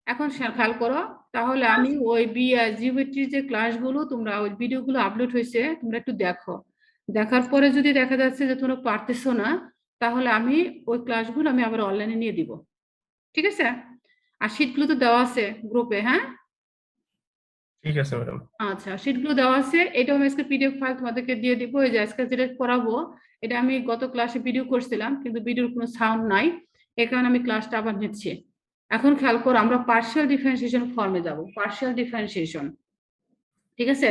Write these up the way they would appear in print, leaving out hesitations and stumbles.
এখন খেয়াল করো, তাহলে আমি ওই জিওমেট্রির যে ক্লাসগুলো তোমরা ওই ভিডিওগুলো আপলোড হয়েছে তোমরা একটু দেখো, দেখার পরে যদি দেখা যাচ্ছে যে তোমরা পারতেছো না, তাহলে আমি ওই ক্লাসগুলো আমি আবার অনলাইনে নিয়ে দিব, ঠিক আছে? আর শীটগুলো তো দেওয়া আছে গ্রুপে, হ্যাঁ? ঠিক আছে ম্যাডাম। আচ্ছা, শীটগুলো দেওয়া আছে, এটাও আমি আজকে পিডিএফ ফাইল তোমাদেরকে দিয়ে দিব। এই যে আজকে যেটা পড়াবো এটা আমি গত ক্লাসে ভিডিও করছিলাম, কিন্তু ভিডিওর কোনো সাউন্ড নাই, এই কারণে আমি ক্লাসটা আবার নিচ্ছি। এখন খেয়াল করো, আমরা পার্শিয়াল ডিফারেন্সিয়েশন ফর্মে যাব। পার্শিয়াল ডিফারেন্সিয়েশন, ঠিক আছে?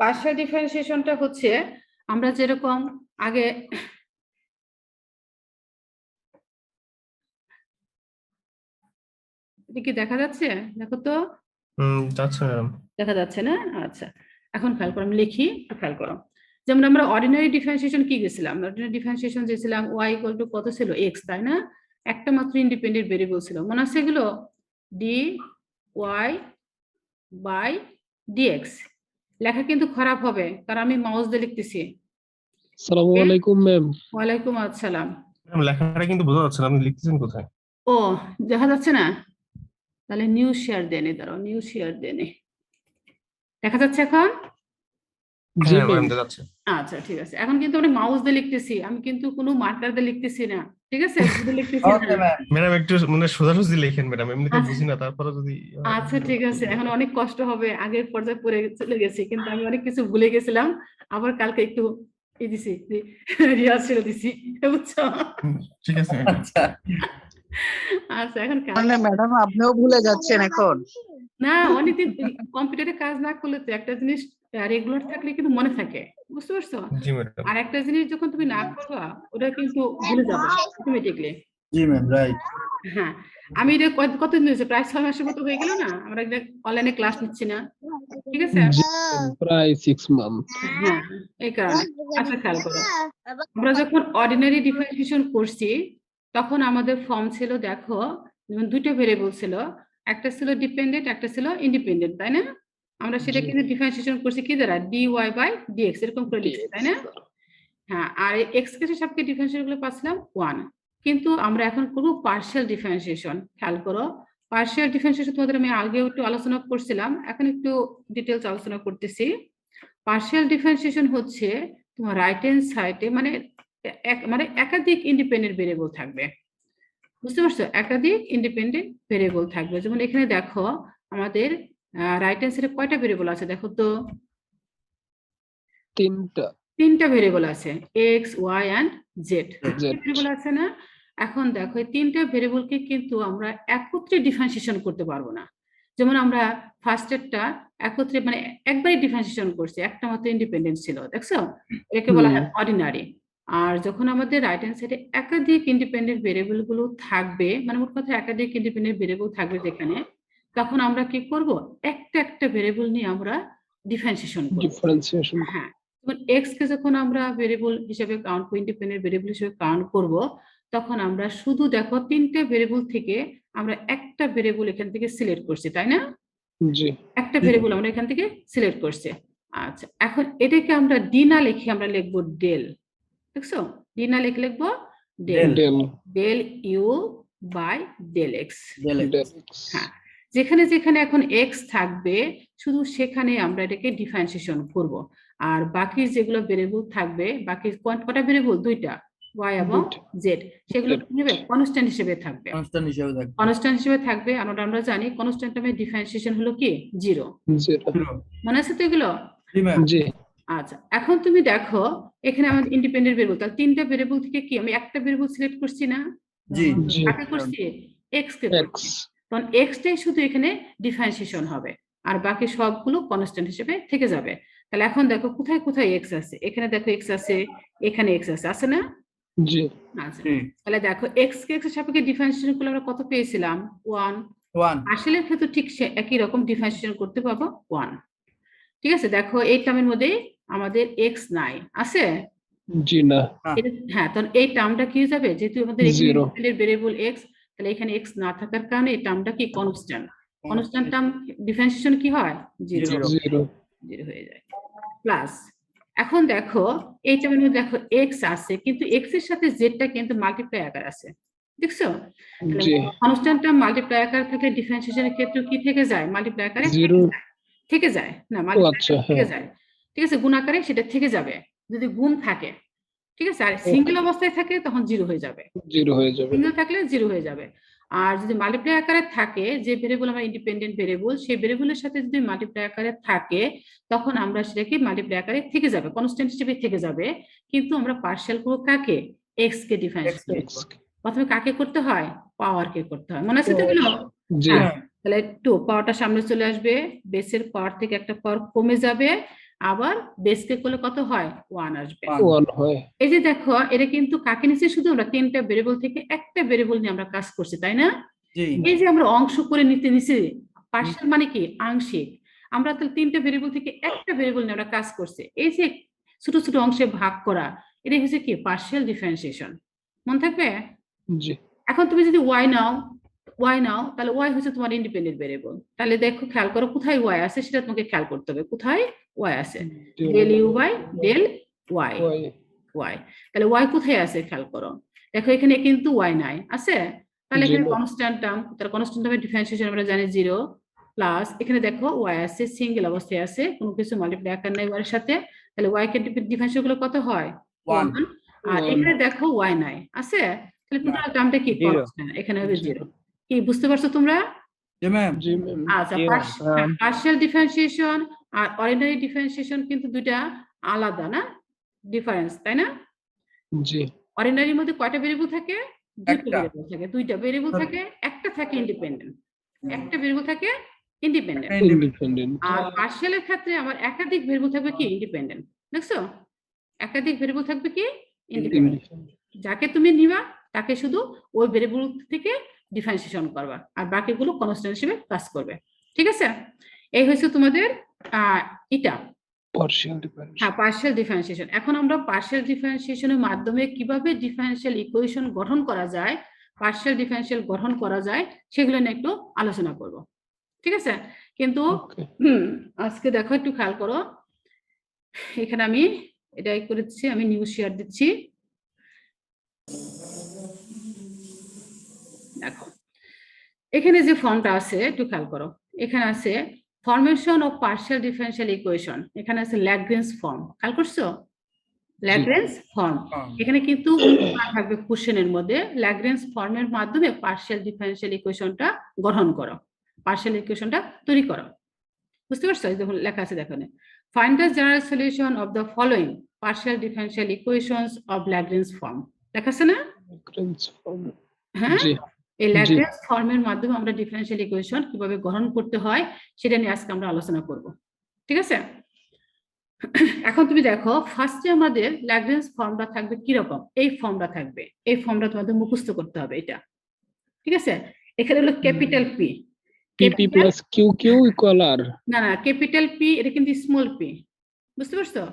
পার্শিয়াল ডিফারেন্সিয়েশনটা হচ্ছে আমরা যেরকম আগে, এটা কি দেখা যাচ্ছে? দেখো তো, যাচ্ছে ম্যাডাম। দেখা যাচ্ছে না? আচ্ছা, এখন খেয়াল করো, আমি লিখি, খেয়াল করো। যেমন আমরা অর্ডিনারি ডিফারেন্সিয়েশন কি গেছিলাম, অর্ডিনারি ডিফারেন্সিয়েশন যেছিলাম ওয়াই ইকুয়াল টু কত ছিল, এক্স, তাই না? একটা মাত্র ইন্ডিপেন্ডেন্ট ভেরিয়েবল ছিল, মনে আছে এগুলো? D Y by D X. লেখা কিন্তু খারাপ হবে কারণ আমি মাউস দিয়ে লিখতেছি। আসসালামু আলাইকুম ম্যাম। ওয়ালাইকুম আসসালাম। ম্যাম লেখাটা কিন্তু বোঝা যাচ্ছে না, আপনি লিখতেছেন কোথায়? ও, দেখা যাচ্ছে না? তাহলে নিউ শেয়ার দেনে, দাঁড়াও, নিউ শেয়ার দেনে। দেখা যাচ্ছে এখন? জি হ্যাঁ ম্যাম। ম্যাম, দেখা যাচ্ছে। আচ্ছা, ঠিক আছে। এখন কিন্তু আমি মাউস দিয়ে লিখতেছি, আমি কিন্তু কোনো মার্কার দিয়ে লিখতেছি না, ঠিক আছে? বোর্ডে লিখতেছি না। ম্যাডাম একটু মানে সোজাসুজি লেখেন ম্যাডাম, এমনি তো আচ্ছা, বুঝি না, তারপরে যদি আচ্ছা, ঠিক আছে। এখন অনেক কষ্ট হবে, আগের পর্যায়ে পড়ে চলে গেছি, কিন্তু আমি অনেক কিছু ভুলে গেছিলাম। আবার কালকে একটু দিছি, রিহার্সাল দিছি, বুঝছো? ঠিক আছে। আচ্ছা, এখন মানে ম্যাডাম আপনিও ভুলে যাচ্ছেন এখন? না, অনেকদিন কম্পিউটারে কাজ না করলে তো একটা জিনিস রেগুলার থাকলে কিন্তু মনে থাকে, বুঝতে পারছো? জি ম্যাডাম। আর একটা জিনিস যখন তুমি না করবা ওটা কিন্তু ভুলে যাবে অটোমেটিকলি। জি ম্যাম, রাইট। হ্যাঁ, আমি এটা কতদিন হয়েছে, প্রায় 6 মাসের মতো হয়ে গেল না আমরা অনলাইনে ক্লাস নিচ্ছি না, ঠিক আছে? জি প্রায় 6 মান্থ। হ্যাঁ, এই কারণে। আচ্ছা, খেয়াল করো, আমরা যখন অর্ডিনারি ডিফারেন্সিয়েশন করছি তখন আমাদের ফর্ম ছিল, দেখো, যেমন দুটো ভেরিয়েবল ছিল, একটা ছিল ডিপেন্ডেন্ট, একটা ছিল ইন্ডিপেন্ডেন্ট, তাই না? আমরা সেটা কিন্তু ডিফারেন্সিয়েশন করছি কি দ্বারা, ডি ওয়াই বাই ডিএক্স, এরকম করে লিখছি, তাই না? হ্যাঁ, আর এক্স কেসের সাপেক্ষে ডিফারেন্সিয়েশন গুলো পাচ্ছিলাম 1। কিন্তু আমরা এখন করবো পার্শিয়াল ডিফারেন্সিয়েশন। খেয়াল করো, পার্শিয়াল ডিফারেন্সিয়েশন তোমাদের আমি আগেও একটু আলোচনা করছিলাম, এখন একটু ডিটেলস আলোচনা করতেছি। পার্শিয়াল ডিফারেন্সিয়েশন হচ্ছে তোমার রাইট হ্যান্ড সাইডে মানে মানে একাধিক ইন্ডিপেন্ডেন্ট ভেরিয়েবল থাকবে, বুঝতে পারছো? একাধিক ইন্ডিপেন্ডেন্ট ভেরিয়েবল থাকবে। যেমন এখানে দেখো আমাদের রাইট হ্যান্ড সাইডে কয়টা ভেরিয়েবল আছে দেখো তো? 3টা ভেরিয়েবল আছে, X, Y and Z variable আছে না? এখন দেখো এই 3টা ভেরিয়েবলকে কিন্তু আমরা একত্রে ডিফারেন্সিয়েশন করতে পারবো না। যেমন আমরা ফার্স্টেরটা একত্রে মানে একবারই ডিফারেন্সিয়েশন করছি, একটা মাত্র ইন্ডিপেন্ডেন্ট ছিল, দেখছো? একে বলা হয় অর্ডিনারি। আর যখন আমাদের রাইট হ্যান্ড সাইডে একাধিক ইন্ডিপেন্ডেন্ট ভেরিয়েবল গুলো থাকবে, মানে মোট কথা একাধিক ইন্ডিপেন্ডেন্ট ভেরিয়েবল থাকবে যেখানে, তখন আমরা কি করব, একটা একটা ভেরিয়েবল নিয়ে আমরা ডিফারেন্সিয়েশন করব। হ্যাঁ, এক্স কে যখন আমরা ভেরিয়েবল হিসেবে কাউন্ট করব, ইন্ডিপেন্ডেন্ট ভেরিয়েবল হিসেবে কাউন্ট করব, তখন আমরা শুধু দেখো 3টে ভেরিয়েবল থেকে আমরা একটা ভেরিয়েবল এখান থেকে সিলেক্ট করছি, তাই না? জি, একটা ভেরিয়েবল আমরা এখান থেকে সিলেক্ট করছি। আচ্ছা, এখন এটাকে আমরা ডি না লিখে আমরা লিখবো ডেল, দেখছো? ডি না লিখে লিখবো del, del U by del X. হ্যাঁ, যেখানে যেখানে এখন এক্স থাকবে শুধু সেখানে আমরা এটাকে ডিফারেন্সিয়েশন করব। আর বাকি যেগুলো ভেরিয়েবল থাকবে, বাকি কটা ভেরিয়েবল, 2টা, ওয়াই এবং জেড, সেগুলো কি হবে, কনস্ট্যান্ট হিসেবে থাকবে। কনস্ট্যান্ট হিসেবে থাকবে। আমরা জানি কনস্ট্যান্ট টার্মের ডিফারেন্সিয়েশন হলো কি, 0। মনে আছে তো এগুলো? জি। আচ্ছা, এখন তুমি দেখো এখানে আমাদের ইন্ডিপেন্ডেন্ট ভেরিয়েবল, তাহলে 3টা ভেরিয়েবল থেকে কি আমি একটা ভেরিয়েবল সিলেক্ট করছি না? জি, কাকে করছি, এক্স কে করছি। তখন এক্সটাই শুধু এখানে ডিফারেন্সিয়েশন হবে, আর বাকি সবগুলো কনস্ট্যান্ট হিসেবে থেকে যাবে। তাহলে এখন দেখো কোথায় কোথায় এক্স আছে, এখানে দেখো এক্স আছে, এখানে এক্স আছে, আছে না? জি। আচ্ছা, তাহলে দেখো এক্স কে এক্স এর সাপেক্ষে ডিফারেন্সিয়েশন করলে আমরা কত পেয়েছিলাম, 1। আসলের ক্ষেত্রে ঠিক একই রকম ডিফারেন্সিয়েশন করতে পারবো 1, ঠিক আছে? দেখো এই টার্মের মধ্যে আমাদের এক্স নাই, আছে? জি না। হ্যাঁ, তখন এই টার্মটা কি হয়ে যাবে, যেহেতু আমাদের এখানে ভেরিয়েবল এক্স, তাহলে এখানে এক্স না থাকার কারণে এই টার্মটা কি কনস্ট্যান্ট। কনস্ট্যান্ট টার্ম ডিফারেন্সিয়েশন কি হয়, 0 হয়ে যায়। প্লাস এখন দেখো এই টার্মের মধ্যে দেখো এক্স আছে, কিন্তু এক্স এর সাথে জেডটা কিন্তু মাল্টিপ্লাই আকার আছে, দেখছো? জি কনস্ট্যান্ট টার্ম মাল্টিপ্লাই আকারে থাকলে ডিফারেন্সিয়েশনের ক্ষেত্রে কি থেকে যায়? মাল্টিপ্লাই আকারে জিরো থেকে যায় না, ও মাল্টিপ্লাই আচ্ছা থেকে হ্যাঁ যায়, ঠিক আছে, গুণ আকারে সেটা থেকে যাবে যদি গুণ থাকে, ঠিক আছে। আর ওকে সিঙ্গেল অবস্থায় থাকে তখন জিরো হয়ে যাবে, জিরো হয়ে যাবে সিঙ্গেল থাকলে জিরো হয়ে যাবে। আর যদি মাল্টিপ্লাই আকারে থাকে, যে ভেরিয়েবল আমরা ইন্ডিপেন্ডেন্ট ভেরিয়েবল, সেই ভেরিয়েবলের সাথে যদি মাল্টিপ্লাই আকারে থাকে, তখন আমরা সেটাকে মাল্টিপ্লাই আকারে থেকে যাবে, কনস্ট্যান্ট হিসেবে থেকে যাবে। কিন্তু আমরা পার্শিয়াল করব কাকে? এক্স কে ডিফারেন্সিয়েট করব। প্রথমে কাকে করতে হয়? পাওয়ার কে করতে হয়, মনে আছে তো এগুলো? জি হ্যাঁ, তাহলে টু পাওয়ারটা সামনে চলে আসবে, বেসের পাওয়ার থেকে একটা পাওয়ার কমে যাবে, আবার বেসকে করলে কত হয়? 1 আসবে। ওয়ান হয় এই যে দেখো, এটা কিন্তু কাকে নিচে, শুধু আমরা তিনটা ভেরিয়েবল থেকে একটা ভেরিয়েবল নিয়ে আমরা কাজ করছি, তাই না? জি এই যে আমরা অংশ করে নিতে নিচে, পার্শিয়াল মানে কি? আংশিক। আমরা তাহলে তিনটা ভেরিয়েবল থেকে একটা ভেরিয়েবল নিয়ে আমরা কাজ করছি, এই যে ছোট ছোট অংশে ভাগ করা, এটা হচ্ছে কি? পার্শিয়াল ডিফারেন্সিয়েশন, মনে থাকবে? জি এখন তুমি যদি ওয়াই নাও, তাহলে ওয়াই হচ্ছে তোমার ইন্ডিপেন্ডেন্ট ভেরিয়েবল। তাহলে দেখো, খেয়াল করো কোথায় ওয়াই আছে, সেটা তোমাকে খেয়াল করতে হবে, কোথায় ওয়াই আছে? Del U by del Y, Y Y. তাহলে ওয়াই কোথায় আছে খেয়াল করো, দেখো এখানে কিন্তু ওয়াই নাই, আছে? তাহলে এখানে জিরো কনস্ট্যান্ট টার্ম, তাহলে কনস্ট্যান্ট টার্মের ডিফারেন্সিয়েশন আমরা জানি 0, প্লাস এখানে দেখো ওয়াই আছে, সিঙ্গেল অবস্থায় আছে, কোনো কিছু মাল্টিপ্লাই আকার নাই ওয়াই এর সাথে, তাহলে ওয়াই কে ডিফারেন্সিয়েশন করলে কত হয়? 1। আর One. এখানে দেখো ওয়াই নাই, আছে? তাহলে টোটাল টার্মটা কি? Zero. কনস্ট্যান্ট, এখানে হবে 0। জিরো কি বুঝতে পারছো তোমরা? জি ম্যাম জি ম্যাম আচ্ছা, জি ম্যাম পার্শিয়াল ডিফারেন্সিয়েশন আর অর্ডিনারি ডিফারেন্সিয়েশন কিন্তু দুইটা আলাদা না, ডিফারেন্স, তাই না? জি অর্ডিনারির মধ্যে কয়টা ভেরিয়েবল থাকে? দুইটা একটা। ভেরিয়েবল থাকে, দুইটা ভেরিয়েবল থাকে, একটা থাকে ইন্ডিপেন্ডেন্ট, একটা ভেরিয়েবল থাকে ইন্ডিপেন্ডেন্ট। ইন্ডিপেন্ডেন্ট আর পার্শিয়ালের ক্ষেত্রে আমার একাধিক ভেরিয়েবল থাকবে কি? ইন্ডিপেন্ডেন্ট। দেখছো, একাধিক ভেরিয়েবল থাকবে কি? ইন্ডিপেন্ডেন্ট। যাকে তুমি নিবা তাকে শুধু ওই ভেরিয়েবল থেকে ডিফারেন্সিয়েশন করবা, আর বাকিগুলো কনস্ট্যান্ট হিসেবে কাজ করবে, ঠিক আছে? এই হচ্ছে তোমাদের এটা, পার্শিয়াল ডিফারেন্স হ্যাঁ, পার্শিয়াল ডিফারেন্সিয়েশন। এখন আমরা পার্শিয়াল ডিফারেন্সিয়েশনের মাধ্যমে কিভাবে ডিফারেন্সিয়াল ইকুয়েশন গঠন করা যায়, পার্শিয়াল ডিফারেন্সিয়াল গঠন করা যায়, সেগুলো নিয়ে একটু আলোচনা করব, ঠিক আছে? কিন্তু ওকে আজকে দেখো, একটু খেয়াল করো, এখানে আমি এটাই করেছি, আমি নিউ শেয়ার দিচ্ছি, দেখো এখানে যে ফর্মটা আছে একটু খেয়াল করো, এখানে আছে formation of partial differential equation, এখানে আছে ল্যাগ্রেঞ্জ ফর্ম, খেয়াল করছো? ল্যাগ্রেঞ্জ ফর্ম, এখানে কিন্তু থাকবে কোশ্চেনের মধ্যে, ল্যাগ্রেঞ্জ ফর্মের মাধ্যমে পার্শিয়াল ডিফারেন্সিয়াল ইকুয়েশনটা গঠন করো, পার্শিয়াল ইকুয়েশনটা তৈরি করো, বুঝতে পারছো? যখন লেখা আছে দেখো, find the general solution of the following partial differential equations of Lagrange form, লেখা আছে না? ল্যাগ্রেঞ্জ ফর্ম হ্যাঁ, জি এই ল্যাগ্রেঞ্জ ফর্মের মাধ্যমে আমরা ডিফারেন্সিয়াল ইকুয়েশন কিভাবে গ্রহণ করতে হয় সেটা নিয়ে আজকে আমরা আলোচনা করব, ঠিক আছে? এখন তুমি দেখো, ফার্স্টে আমাদের ল্যাগ্রেঞ্জ ফর্মটা থাকবে কিরকম, এই ফর্মটা থাকবে, এই ফর্মটা তোমাদের মুখস্থ করতে হবে, এটা, ঠিক আছে? এখানে হলো ক্যাপিটাল পি, পিপি প্লাস কিউ কিউ ইকুয়াল আর না না, ক্যাপিটাল পি, এটা কিন্তু স্মল পি, বুঝতে পারছো?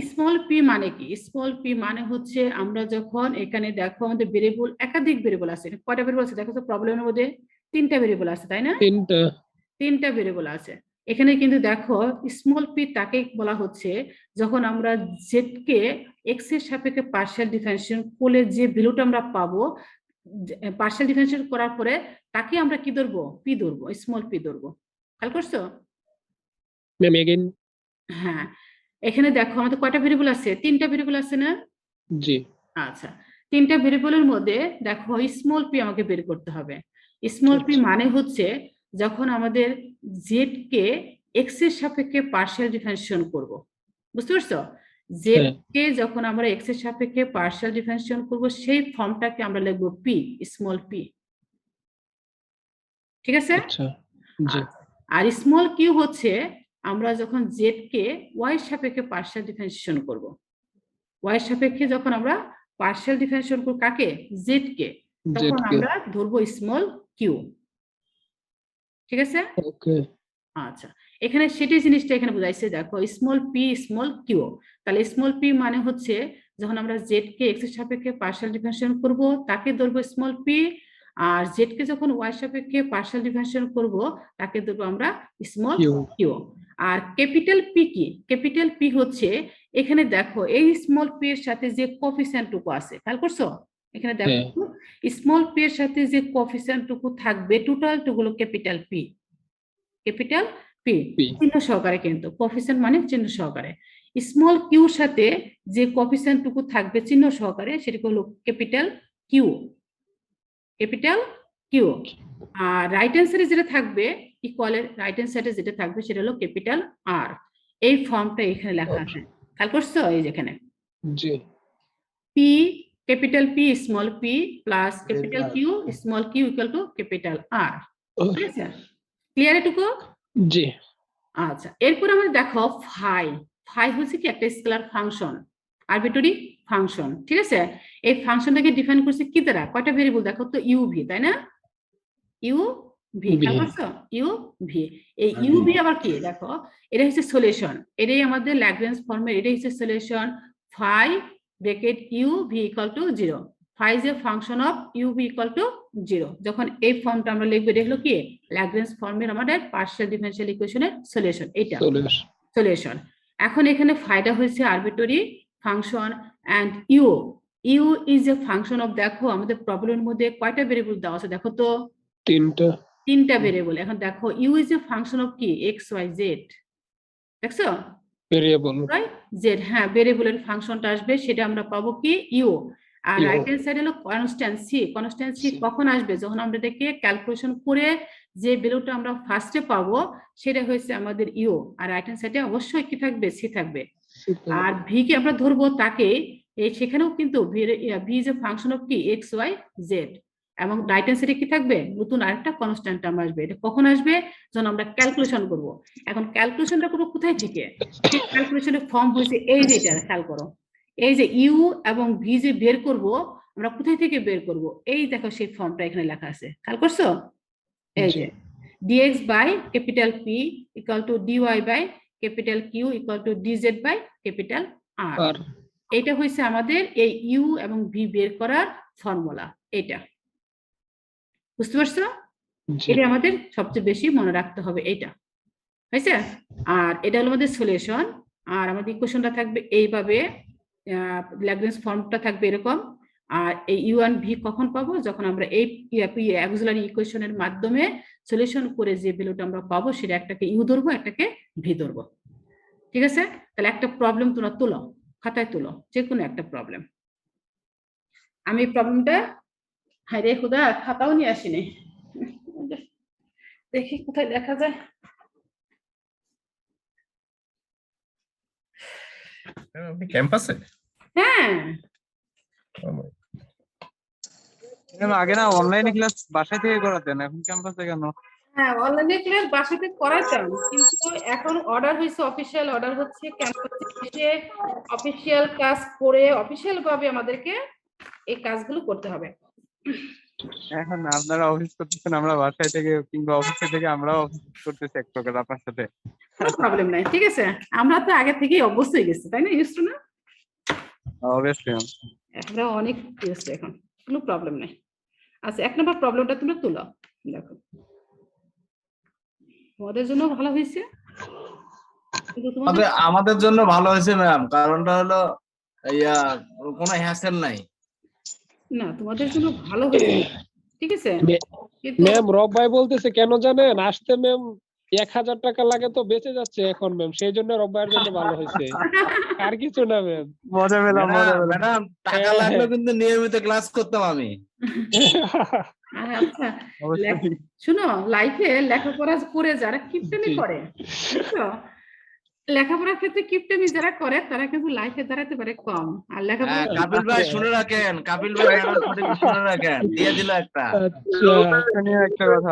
স্মল পি মানে কি? স্মল পি মানে হচ্ছে আমরা যখন এখানে দেখো আমাদের ভেরিয়েবল, একাধিক ভেরিয়েবল আছে, কয়টা ভেরিয়েবল আছে দেখো তো, প্রবলেমের মধ্যে তিনটা ভেরিয়েবল আছে, তাই না? তিনটা ভেরিয়েবল আছে। এখানে কিন্তু দেখো স্মল পি তাকে বলা হচ্ছে যখন আমরা জেড কে এক্স এর সাপেক্ষে পার্শিয়াল ডিফারেন্সিয়েশন করলে যে ভ্যালুটা আমরা পাবো, পার্শিয়াল ডিফারেন্সিয়েশন করার পরে তাকে আমরা কি ধরবো? পি ধরবো, স্মল পি ধরবো, খেয়াল করছো? ম্যাম এগেইন হ্যাঁ, এখানে দেখো আমাদের কয়টা ভেরিয়েবল আছে? তিনটা ভেরিয়েবল আছে না? জি আচ্ছা, তিনটা ভেরিয়েবলের মধ্যে দেখো স্মল পি আমাকে বের করতে হবে। স্মল পি মানে হচ্ছে যখন আমাদের জেড কে এক্স এর সাপেক্ষে পার্শিয়াল ডিফারেন্সিয়েশন করব, বুঝতে পারছো? জেড কে যখন আমরা এক্স এর সাপেক্ষে পার্শিয়াল ডিফারেন্সিয়েশন করব, সেই ফর্মটাকে আমরা লিখব পি, স্মল পি, ঠিক আছে? আচ্ছা জি আর স্মল কিউ হচ্ছে আমরা যখন জেড কে ওয়াই এর সাপেক্ষে পার্শিয়াল ডিফারেন্সিয়েশন করব, ওয়াই এর সাপেক্ষে যখন আমরা পার্শিয়াল ডিফারেন্সিয়েশন করব কাকে? জেড কে, তখন আমরা ধরবো স্মল কিউ, ঠিক আছে? ওকে আচ্ছা, এখানে সেটাই জিনিসটা এখানে বুঝাইছে, দেখো স্মল পি স্মল কিউ, তাহলে স্মল পি মানে হচ্ছে যখন আমরা জেড কে এক্স এর সাপেক্ষে পার্শিয়াল ডিফারেন্সিয়েশন করব তাকে ধরবো স্মল পি, আর জেড কে যখন ওয়াই সাপেক্ষে পার্শিয়াল ডিফারেন্সিয়েশন করব তাকে ধরবো আমরা স্মল কিউ। আর ক্যাপিটাল পি কি? ক্যাপিটাল পি হচ্ছে এখানে দেখো এই স্মল পি এর সাথে যে কোএফিসিয়েন্ট টুকু আছে, খেয়াল করছো? এখানে দেখো হ্যাঁ। স্মল পি এর সাথে যে কোএফিসিয়েন্ট টুকু থাকবে টোটাল টুকুলো ক্যাপিটাল পি P চিহ্ন সহকারে, কিন্তু কোএফিসিয়েন্ট মানে চিহ্ন সহকারে। স্মল কিউর সাথে যে কোএফিসিয়েন্ট টুকু থাকবে চিহ্ন সহকারে সেটা হলো ক্যাপিটাল কিউ। আর রাইট হ্যান্ড সাইডে যেটা থাকবে ইকুয়ালের রাইট হ্যান্ড সাইডে যেটা থাকবে সেটা হলো ক্যাপিটাল আর। এই ফর্মটা এখানে লেখা আছে, খেয়াল করছো? এই যেখানে G P capital P small P plus capital Q small Q equal to capital R. ঠিক আছে, ক্লিয়ার এটুকু? জি আচ্ছা, এরপর আমরা দেখো ফাই হচ্ছে কি একটা স্কেলার ফাংশন, আরবিট্রারি ফাংশন। ঠিক আছে, এই ফাংশনটাকে ডিফাইন করছে কি দ্বারা? কয়টা ভেরিয়েবল দেখো তো, ইউভি, তাই না? UV, V। ইউভি। এই ইউভি আবার কি দেখো, এটা হচ্ছে সলিউশন, এটাই আমাদের ল্যাগ্রেঞ্জ ফর্মের, এটাই হচ্ছে solution. Phi bracket UV equal to 0, phi is a function of UV equal to 0। যখন এই ফর্মটা আমরা লিখবো, এটা হলো কি ল্যাগ্রেঞ্জ ফর্মের আমাদের পার্শিয়াল ডিফারেনশিয়াল ইকুয়েশনের সলিউশন, এটা solution সলিউশন। এখন এখানে ফাইটা হয়েছে arbitrary function and u is a function of, দেখো আমাদের প্রবলেমের মধ্যে কয়টা ভেরিয়েবল দেওয়া আছে দেখো তো, 3টা ভেরিয়েবল। এখন দেখো u is a function of কি এক্স ওয়াই জেড, দেখছো? variable জেড, হ্যাঁ, ভেরিয়েবলের ফাংশনটা আসবে, সেটা আমরা পাবো কি ইউ। আর U। রাইট হ্যান্ড সাইড হলো কনস্ট্যান্সি C। কখন আসবে? যখন আমরা এটাকে ক্যালকুলেশন করে যে ভ্যালুটা আমরা ফার্স্টে পাবো সেটা হয়েছে আমাদের ইউ। আর রাইট হ্যান্ড সাইডে অবশ্যই কি থাকবে? সি থাকবে। আর ভি কে আমরা ধরবো তাকে, সেখানেও কিন্তু V is a function of কি এক্স ওয়াই জেড, এবং রাইট হ্যান্ড সাইডে কি থাকবে? নতুন আরেকটা কনস্ট্যান্ট টার্ম আসবে। এটা কখন আসবে? যখন আমরা ক্যালকুলেশন করব। এখন ক্যালকুলেশনটা করবো কোথায় থেকে? সেই ক্যালকুলেশনের ফর্ম হয়েছে এই যে, এটা খেয়াল করো, এই যে ইউ এবং ভি যে বের করব, আমরা কোথায় থেকে বের করব? এই দেখো সেই ফর্মটা এখানে লেখা আছে, খেয়াল করছো? এই যে dx by capital P equal to dy by capital Q equal to dz by capital R. আর এটা হয়েছে আমাদের এই ইউ এবং ভি বের করার ফর্মুলা। এটা বুঝতে পারছো? জি এটা আমাদের সবচেয়ে বেশি মনে রাখতে হবে, এটা হয়েছে। আর এটা হলো আমাদের সলিউশন। আর আমাদের ইকুয়েশনটা থাকবে এইভাবে, ল্যাগ্রেঞ্জ ফর্মটা থাকবে এরকম। আর এই ইউ এন্ড ভি কখন পাবো? যখন আমরা এই অক্সিলারি ইকুয়েশনের মাধ্যমে সলিউশন করে যে ভ্যালুটা আমরা পাবো সেটা একটাকে ইউ ধরবো, একটাকে ভি ধরবো। ঠিক আছে, তাহলে একটা প্রবলেম তোমরা তুলো, খাতায় তুলো, যে কোনো একটা প্রবলেম। আমি প্রবলেমটা, হায় রে খুদা, খাতাও নিয়ে আসিনি, দেখি কোথায় দেখা যায়। আপনি ক্যাম্পাসে? হ্যাঁ, আগে না অনলাইনে ক্লাস বাসায় থেকে করাতেন, এখন ক্যাম্পাসে কেন? হ্যাঁ, অনলাইনে ক্লাস বাসাতে করাতাম, কিন্তু এখন অর্ডার হয়েছে, অফিসিয়াল অর্ডার হচ্ছে ক্যাম্পাসে এসে অফিসিয়াল কাজ করে অফিসিয়াল ভাবে আমাদেরকে এই কাজগুলো করতে হবে। এখন আপনারা অফিস করতেছেন, আমরা বাসায় থেকে কিংবা অফিসে থেকে আমরাও অফিস করতেছি এক প্রকার আপনার সাথে। কোনো প্রবলেম নাই, ঠিক আছে, আমরা তো আগে থেকেই অভ্যস্ত হয়ে গেছি, তাই না? ইউজ টু না, অবভিয়াসলি আমরা অনেক ইউজ টু, এখন কোনো প্রবলেম নাই। আচ্ছা, 1 নম্বর প্রবলেমটা তোমরা তুলো, দেখো তোমাদের জন্য ভালো হয়েছে, কিন্তু তোমাদের আমাদের জন্য ভালো হয়েছে ম্যাম, কারণটা হলো কোনো হ্যাসেল নাই। না, তোমাদের জন্য ভালো হয়েছে, ঠিক আছে, কিন্তু ম্যাম রব ভাই বলতেছে কেন জানেন, আসতে ম্যাম 1000 টাকা লাগে তো বেঁচে যাচ্ছে এখন ম্যাম, সেই জন্য রব ভাইয়ের জন্য ভালো হয়েছে, আর কিছু না ম্যাম। মজা পেলাম, মজা পেলাম। ম্যাডাম টাকা লাগলে কিন্তু নিয়মিত ক্লাস করতাম আমি। আচ্ছা, শুনো, লাইফে লেখাপড়া করে যারা কিপটেমি জি। করে, বুঝছো? লেখাপড়ার ক্ষেত্রে কিপটেমি যারা করে তারা কিন্তু লাইফে দাঁড়াতে পারে কম। আর লেখাপড়া কাপিল ভাই শুনে রাখেন, কাপিল ভাই ম্যাডাম শুনে রাখেন, দিয়ে দিল একটা। আচ্ছা নিয়ে একটা কথা,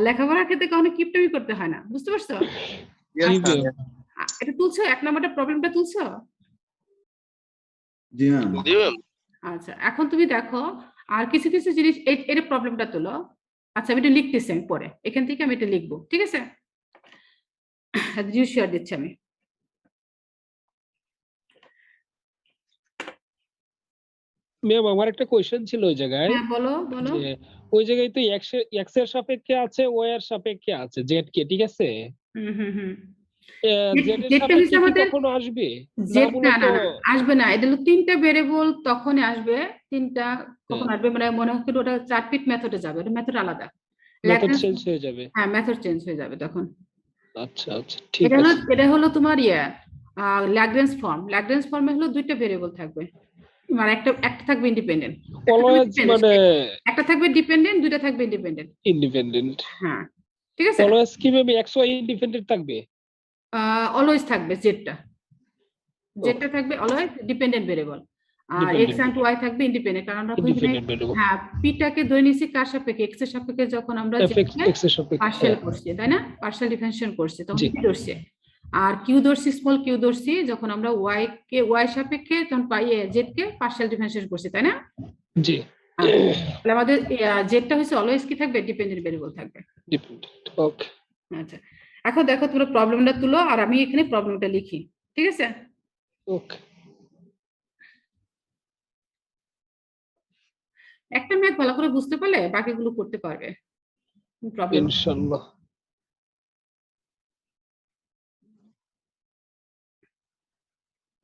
লেখাপড়ার ক্ষেত্রে কখনো কিপটেমি করতে হয় না, বুঝতে পারছো? জি ম্যাম। এটা তুলছো, 1 নম্বরটা প্রবলেমটা তুলছো? জি ম্যাম। আচ্ছা, এখন তুমি দেখো আর কিছু কিছু জিনিস, এর প্রবলেমটা তুলো। আচ্ছা, আমি এটা লিখতেছি, আমি পরে এখান থেকে আমি এটা লিখবো, ঠিক আছে? শেয়ার দিচ্ছি আমি। ম্যাম আমার একটা কোশ্চেন ছিল ওই জায়গায়, হ্যাঁ, বলো বলো। যে ওই জায়গায় তো এক্স এর সাপেক্ষে আছে, ওয়াই এর সাপেক্ষে আছে জেড কে, ঠিক আছে? হুম হুম হুম জেডের যেটা হচ্ছে সাপেক্ষে কি আমাদের কখনো আসবে? না জেড না মূলত না না আসবে না, এটা হলো তিনটা ভেরিয়েবল তখনই আসবে, তিনটা কখন আসবে মানে মনে হয় ওটা 4 পিট মেথডে যাবে, ওটা মেথড আলাদা। মেথড ল্যাগ্রেঞ্জ চেঞ্জ হয়ে যাবে। হ্যাঁ মেথড চেঞ্জ হয়ে যাবে তখন। আচ্ছা আচ্ছা ঠিক এটা হলো আছে। এটা হলো তোমার ল্যাগ্রেঞ্জ ফর্ম। ল্যাগ্রেঞ্জ ফর্মে হলো দুইটা ভেরিয়েবল থাকবে, মানে একটা একটা থাকবে ইন্ডিপেন্ডেন্ট, অলওয়েজ মানে একটা থাকবে ডিপেন্ডেন্ট, দুইটা থাকবে ইন্ডিপেন্ডেন্ট। ইন্ডিপেন্ডেন্ট। হ্যাঁ ঠিক আছে, অলওয়েজ কি ম্যাম এক্স ওয়াই ইন্ডিপেন্ডেন্ট থাকবে? অলওয়েজ থাকবে জেডটা থাকবে অলওয়েজ ডিপেন্ডেন্ট ভেরিয়েবল, আর এক্স এন্ড ওয়াই থাকবে ইন্ডিপেন্ডেন্ট। কারণ আমরা এখানে ইন্ডিপেন্ডেন্ট ভেরিয়েবল। হ্যাঁ পিটাকে ধরে নিয়েছি কার সাপেক্ষে, এক্স এর সাপেক্ষে, যখন আমরা এক্স এর সাপেক্ষে। পার্শিয়াল করছি তাই না, পার্শিয়াল ডিফারেন্সিয়েশন করছি তখন জি। পি ধরছে। আর কিউ ধরছি, স্মল কিউ ধরছি যখন আমরা ওয়াই কে ওয়াই সাপেক্ষে, তখন জেড কে পার্শিয়াল ডিফারেন্সিয়েশন করছি তাই না। জি। তাহলে আমাদের জেডটা হচ্ছে অলওয়েজ কি থাকবে, ডিপেন্ডেন্ট ভেরিয়েবল থাকবে। ডিপেন্ডেন্ট। ওকে। আচ্ছা এখন দেখো তোমরা প্রবলেমটা তুলো আর আমি এখানে প্রবলেমটা লিখি, ঠিক আছে। ওকে। একটা ম্যাথ ভালো করে বুঝতে পারলে বাকিগুলো করতে পারবে, প্রবলেম। ইনশাআল্লাহ।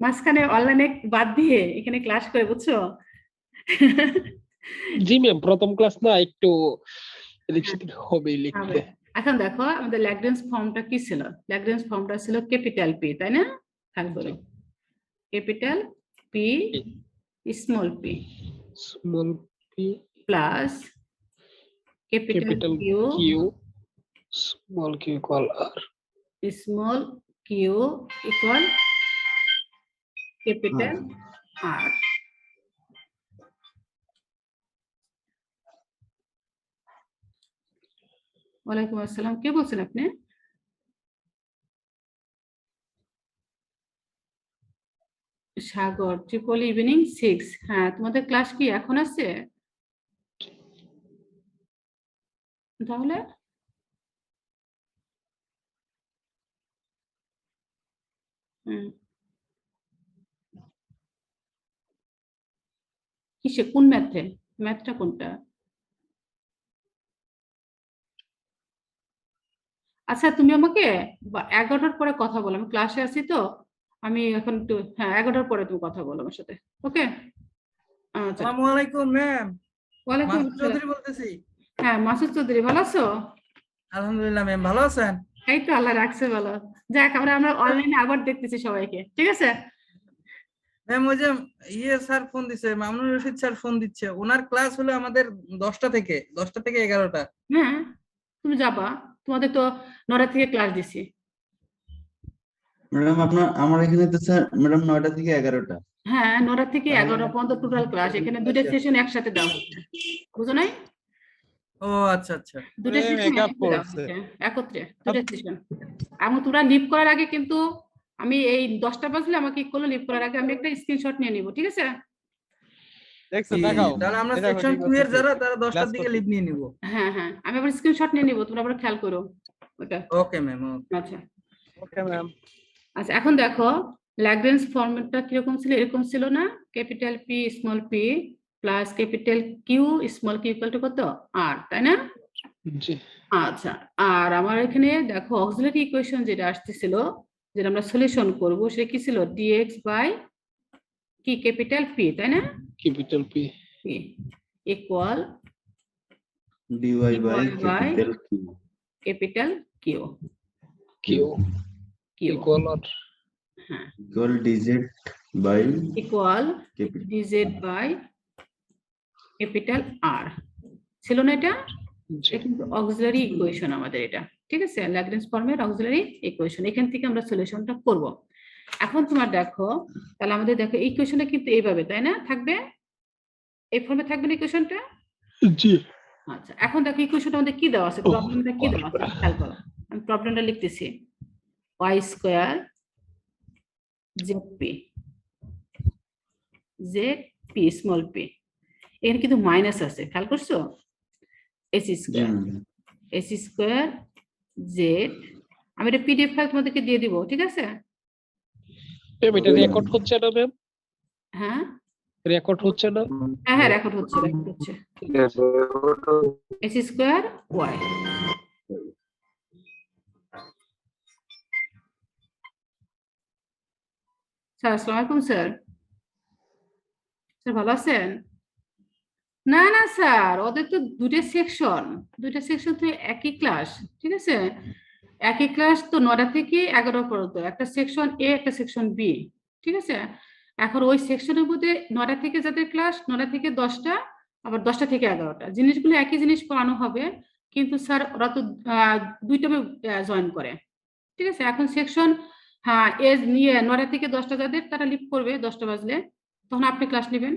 মাঝখানে অনলাইনে বাদ দিয়ে এখানে ক্লাস করে, বুঝছো। জি ম্যাম প্রথম ক্লাস না, একটু এদিক সেদিক হবেই লিখতে। এখন দেখো আমাদের ল্যাগ্রেঞ্জ ফর্মটা কি ছিল, ল্যাগ্রেঞ্জ ফর্মটা ছিল ক্যাপিটাল পি তাই না, খেয়াল করো capital P small p small P plus capital Q small Q equal R, small Q equal capital R. ওয়ালাইকুম আসসালাম, কে বলছেন আপনি? Sagar, triple evening 6। হ্যাঁ তোমাদের ক্লাস কি এখন আছে? তাহলে কিসে, কোন ম্যাথে, ম্যাথটা কোনটা? আচ্ছা তুমি আমাকে 11টার পরে কথা বলো, আমি ক্লাসে আছি তো, আমি এখন একটু, হ্যাঁ 11টার পরে তুমি কথা বলো আমার সাথে, ওকে? আচ্ছা আসসালামু আলাইকুম ম্যাম, ওয়ালাইকুম মাসুদ আসসালাম। চৌধুরী বলতেছি। হ্যাঁ মাসুদ চৌধুরী, ভালো আছো? আলহামদুলিল্লাহ ম্যাম, ভালো আছেন? এই তো আল্লাহ রাখছে ভালো। যাক আমরা অনলাইনে আবার দেখতেছি সবাইকে, ঠিক আছে। ম্যাম ওই যে স্যার ফোন দিছে, মামুনুর রশিদ স্যার ফোন দিচ্ছে, ওনার ক্লাস হলো আমাদের 10টা থেকে 11টা। হ্যাঁ তুমি যাবা, তোমাদের তো 9টা থেকে ক্লাস দিছি। ম্যাডাম আমার এখানে তো স্যার ম্যাডাম 9টা থেকে 11টা। হ্যাঁ 9টা থেকে 11টা পর্যন্ত টোটাল ক্লাস, এখানে দুইটা সেশন একসাথে দেওয়া হচ্ছে, বুঝো নাই? ও আচ্ছা আচ্ছা। দুটো সেশন একত্রে দুটো সেশন। এবং তোমরা লিভ করার আগে কিন্তু আমি এই 10টা বাজলে আমাকে করলো, লিভ করার আগে আমি একটা স্ক্রিনশট নিয়ে নিব, ঠিক আছে। দেখছো দেখাও, তাহলে আমরা সেকশন 2 এর যারা তারা 10টার দিকে লিভ নিয়ে নিব। হ্যাঁ হ্যাঁ আমি আবার স্ক্রিনশট নিয়ে নিব, তোমরা আবার খেয়াল করো ওটা। Okay ma'am. আচ্ছা ওকে ম্যাম। আচ্ছা এখন দেখো ল্যাগ্রেঞ্জ ফর্মুলাটা কিরকম ছিল, এরকম ছিল না, capital P small P plus capital Q small Q equal to কত আর, তাই না? জি। আচ্ছা আর আমার এখানে দেখো অক্সিলারি ইকুয়েশন যেটা আসতেছিল, যেটা আমরা সলিউশন করব, সেটা কি ছিল, ডিএক্স বাই কি ক্যাপিটাল পি তাই না, capital P P equal d y by capital Q Q equal R, হ্যাঁ equal d z by equal capital d z by capital R, ছিল না এটা? এটা কিন্তু অক্সিলারি ইকুয়েশন আমাদের এটা, ঠিক আছে, ল্যাগ্রেঞ্জ ফর্মের অক্সিলারি ইকুয়েশন, এখান থেকে আমরা সলিউশনটা করব। এখন তোমার দেখো তাহলে আমাদের দেখো ইকুয়েশনটা কিন্তু এইভাবে তাই না থাকবে, এই ফর্মে থাকবে না ইকুয়েশনটা। জি। আচ্ছা এখন দেখো ইকুয়েশনটা আমাদের কি দেওয়া আছে, প্রবলেমটা কি দেওয়া আছে খেয়াল করো, আমি প্রবলেমটা লিখতেছি, y square zp small p, এখানে কিন্তু মাইনাস আছে খেয়াল করছো, s স্কয়ার z, আমি এটা পিডিএফ ফাইল তোমাদেরকে দিয়ে দিব, ঠিক আছে। ম্যাম এটা রেকর্ড হচ্ছে না ম্যাম? হ্যাঁ রেকর্ড হচ্ছে না? হ্যাঁ রেকর্ড হচ্ছে s স্কয়ার y। স্যার আসসালামু আলাইকুম স্যার। স্যার ভালো আছেন? না না স্যার, ওদের তো দুটো সেকশন তো একই ক্লাস, ঠিক আছে? একই ক্লাস তো 9টা থেকে 11 পর্যন্ত, একটা সেকশন এ একটা সেকশন বি, ঠিক আছে? এখন ওই সেকশনের মধ্যে 9টা থেকে যাদের ক্লাস 9টা থেকে 10টা, আবার 10টা থেকে 11টা, জিনিসগুলো একই জিনিস পড়ানো হবে, কিন্তু স্যার ওরা তো দুইটা জয়েন করে, ঠিক আছে? এখন সেকশন হ্যাঁ এজ নিয়ে 9টা থেকে 10টা যাদের, তারা লিভ করবে 10টা বাজলে, তখন আপনি ক্লাস নেবেন।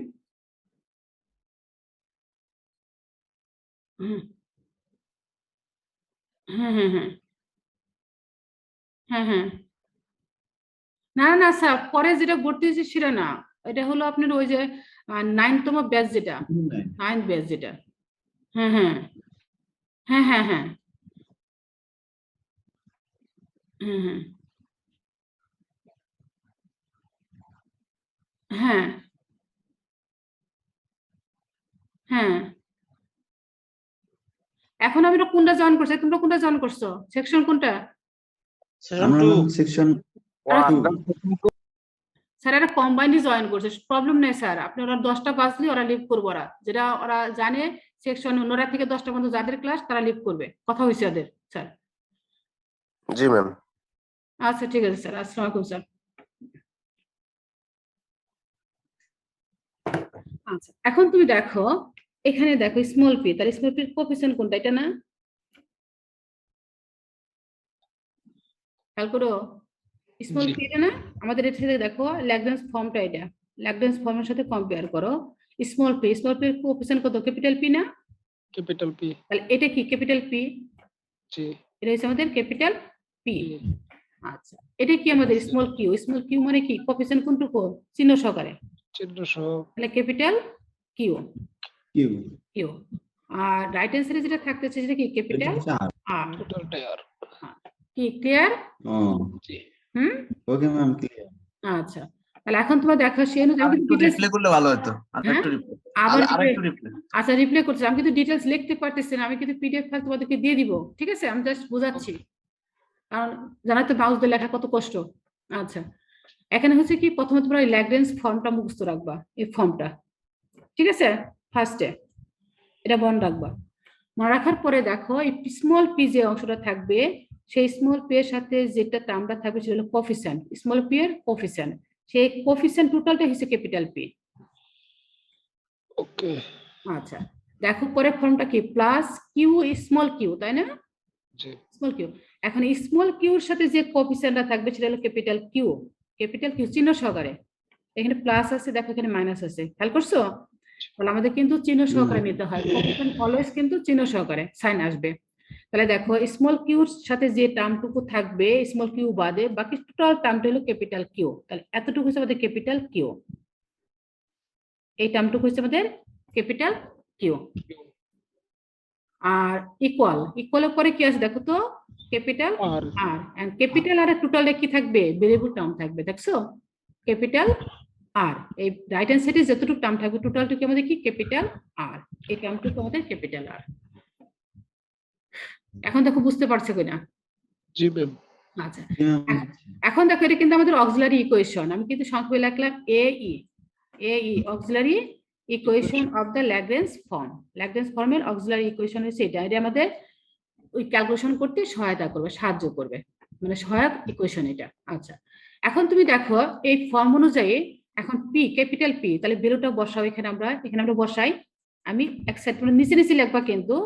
হুম, হ্যাঁ হ্যাঁ হ্যাঁ হ্যাঁ হ্যাঁ না না স্যার, পরে যেটা ভর্তি হয়েছে সেটা না, এটা হলো আপনার ওই যে 9তম ব্যাচ, যেটা 9th ব্যাচ যেটা। হ্যাঁ হ্যাঁ হ্যাঁ হ্যাঁ হ্যাঁ হ্যাঁ হ্যাঁ হ্যাঁ হ্যাঁ এখন আমরা কোনটা জয়েন করছি, তোমরা কোনটা জয়েন করছো, সেকশন কোনটা? আমরা সেকশন স্যার এরা কম্বাইন্ডলি জয়েন করছে, প্রবলেম নেই স্যার, আপনি ওরা 10টা বাজলে ওরা লিভ করবো, ওরা যেটা ওরা জানে সেকশন 9টা থেকে 10টা পর্যন্ত যাদের ক্লাস তারা লিভ করবে, কথা হয়েছে ওদের স্যার। জি ম্যাম। আচ্ছা ঠিক আছে স্যার, আসসালামু আলাইকুম স্যার। আচ্ছা এখন তুমি দেখো, এখানে দেখো স্মল পি, তাহলে স্মল পির কোএফিসিয়েন্ট কোনটা, এটা না? খেয়াল করো, স্মল জি। পি এটা না? আমাদের এটা থেকে দেখো ল্যাগ্রাঞ্জ ফর্মটা, এটা ল্যাগ্রাঞ্জ ফর্মের সাথে কম্পেয়ার করো। স্মল পির কোএফিসিয়েন্ট কত, ক্যাপিটাল পি না? Capital P. তাহলে এটা কি ক্যাপিটাল পি? জি। এটা হচ্ছে আমাদের ক্যাপিটাল পি। আচ্ছা এটা কি আমাদের স্মল কিউ মানে কি, কোএফিসিয়েন্ট কোনটুকু, চিহ্ন সহকারে, চিহ্ন সহ। তাহলে capital Q. Q Q R right hand সাইডে যেটা থাকতেছে সেটা কি ক্যাপিটাল আর। টোটালটাই আর। কি ক্লিয়ার? জি। হুম ওকে ম্যাম ক্লিয়ার। আচ্ছা তাহলে এখন তোমার দেখা সেই অনুযায়ী আমি কিন্তু details- রিপ্লে করলে ভালো হতো, হ্যাঁ? আরেকটু রিপ্লে, আবার আরেকটু রিপ্লে। আচ্ছা রিপ্লে করছি, আমি কিন্তু ডিটেলস লিখতে পারতেছি না, আমি কিন্তু পিডিএফ ফাইল তোমাদেরকে দিয়ে দিব, ঠিক আছে? আমি জাস্ট বোঝাচ্ছি, কারণ জানা তো মাউস দিয়ে লেখা কত কষ্ট। আচ্ছা এখানে হচ্ছে কি, প্রথমে তোমরা এই ল্যাগ্রেঞ্জ ফর্মটা মুখস্থ রাখবা, এই ফর্মটা, ঠিক আছে? ফার্স্টে এটা মনে রাখবা, মনে রাখার পরে দেখো এই স্মল পি যে অংশটা থাকবে, সেই স্মল পি এর সাথে যেটা টার্মটা থাকবে সেটা হলো কোএফিসিয়েন্ট, স্মল পি এর কোএফিসিয়েন্ট, সেই কোএফিসিয়েন্ট টোটালটা হচ্ছে ক্যাপিটাল পি। ওকে। আচ্ছা দেখো পরে ফর্মটা কি, প্লাস কিউ স্মল কিউ, তাই না? জি। স্মল কিউ, এখন এই স্মল কিউর সাথে যে কোএফিসিয়েন্টটা থাকবে সেটা হলো ক্যাপিটাল কিউ চিহ্ন সহকারে, এখানে প্লাস আছে দেখো, এখানে মাইনাস আছে, খেয়াল করছো? তাহলে আমাদের কিন্তু চিহ্ন সহকারে নিতে হয়, কোএফিসিয়েন্ট অলওয়েজ কিন্তু চিহ্ন সহকারে সাইন আসবে। তাহলে দেখো স্মল কিউর সাথে যে টার্মটুকু থাকবে স্মল কিউ বাদে, বাকি টোটাল টার্মটা হলো ক্যাপিটাল কিউ, তাহলে এতটুকু হচ্ছে আমাদের ক্যাপিটাল কিউ, এই টার্মটুকু হচ্ছে আমাদের ক্যাপিটাল কিউ। আর ইকুয়ালের পরে কি আছে দেখো তো, capital R. R, and capital R টোটালে কি থাকবে, ভেরিয়েবল টার্ম থাকবে, দেখছো? ক্যাপিটাল আর, এই রাইট হ্যান্ড সাইডে যতটুকু টার্ম থাকবে টোটালটুকু আমাদের কি ক্যাপিটাল আর, এই টার্মটুকু আমাদের ক্যাপিটাল আর। এখন দেখো বুঝতে পারছো কিনা? জি ম্যাম। আচ্ছা এখন দেখো এটা কিন্তু আমাদের অক্সিলারি ইকুয়েশন, আমি কিন্তু সংক্ষেপে লিখলাম AE auxiliary equation of the Lagrange ফর্মের অক্সিলারি ইকুয়েশন হচ্ছে এটা, এটা আমাদের ওই ক্যালকুলেশন করতে সহায়তা করবে, সাহায্য করবে, মানে সহায়ক ইকুয়েশন এটা। আচ্ছা এখন তুমি দেখো এই ফর্ম অনুযায়ী এখন পি ক্যাপিটাল পি, তাহলে ভ্যালুটা বসাও, এখানে আমরা বসাই, আমি এক সাইড নিচে নিচে লিখবা কিন্তু,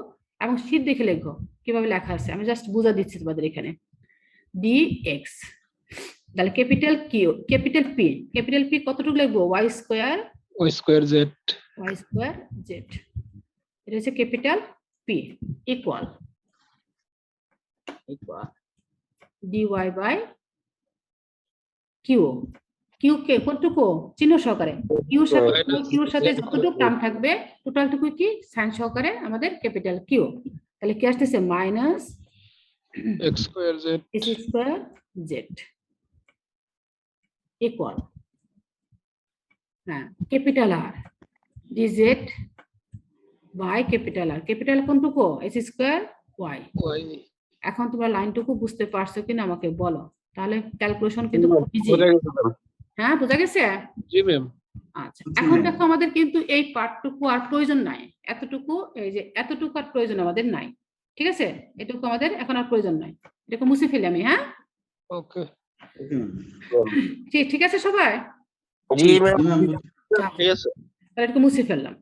এবং শীট দেখে লিখবো কিভাবে লেখা আছে, আমি জাস্ট বুঝা দিচ্ছি তোমাদের এখানে। dx তাহলে ক্যাপিটাল পি কতটুকু লিখবো, y স্কয়ার জেড। এটা হচ্ছে capital P equal dy by Q কে কতটুকু চিহ্ন সহকারে, কিউর সাথে যতটুকু টার্ম থাকবে টোটালটুকু কি সাইন সহকারে আমাদের ক্যাপিটাল কিউ, তাহলে কি আসতেছে minus x square z equal, হ্যাঁ capital R d z by capital কোনটুকু, এক্স স্কয়ার ওয়াই। এখন তোমরা লাইনটুকু বুঝতে পারছো কিনা আমাকে বলো, তাহলে ক্যালকুলেশন কিন্তু ইজি। হ্যাঁ, বোঝা গেছে? জি ম্যাম। আচ্ছা, এখন দেখো আমাদের কিন্তু এই পার্টটুকু আর প্রয়োজন নাই, এতটুকু, এই যে এতটুকু আর প্রয়োজন আমাদের নাই, ঠিক আছে? এটুকু আমাদের এখন আর প্রয়োজন নাই, এটাকে মুছে ফেলি আমি। হ্যাঁ, ওকে। ঠিক আছে সবাই? জি ম্যাম, জি ম্যাম। ঠিক আছে। তাহলে এটাকে মুছে ফেললাম।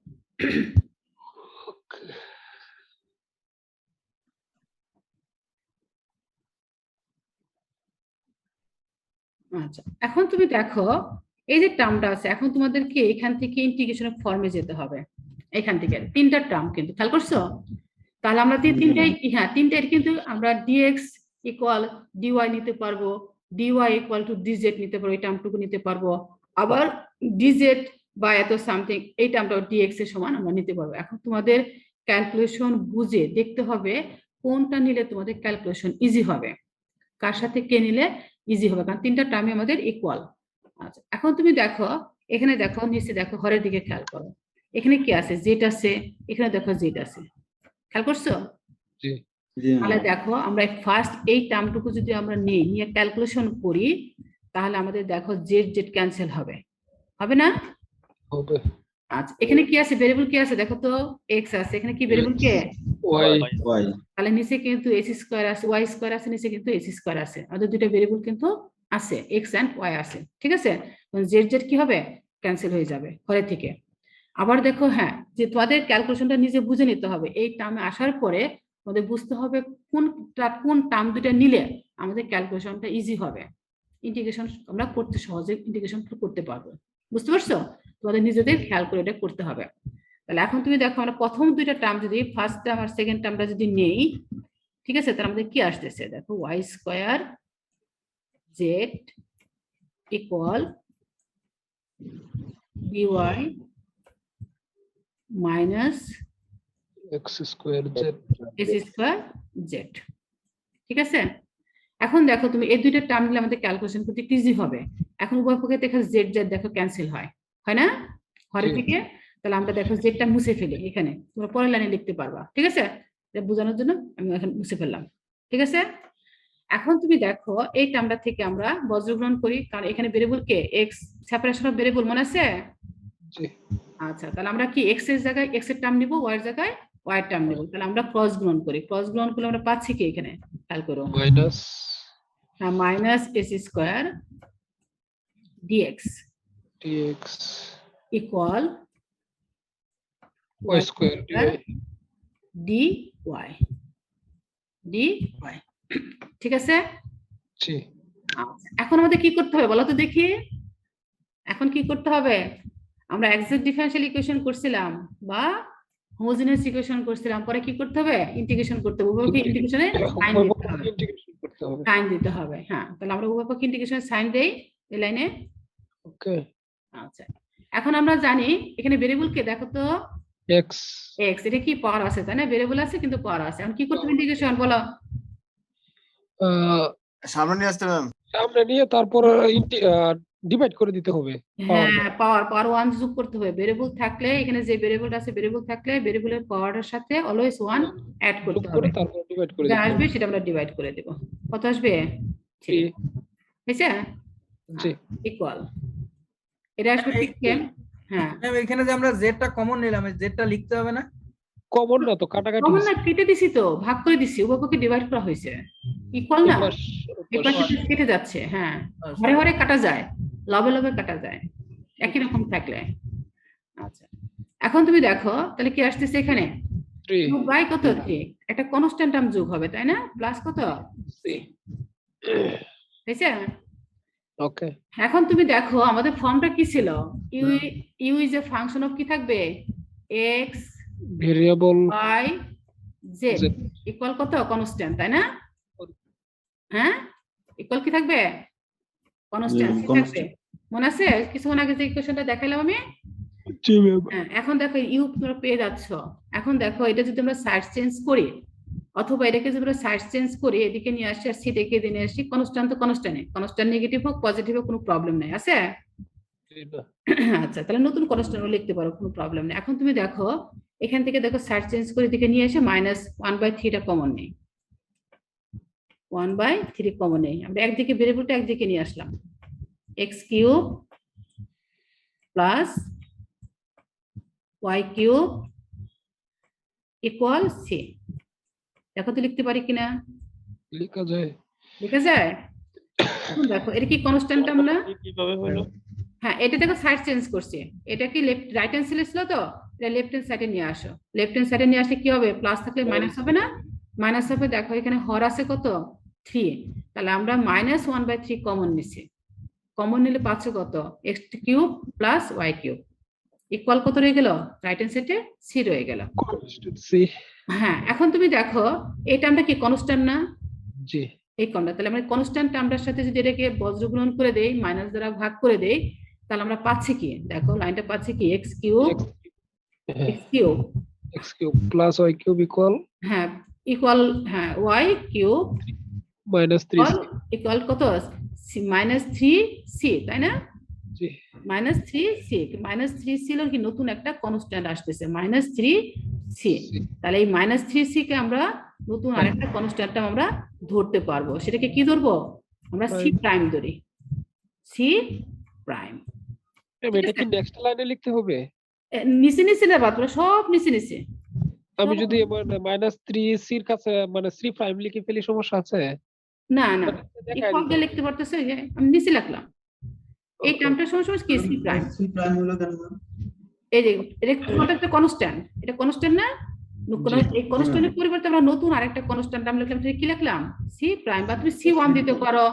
আচ্ছা, এখন তুমি দেখো এই যে টার্মটা আছে, এখন তোমাদেরকে এখান থেকে ইন্টিগ্রেশনের ফর্মে যেতে হবে। এখান থেকে তিনটা টার্ম কিন্তু খেয়াল করছো? তাহলে আমরা তিনটাই, হ্যাঁ তিনটাই কিন্তু আমরা dx ইকুয়াল dy নিতে পারবো, dy ইকুয়াল টু dz নিতে পারবো, এই টার্মটুকু নিতে পারবো, আবার dz বা এত সামথিং এই টার্মটাও dx এর সমান আমরা নিতে পারবো। এখন তোমাদের ক্যালকুলেশন বুঝে দেখতে হবে কোনটা নিলে তোমাদের ক্যালকুলেশন ইজি হবে, কার সাথে কে নিলে ইজি হবে, কারণ তিনটা টার্মই আমাদের ইকুয়াল। আচ্ছা, এখন তুমি দেখো এখানে, দেখো নিচে, দেখো হরের দিকে খেয়াল করো, এখানে কি আছে, জেড আছে, এখানে দেখো জেড আছে, খেয়াল করছো? জি। তাহলে দেখো আমরা ফার্স্ট এই টার্মটুকু যদি আমরা নিই, নিয়ে ক্যালকুলেশন করি, তাহলে আমাদের দেখো জেড জেড ক্যান্সেল হবে, হবে না? হবে। আচ্ছা, এখানে কি আছে, ভেরিয়েবল কি আছে দেখো তো, এক্স আছে, এখানে কি ভেরিয়েবল কে? ওয়াই। ওয়াই। তাহলে নিচে কিন্তু এক্স স্কয়ার আছে, ওয়াই স্কয়ার আছে, নিচে কিন্তু এক্স স্কয়ার আছে, আমাদের দুটো ভেরিয়েবল কিন্তু আছে, এক্স এন্ড ওয়াই আছে, ঠিক আছে? জেড জেড কি হবে, ক্যান্সেল হয়ে যাবে ঘরে থেকে। আবার দেখো, হ্যাঁ, যে তোমাদের ক্যালকুলেশনটা নিজে বুঝে নিতে হবে, এই টার্মে আসার পরে আমাদের বুঝতে হবে কোন টার্ম দুটো নিলে আমাদের ক্যালকুলেশনটা ইজি হবে, ইন্টিগ্রেশন আমরা করতে সহজে ইন্টিগ্রেশন করতে পারবো, বুঝতে পারছো? তোমাদের নিজেদের খেয়াল করে এটা করতে হবে। তাহলে এখন তুমি দেখো আমরা প্রথম দুইটা টার্ম যদি ফার্স্ট টার্ম আর সেকেন্ড টার্মটা যদি নেই, ঠিক আছে, তাহলে আমাদের কি আসতেছে দেখো, y square z equal dy minus x square z. S square z, ঠিক আছে? এখন দেখো তুমি এই দুইটা টার্ম নিলে আমাদের ক্যালকুলেশন করতে ইজি হবে। এখন উভয় পক্ষে দেখো জেড জেড দেখো ক্যান্সেল হয়, হয় না ঘরে থেকে? তাহলে আমরা দেখো জেডটা মুছে ফেলি, এখানে তোমরা পরের লাইনে লিখতে পারবা, ঠিক আছে? এটা বোঝানোর জন্য আমি এখন মুছে ফেললাম, ঠিক আছে? এখন তুমি দেখো এই টার্মটা থেকে আমরা বজ্রগ্রহণ করি, কারণ এখানে variable K, x, separation of variable মনে আছে? জি। আচ্ছা, তাহলে আমরা কি এক্স এর জায়গায় এক্স এর টার্ম নিব, ওয়াই এর জায়গায় ওয়াই এর টার্ম নিব, তাহলে আমরা ক্রস গ্রহণ করি, ক্রস গ্রহণ করলে আমরা পাচ্ছি কি এখানে খেয়াল করো, minus minus s square dx dx equal y square d y, d y, ঠিক আছে? জি। আচ্ছা, এখন আমাদের কি করতে হবে বলো তো দেখি, এখন কি করতে হবে? আমরা এক্সাক্ট ডিফারেনশিয়াল ইকুয়েশন করছিলাম বা হোমোজেনিয়াস ইকুয়েশন করছিলাম, পরে কি করতে হবে, ইন্টিগ্রেশন করতে হবে, উভয়কে ইন্টিগ্রেশনে সাইন দিতে হবে, ইন্টিগ্রেশন করতে হবে। সাইন দিতে হবে। হ্যাঁ, তাহলে আমরা উভয়কে ইন্টিগ্রেশনে সাইন দেই এই লাইনে। ওকে। আচ্ছা, এখন আমরা জানি এখানে ভেরিয়েবল কে দেখো তো, এক্স। এক্স, এটা কি পাওয়ার আছে তাই না, ভেরিয়েবল আছে কিন্তু পাওয়ার আছে। এখন কি করতে হবে ইন্টিগ্রেশন বলো? সামনে নিয়ে আসতে ম্যাম। সামনে নিয়ে তারপর ডিভাইড করে দিতে হবে। হ্যাঁ, পাওয়ার 1 যোগ করতে হবে, ভেরিয়েবল থাকলে এখানে যে ভেরিয়েবলটা আছে, ভেরিয়েবল থাকলে ভেরিয়েবলের পাওয়ারের সাথে অলওয়েজ 1 অ্যাড যোগ করতে করে হবে, তারপর ডিভাইড করে যা দিতে আসবে হবে। সেটা আমরা ডিভাইড করে দেব। কত আসবে? জি। 3, হয়েছে? জি। ইকুয়াল, এটা আসবে ঠিক সেম। হ্যাঁ, ম্যাম এখানে যে আমরা জেডটা কমন নিলাম, এই জেডটা লিখতে হবে না? কমন না তো, কাটাকাটি কমন না, কেটে দিছি তো, ভাগ করে দিছি, উভয়পক্ষে ডিভাইড করা হয়েছে, ইকুয়াল না, এই পাশে কেটে যাচ্ছে। হ্যাঁ, ঘরে ঘরে কাটা যায়, লবে লবে কাটা যায় একই রকম থাকলে। আচ্ছা, এখন তুমি দেখো তাহলে কি আসতেছে এখানে, 3 বাই কত, 3, একটা কনস্ট্যান্ট টার্ম যোগ হবে তাই না, প্লাস কত, সি। হয়েছে? ওকে। এখন তুমি দেখো আমাদের ফর্মটা কি ছিল, u is a function of কি থাকবে, x variable y z Z equal কত, কনস্ট্যান্ট তাই না? হ্যাঁ, ইকুয়াল কি থাকবে, কনস্ট্যান্ট থাকবে, মনে আছে কিছুক্ষণ আগে যে ইকুয়েশনটা দেখাইলাম আমি? জি ম্যাম। হ্যাঁ, এখন দেখো ইউ তোমরা পেয়ে যাচ্ছ। এখন দেখো এটা যদি আমরা সাইড চেঞ্জ করি, অথবা এটাকে যদি আমরা সাইড চেঞ্জ করি, এদিকে নিয়ে আসি আর সি থেকে নিয়ে আসি, কনস্ট্যান্ট তো কনস্ট্যান্ট, কনস্ট্যান্ট নেগেটিভ হোক পজিটিভ হোক কোনো প্রবলেম নাই, আছে? আচ্ছা, তাহলে নতুন কনস্ট্যান্ট লিখতে পারো, কোনো প্রবলেম নেই। এখন তুমি দেখো এখান থেকে দেখো সাইড চেঞ্জ করে এদিকে নিয়ে এসে -1/3টা কমন নেই, 1/3 কমন নেই, আমরা একদিকে ভেরিয়েবলটা একদিকে নিয়ে আসলাম, x cube plus y cube equal C. দেখো তো লিখতে পারি কিনা, লেখা যায়? লেখা যায়? এখন দেখো এটা কি কনস্ট্যান্ট আমরা, কিভাবে হলো? হ্যাঁ এটা দেখো সাইড চেঞ্জ করছে, এটা কি লেফট রাইট হ্যান্ড সাইডে ছিল তো, এটা লেফট হ্যান্ড সাইডে নিয়ে আসো। লেফট হ্যান্ড সাইডে নিয়ে আসলে কি হবে, প্লাস থাকলে মাইনাস হবে না, মাইনাস হবে। দেখো এখানে হর আছে কত 3, তাহলে আমরা -1/3 কমন নিছি। কমন নিলে পাচ্ছে কত, x cube plus y cube equal কত রয়ে গেল, রাইট হ্যান্ড সাইডে সি রয়ে গেল। সি। হ্যাঁ এখন তুমি দেখো এই টার্মটা কি কনস্ট্যান্ট না, জি। এই কমটা, তাহলে আমরা কনস্ট্যান্ট টার্মটার সাথে যদি এটাকে বজ্রগ্রহণ করে দেই, মাইনাস দ্বারা ভাগ করে দেই, তাহলে আমরা পাচ্ছি কি, দেখো লাইনটা পাচ্ছি কি x cube x cube plus y cube equal, হ্যাঁ ইকুয়াল, হ্যাঁ ওয়াই কিউব -3 ইকুয়াল কত -3c, তাই না? জি। -3c, -3c হলো কি নতুন একটা কনস্ট্যান্ট আসতেছে -3c, তাহলে এই -3c কে আমরা নতুন আরেকটা কনস্ট্যান্ট আমরা ধরতে পারবো। সেটাকে কি ধরবো আমরা, সি প্রাইম ধরি, সি প্রাইম। এটা কি নেক্সট লাইনে লিখতে হবে? নিচে নিচে দেবা তোমরা, সব নিচে নিচে। আমি যদি -3c এর কাছে মানে 3 প্রাইম লিখে ফেলি সমস্যা আছে? না না ইকুয়াল দিয়ে লিখতে পারতেছো, এই যে আমি নিচে লিখলাম, এই টার্মটা সময় কি সি প্রাইম, সি প্রাইম হলো কেন ম্যাম? এই যে এটা একটা কনস্ট্যান্ট, এটা কনস্ট্যান্ট না, এই কনস্ট্যান্টের পরিবর্তে আমরা নতুন আরেকটা কনস্ট্যান্ট আমরা লিখলাম, কি লিখলাম সি প্রাইম, বা তুমি c1 দিতে পারো,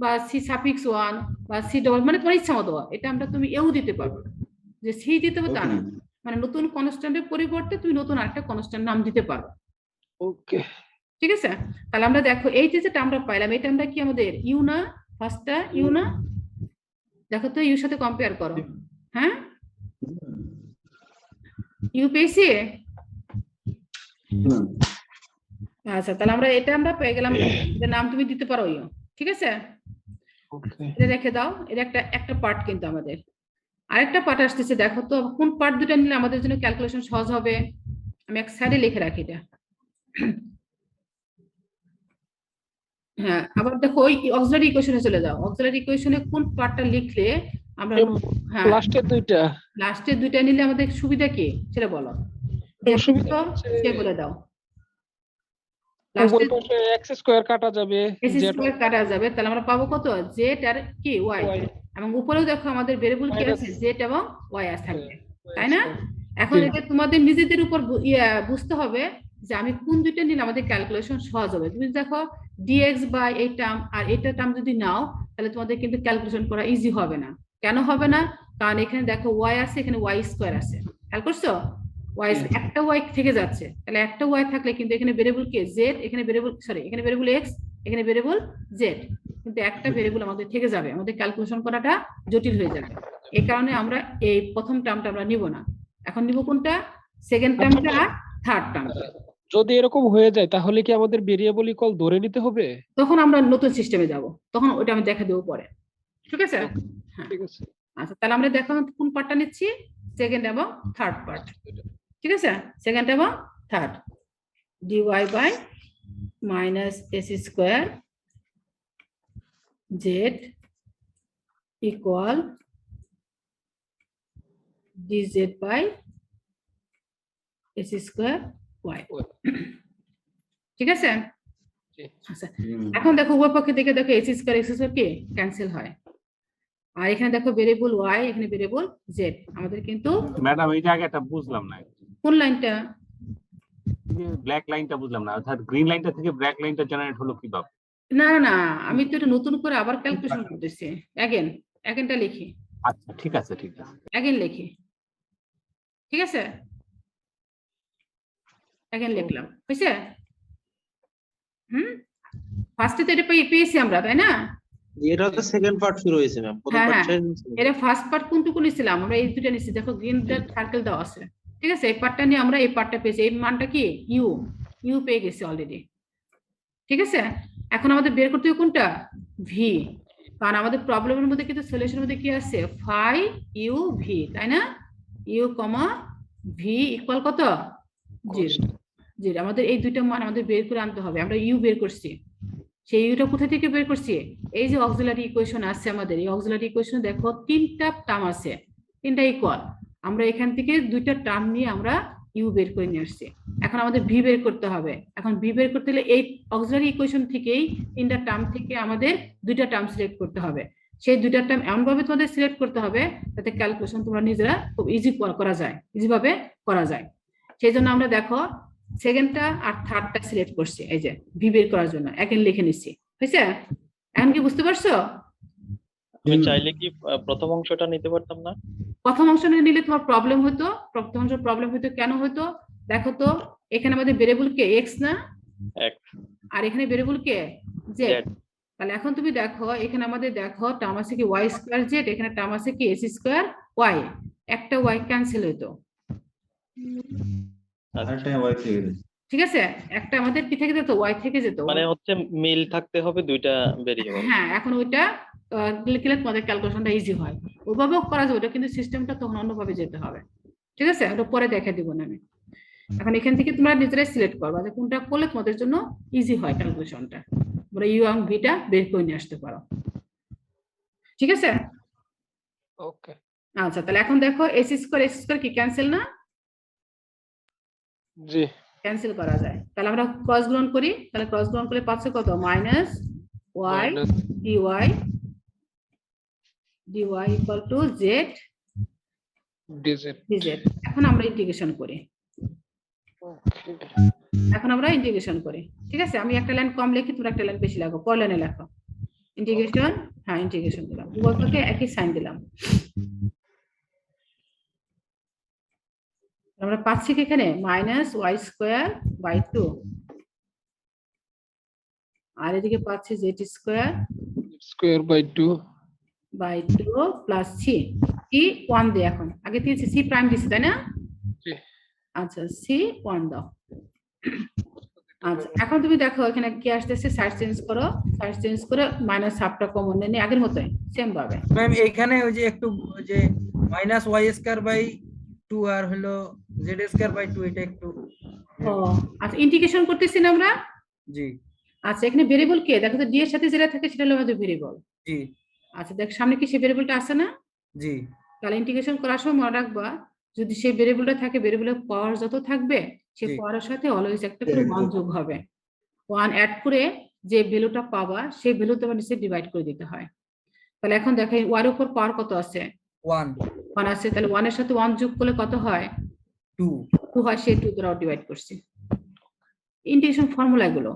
বা সি সাফিক্স 1, বা সি ডবল, মানে তোমার ইচ্ছা মতো এটা আমরা তুমি এও দিতে পারো, যে সি দিতে হবে তা না, মানে নতুন কনস্ট্যান্টের পরিবর্তে তুমি নতুন আরেকটা কনস্ট্যান্ট নাম দিতে পারো। ওকে ঠিক আছে, তাহলে আমরা দেখো এই যে আমরা পাইলাম, এটা আমরা কি আমাদের ইউ না, ফার্স্টটা ইউ না, দেখো তো ইউর সাথে কম্পেয়ার করো, হ্যাঁ ইউ পেয়েছি। আচ্ছা তাহলে আমরা এটা আমরা পেয়ে গেলাম, এটার নাম তুমি দিতে পারো ইউ, ঠিক আছে? এটা রেখে দাও, এটা একটা পার্ট, কিন্তু আমাদের আরেকটা পার্ট আসতেছে, দেখো তো কোন পার্ট দুটো নিলে আমাদের জন্য ক্যালকুলেশন সহজ হবে। আমি এক সাইডে লিখে রাখি এটা। হ্যাঁ আবার দেখো ওই অক্সিলারি ইকুয়েশনে চলে যাও, অক্সিলারি ইকুয়েশনে কোন পার্টটা লিখলে আমরা, হ্যাঁ লাস্টের দুইটা নিলে আমাদের সুবিধা কি সেটা বলো, সুবিধা সে বলে দাও। উভয় পাশে x স্কয়ার কাটা যাবে, x স্কয়ার কাটা যাবে, তাহলে আমরা পাবো কত, z আর কি y, এবং উপরেও দেখো আমাদের ভেরিয়েবল কি আছে, z এবং y আছে থাকবে, তাই না? এখন এটা তোমাদের নিজেদের উপর বুঝতে হবে যে আমি কোন দুইটা নিলে আমাদের ক্যালকুলেশন সহজ হবে। তুমি দেখো dx বাই এই টার্ম আর এটা টার্ম যদি নাও, তাহলে তোমাদের কিন্তু ক্যালকুলেশন করা ইজি হবে না। কেন হবে না, কারণ এখানে দেখো y আছে, এখানে y স্কয়ার আছে, খেয়াল করছো? y একটা y থেকে যাচ্ছে, তাহলে একটা y থাকলে কিন্তু এখানে ভেরিয়েবল কি z, এখানে ভেরিয়েবল এখানে ভেরিয়েবল x, এখানে ভেরিয়েবল z, কিন্তু একটা ভেরিয়েবল আমাদের থেকে যাবে, আমাদের ক্যালকুলেশন করাটা জটিল হয়ে যাবে। এই কারণে আমরা এই প্রথম টার্মটা আমরা নিব না, এখন নিব কোনটা, সেকেন্ড টার্মটা আর থার্ড টার্মটা। যদি এরকম হয়ে যায় তাহলে কি আমাদের ভেরিয়েবল ইকুয়াল ধরে নিতে হবে? তখন আমরা নতুন সিস্টেমে যাব, তখন ওটা আমি দেখা দেবো পরে, ঠিক আছে? হ্যাঁ ঠিক আছে, আচ্ছা তাহলে আমরা দেখো কোন পার্টটা নিচ্ছি, সেকেন্ড এবং থার্ড পার্ট, ঠিক আছে? সেকেন্ড এবং third, dy by minus s square z equal dz by s square y, ঠিক আছে? আচ্ছা এখন দেখো উভয় পক্ষে দেখে দেখো s স্কয়ার x স্কয়ার কি ক্যান্সেল হয়, আর এখানে দেখো ভেরিয়েবল y, এখানে ভেরিয়েবল z, আমাদের কিন্তু ম্যাডাম এই জায়গাটা বুঝলাম না, কোন লাইনটা, ব্ল্যাক লাইনটা বুঝলাম না, অর্থাৎ গ্রিন লাইনটা থেকে ব্ল্যাক লাইনটা জেনারেট হলো কিভাবে? না না আমি তো এটা নতুন করে আবার ক্যালকুলেশন করতেছি, এগেনটা লিখি, আচ্ছা ঠিক আছে এগেন লিখি, ঠিক আছে? এগেন লিখলাম, হয়েছে? ফার্স্টে তো এটা পেয়েছি আমরা, তাই না? এটা তো সেকেন্ড পার্ট শুরু হয়েছে ম্যাম, প্রথম হ্যাঁ পার্ট এটা ফার্স্ট পার্ট কোনটুকু নিছিলাম আমরা, এই দুটো নিছি, দেখো গ্রিন সার্কেল দেওয়া আছে, ঠিক আছে? এই পার্টটা নিয়ে আমরা এই পার্টটা পেয়েছি, এই মানটা কি ইউ পেয়ে গেছি অলরেডি, ঠিক আছে? এখন আমাদের বের করতে হবে কোনটা, ভি, কারণ আমাদের প্রবলেমের মধ্যে কিন্তু সলিউশনের মধ্যে কি আছে, ফাই ইউ ভি, তাই না? ইউ কমা ভি ইকুয়াল কত, 0, আমাদের এই দুইটা মান আমাদের বের করে আনতে হবে, আমরা ইউ বের করছি, সেই ইউটা কোথা থেকে বের করছি? এই যে অক্সিলারি ইকুয়েশন আছে আমাদের, এই অক্সিলারি ইকুয়েশন দেখো তিনটা টার্ম আছে, তিনটা ইকুয়াল। আমরা এখান থেকে দুইটা টার্ম নিয়ে আমরা ইউ বের করে নিয়ে আসছি। এখন আমাদের ভি বের করতে হবে। এখন ভি বের করতে হলে এই অক্সিলারি ইকুয়েশন থেকেই তিনটা টার্ম থেকে আমাদের দুইটা টার্ম সিলেক্ট করতে হবে। সেই দুইটা টার্ম এমন ভাবে তোমাদের সিলেক্ট করতে হবে যাতে ক্যালকুলেশন তোমরা নিজেরা খুব ইজি করা যায়, ইজি ভাবে করা যায়। সেই জন্য আমরা দেখো সেকেন্ডটা আর থার্ডটা সিলেক্ট করছি, এই যে ভি বের করার জন্য এখন লিখে নিচ্ছি। হয়েছে? এখন কি বুঝতে পারছো? আমি চাইলে কি প্রথম অংশটা নিতে পারতাম না? প্রথম অংশ নিলে তোমার প্রবলেম হতো। প্রথম অংশ প্রবলেম হতো কেন হতো? দেখো তো এখানে আমাদের ভেরিয়েবল কে এক্স না, এক, আর এখানে ভেরিয়েবল কে জেড। জেড। তাহলে এখন তুমি দেখো এখানে আমাদের দেখো টার্ম আছে কি ওয়াই স্কয়ার জেড, এখানে টার্ম আছে কি এক্স স্কয়ার ওয়াই। একটা ওয়াই ক্যান্সেল হইতো, আরেকটা ওয়াই থেকে গেছে। ঠিক আছে? একটা আমাদের কি থেকে যেত? ওয়াই থেকে যেত। মানে হচ্ছে মিল থাকতে হবে দুইটা ভেরিয়েবল। হ্যাঁ, এখন ওইটা লিখলে তোমাদের ক্যালকুলেশনটা ইজি হয়। ওইভাবেও করা যাবে, ওটা কিন্তু সিস্টেমটা তখন অন্যভাবে যেতে হবে। ঠিক আছে? ওটা পরে দেখা দিব না আমি। এখন এখান থেকে তোমরা নিজেরাই সিলেক্ট করবা যে কোনটা করলে তোমাদের জন্য ইজি হয় ক্যালকুলেশনটা। তোমরা ইউ এবং ভিটা বের করে নিয়ে আসতে পারো। ঠিক আছে? ওকে। আচ্ছা, তাহলে এখন দেখো এক্স স্কয়ার কি ক্যান্সেল না? জি। ক্যান্সেল করা যায়। তাহলে আমরা ক্রস গুণন করি। তাহলে ক্রস গুণন করলে পাচ্ছ কত? Minus y dy equal to z dz. এখন আমরা ইন্টিগ্রেশন করি। ঠিক আছে? আমি একটা লাইন কম লিখি, তোমরা একটা লাইন বেশি লাগো, পর লাইনে লেখো। ইন্টিগ্রেশন, হ্যাঁ ইন্টিগ্রেশন দিলাম, উভয় পক্ষে একই সাইন দিলাম। আমরা পাচ্ছি কি এখানে মাইনাস ওয়াই স্কোয়ার বাই 2, আর এদিকে পাচ্ছি z square by 2 plus c. কি 1 দে, এখন আগে দিয়েছি সি প্রাইম দিছি তাই না? আচ্ছা, সি 1 দাও। আচ্ছা, এখন তুমি দেখো এখানে কি আসতেছে, সাইড চেঞ্জ করো, সাইড চেঞ্জ করে মাইনাস হাফটা কমন নেই, আগের মতোই সেম ভাবে। ম্যাম এখানে ওই যে একটু ওই যে মাইনাস ওয়াই স্কয়ার বাই 2 আর হলো জেড স্কয়ার বাই 2, এটা একটু ও আচ্ছা, ইন্টিগ্রেশন করতেছি না আমরা। জি। আচ্ছা, এখানে ভেরিয়েবল কে দেখো তো, ডি এর সাথে যেটা থাকে সেটা হলো আমাদের ভেরিয়েবল। জি আচ্ছা, দেখ সামনে কি সেই ভেরিয়েবলটা আছে না? জি। তাহলে ইন্টিগ্রেশন করার সময় মনে রাখবা, যদি সেই ভেরিয়েবলটা থাকে, ভেরিয়েবলের পাওয়ার যত থাকবে সেই জি। পাওয়ারের সাথে অলওয়েজ একটা করে 1 যোগ হবে। 1 অ্যাড করে যে ভ্যালুটা পাবা সেই ভ্যালু তোমার নিচে ডিভাইড করে দিতে হয়। তাহলে এখন দেখো ওয়ার উপর পাওয়ার কত আছে? 1 আছে। তাহলে 1 এর সাথে 1 যোগ করলে কত হয়? 2 হয়, সেই 2 দ্বারা ডিভাইড করছি। ইন্টিগ্রেশন ফর্মুলা এগুলো,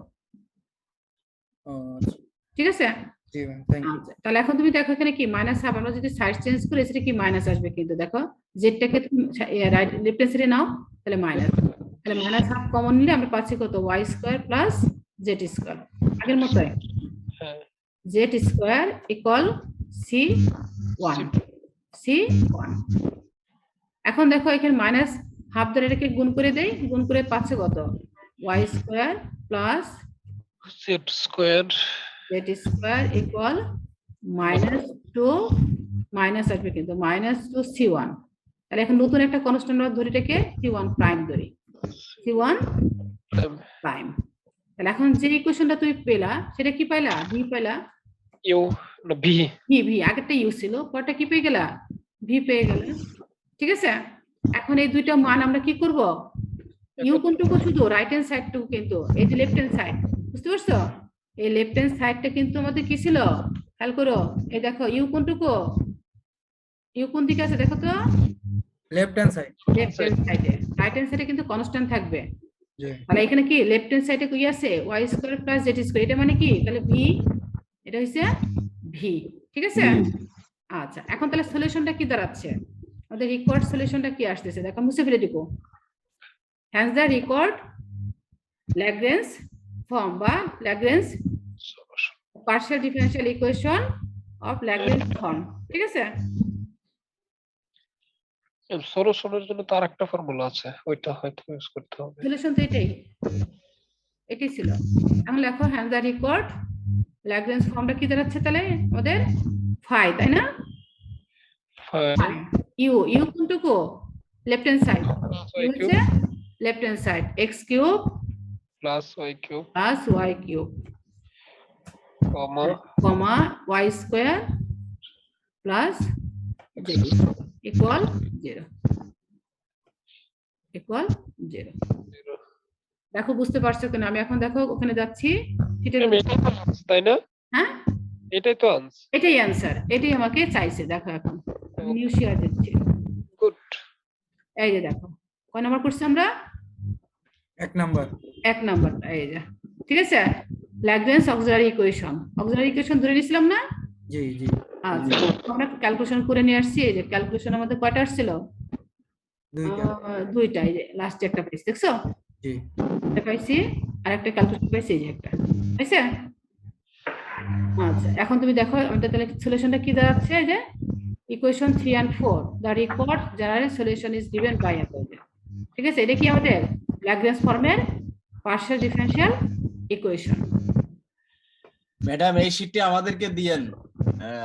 ঠিক আছে? জি ম্যাম, থ্যাংক ইউ। আচ্ছা, তাহলে এখন তুমি দেখো এখানে কি মাইনাস হাফ, আমরা যদি সাইড চেঞ্জ করি সেটা কি মাইনাস আসবে, কিন্তু দেখো জেডটাকে তুমি রাইট লেফট হ্যান্ড সাইডে নাও, তাহলে মাইনাস। তাহলে মাইনাস হাফ কমন নিলে আমরা পাচ্ছি কত? Y square plus z square, আগের মতোই। Z square equal c 1। এখন দেখো এখানে মাইনাস হাফ ধরে এটাকে গুণ করে দেই, গুণ করে পাচ্ছে কত? Y square plus z square equal minus 2, minus আসবে কিন্তু মাইনাস 2 C1। তাহলে এখন নতুন একটা কনস্ট্যান্ট আমরা ধরি, এটাকে C1 প্রাইম ধরি, C1 প্রাইম। তাহলে এখন যে ইকুয়েশনটা তুমি পেলা সেটা কি পাইলা? ভি পাইলা, ইউ না ভি, ভি আগেরটা ইউ ছিল, পরটা কি পেয়ে গেলা? ভি পেয়ে গেল। ঠিক আছে? এখন এই দুইটা মান আমরা কি করব? ইউ কোনটুকু? শুধু রাইট হ্যান্ড সাইডটুকু, কিন্তু এই যে লেফট হ্যান্ড সাইড, বুঝতে পারছো? এই লেফট হ্যান্ড সাইডটা কিন্তু আমাদের কি ছিল? খেয়াল করো, এই দেখো ইউ কোনটুকু, ইউ কোন দিকে আছে দেখো তো? Left hand side. Left hand সাইডে, রাইট হ্যান্ড সাইডে কিন্তু কনস্ট্যান্ট থাকবে। জি। তাহলে এখানে কি লেফট হ্যান্ড সাইডে কি আছে? Y square plus z square, এটা মানে কি? তাহলে ভি, এটা হইছে ভি। ঠিক আছে? আচ্ছা, এখন তাহলে সলিউশনটা কি দাঁড়াচ্ছে? আমাদের রিকোয়ার্ড সলিউশনটা কি আসতেছে দেখো, মুছে ফেলে দিব। Hence the required Lagrange form বা Lagrange partial differential equation of Lagrange form. ঠিক আছে? সলিউশনের জন্য তার একটা ফর্মুলা আছে, ওইটা হয়তো ইউজ করতে হবে। সলিউশন তো এটাই ছিল। এখন লেখো হ্যান্স দ্য রিকোয়ার্ড ল্যাগ্রেঞ্জ ফর্মটা কি দাঁড়াচ্ছে তাহলে আমাদের? ফাই, তাই না? ইউ কোনটুকু? লেফট হ্যান্ড সাইড, হচ্ছে left hand side, x cube plus y cube plus y cube. Comma y square plus z equal 0 equal 0। দেখো বুঝতে পারছো কিনা? আমি এখন দেখো ওখানে যাচ্ছি থিটার, ম্যাম এটাই তো answer, তাই না? হ্যাঁ এটাই তো আনসার। এটাই অ্যান্সার, এটাই আমাকে চাইছে। দেখো এখন নিউ শেয়ার দিচ্ছি, গুড। এই যে দেখো কয় নাম্বার করছি আমরা? 1 নাম্বার। 1 নাম্বারটা এই যে, ঠিক আছে। Lagrange auxiliary equation, auxiliary equation ধরে নিছিলাম না? জি জি আচ্ছা আমরা ক্যালকুলেশন করে নিয়ে আসছি। এই যে ক্যালকুলেশন আমাদের কয়টা আসছিল? 2টা। দুইটা, এই যে লাস্টে একটা পাইছি, দেখছো? জি একটা পাইছি আর একটা ক্যালকুলেশন পাইছি, এই যে একটা পাইছে। আচ্ছা এখন তুমি দেখো আমাদের তাহলে সলিউশনটা কি দাঁড়াচ্ছে? এই যে equation 3 and 4 the required general solution is given by equation, ঠিক আছে। এটা কি আমাদের ল্যাগ্রেঞ্জ ফর্মের পার্শিয়াল ডিফারেনশিয়াল ইকুয়েশন। ম্যাডাম এই শীটটি আমাদেরকে দিয়েন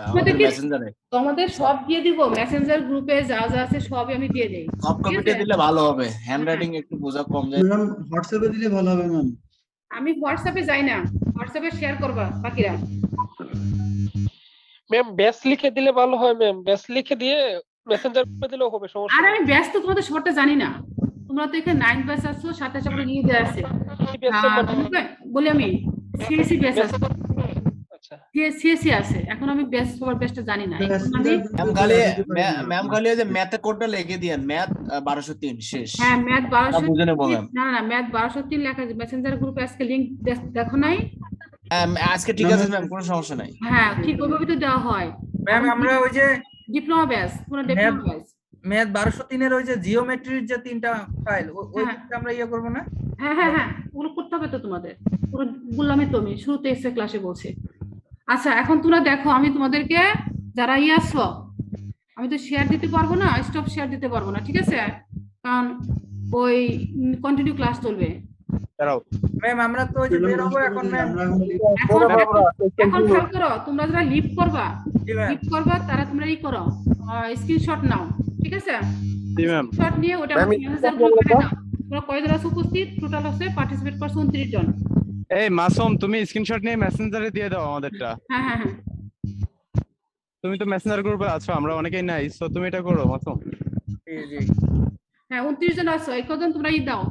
আমাদের আমাদেরকে মেসেঞ্জারে। তোমাদের সব দিয়ে দিব, মেসেঞ্জার গ্রুপে যা যা আছে সবই আমি দিয়ে দেই। সব কপিতে দিলে ভালো হবে, হ্যান্ডরাইটিং একটু বোঝা কম যায়। ম্যাম হোয়াটসঅ্যাপে দিলে ভালো হবে ম্যাম। আমি হোয়াটসঅ্যাপে যাই না, হোয়াটসঅ্যাপে শেয়ার করবা বাকিরা। ম্যাম ব্যাস লিখে দিলে ভালো হয় ম্যাম, ব্যাস লিখে দিয়ে মেসেঞ্জার গ্রুপে দিলেও হবে, সমস্যা আর নেই। আমি ব্যস্ত, তোমাদের সবটা জানি না। তোমরা তো এখানে 9 ব্যাচ আছো, সাথে সাথে নিয়ে দিয়ে আছে। কি ব্যাচে বলি আমি সিএসসি ব্যাচ আছে, আচ্ছা সিএসসি আছে। এখন আমি ব্যাচ সবার ব্যাচটা জানি না। এখন আমি ম্যাম খালি ওই যে ম্যাথে কোডটা লিখে দিয়েন, ম্যাথ 1203 শেষ। হ্যাঁ ম্যাথ 1200, বুঝে নেব ম্যাম। না না ম্যাথ 1203 লেখা আছে মেসেঞ্জার গ্রুপে। আজকে লিংক দেখো নাই? আজকে ঠিক আছে ম্যাম, কোনো সমস্যা নাই। হ্যাঁ ঠিক ওইভাবে তো দেওয়া হয়। ম্যাম আমরা ওই যে ডিপ্লোমা ব্যাচ, পুরো ডিপ্লোমা ব্যাচ। ম্যাথ 1203 এর ওই যে জিওমেট্রির যে 3টা ফাইল ওই হ্যাঁ। তিনটা আমরা ইয়ে করব না? হ্যাঁ হ্যাঁ হ্যাঁ ওগুলো করতে হবে তো তোমাদের, পুরো বললামই তো, আমি শুরুতে এসে ক্লাসে বলছি। আচ্ছা এখন তোমরা দেখো, আমি তোমাদেরকে যারা আছো, আমি তো শেয়ার দিতে পারবো না, স্টপ শেয়ার দিতে পারবো না, ঠিক আছে? কারণ ওই কন্টিনিউ ক্লাস চলবে। ম্যাম আমরা তো ওই যে বের হবো এখন ম্যাম। এখন খেয়াল করো, তোমরা যারা লিভ করবা, জি ম্যাম। লিভ করবা তারা তোমরা ই করো, স্ক্রিনশট নাও, ঠিক আছে? জি ম্যাম। স্ক্রিনশট নিয়ে ওটা মেসেঞ্জার গ্রুপে দাও। তোমরা কয়জন আছো উপস্থিত? টোটাল হচ্ছে পার্টিসিপেট করছে 29 জন। এই মাসুম তুমি স্ক্রিনশট নিয়ে মেসেঞ্জারে দিয়ে দাও আমাদেরটা। হ্যাঁ হ্যাঁ হ্যাঁ তুমি তো মেসেঞ্জার গ্রুপে আছো, আমরা অনেকেই নাই, সো তুমি এটা করো মাসুম। জি জি হ্যাঁ 29 জন আছো, এই কজন তোমরা ই দাও,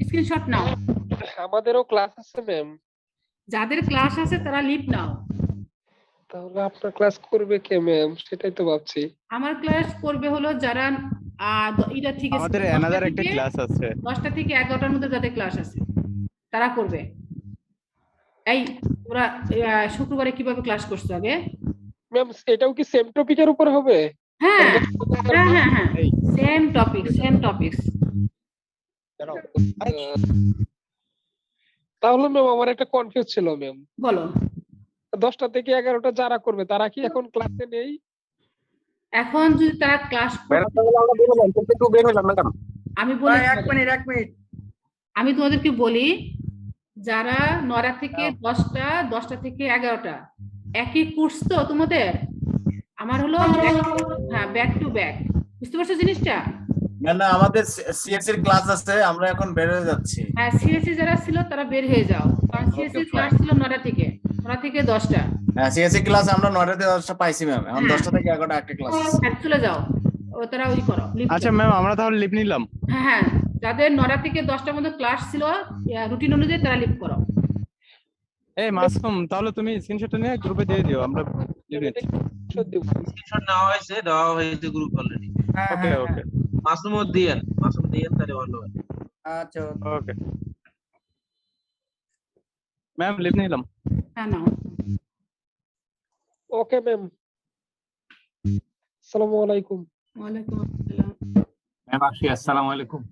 স্ক্রিনশট নাও। আমাদেরও ক্লাস আছে ম্যাম, যাদের ক্লাস আছে তারা লিভ নাও। তাহলে আপনার ক্লাস করবে কে ম্যাম? সেটাই তো ভাবছি। আমার ক্লাস করবে হলো যারা এটা ঠিক আছে, আমাদের অ্যানাদার একটা ক্লাস আছে 10টা থেকে 11টার মধ্যে যাদের ক্লাস আছে তারা করবে। এই তোমরা শুক্রবারে কিভাবে ক্লাস করছো আগে? ম্যাম এটাও কি সেম টপিকের উপর হবে? হ্যাঁ হ্যাঁ হ্যাঁ হ্যাঁ সেম টপিক, সেম টপিকস। তাহলে ম্যাম আমার একটা কনফিউজ ছিল ম্যাম, বলো। 10টা থেকে 11টা যারা করবে তারা কি এখন ক্লাসে নেই? এখন যদি তারা ক্লাস আমি বলি, এক মিনিট আমি তোমাদেরকে বলি, যারা 9টা থেকে 10টা, 10টা থেকে 11টা, একই কোর্স তো তোমাদের। আমার হলো হ্যাঁ ব্যাক টু ব্যাক, বুঝতে পারছো জিনিসটা? না না, আমাদের সিএসসি এর ক্লাস আছে, আমরা এখন বের হয়ে যাচ্ছি। হ্যাঁ সিএসসি যারা ছিল তারা বের হয়ে যাও, কারণ সিএসসি ক্লাস ছিল 9টা থেকে 10টা। হ্যাঁ সিএসসি ক্লাস আমরা 9টা থেকে 10টা পাইছি ম্যাম, এখন 10টা থেকে 11টা একটা ক্লাস আছে। হ্যাঁ চলে যাও, ও তারা ওই করো leave আচ্ছা করো। ম্যাম আমরা তাহলে লিভ নিলাম। হ্যাঁ হ্যাঁ যাদের 9টা থেকে 10টার মধ্যে ক্লাস ছিল রুটিন অনুযায়ী তারা লিভ করো। এই মাসুম তাহলে তুমি স্ক্রিনশটটা নিয়ে গ্রুপে দিয়ে দিও, আমরা লিভ নিচ্ছি। স্ক্রিনশট দেওয়া হয়েছে গ্রুপ অলরেডি। ওকে ওকে মাসুম দিয়েন তাহলে ভালো হয়। আচ্ছা ওকে ম্যাম লিভ নিলাম। হ্যাঁ নাও। ওকে ম্যাম, আসসালামু আলাইকুম। ওয়ালাইকুম আসসালাম। ম্যাম আসি, আসসালামু আলাইকুম।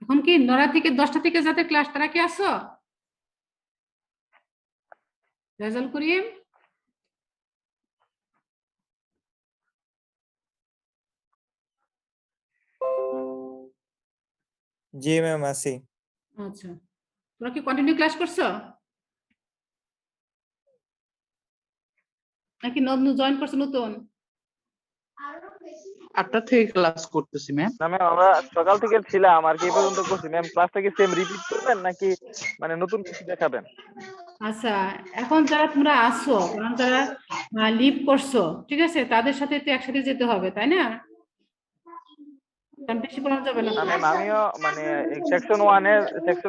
এখন কি 9টা থেকে 10টা থেকে যাদের ক্লাস তারা কি আসো? রেজাল্ট করিম জি ম্যাম আছি। আচ্ছা, তোমরা কি কন্টিনিউ ক্লাস করছো নাকি নতুন জয়েন করছো নতুন? 8টা থেকে ক্লাস করতেছি ম্যাম। না ম্যাম আমরা সকাল থেকে ছিলাম আর কি এই পর্যন্ত করছি ম্যাম। ক্লাসটা কি সেম রিপিট করবেন নাকি মানে নতুন কিছু দেখাবেন? আচ্ছা, এখন যারা তোমরা আসো, কারণ যারা লিভ করছো, ঠিক আছে, তাদের সাথে তো একসাথে যেতে হবে, তাই না? কারণ বেশি পড়ানো যাবে না। না ম্যাম আমিও মানে সেকশন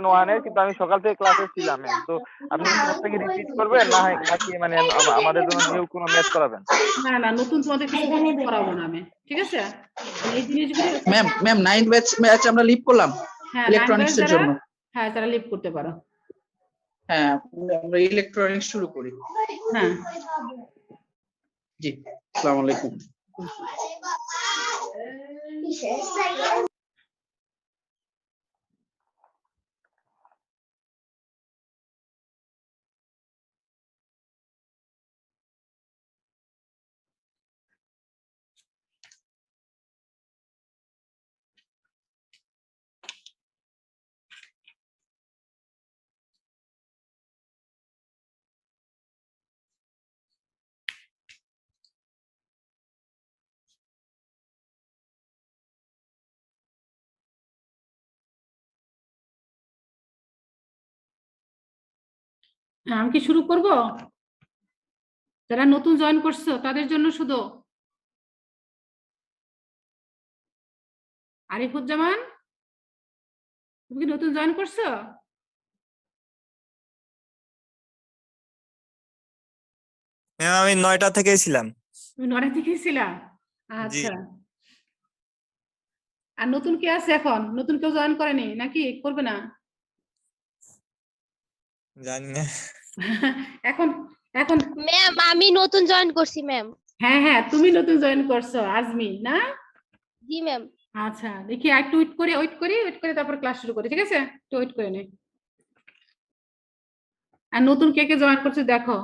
ওয়ানের কিন্তু আমি সকাল থেকে ক্লাসে ছিলাম ম্যাম। তো আপনি ক্লাসটা কি রিপিট করবেন নাকি মানে আমাদের জন্য নিউ কোনো ম্যাথ করাবেন? না না, নতুন তোমাদের কিছু পড়াবো না আমি, ঠিক আছে? এই জিনিসগুলো ম্যাম 9 ব্যাচ আমরা লিভ করলাম হ্যাঁ, ইলেকট্রনিক্স এর জন্য। হ্যাঁ, তারা লিভ করতে পারো। হ্যাঁ আমরা ইলেকট্রনিক্স শুরু করি। হ্যাঁ, জি আসসালামু আলাইকুম। আমি কি শুরু করব? যারা নতুন জয়েন করছো তাদের জন্য শুধু। আরিফুজ্জামান, তুমি কি নতুন জয়েন করছো? ম্যাম আমি 9টা থেকেই ছিলাম। তুমি 9টা থেকে ছিলা? আচ্ছা। আর নতুন কে আছে এখন? নতুন কেউ জয়েন করেনি নাকি করবে না? জানি না। এখন এখন ম্যাম আমি নতুন জয়েন করছি ম্যাম। হ্যাঁ হ্যাঁ, তুমি নতুন জয়েন করছো, আজমি না? জি ম্যাম। আচ্ছা, দেখি একটু ওয়েট করে তারপর ক্লাস শুরু করি, ঠিক আছে? একটু ওয়েট করে নে। আর নতুন কে কে জয়েন করছে দেখো।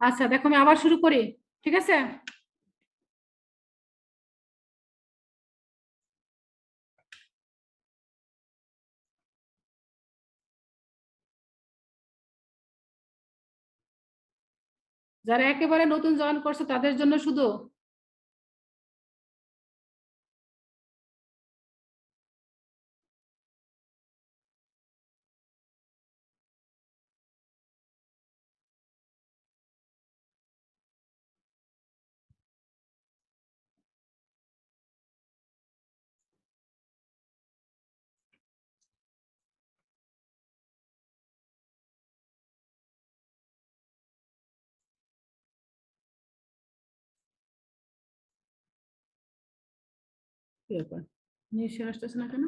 আচ্ছা দেখো, আমি আবার শুরু করি, ঠিক আছে? যারা একেবারে নতুন জয়েন করছে তাদের জন্য শুধু। কি ব্যাপার, নিয়ে আসতেছে না কেন?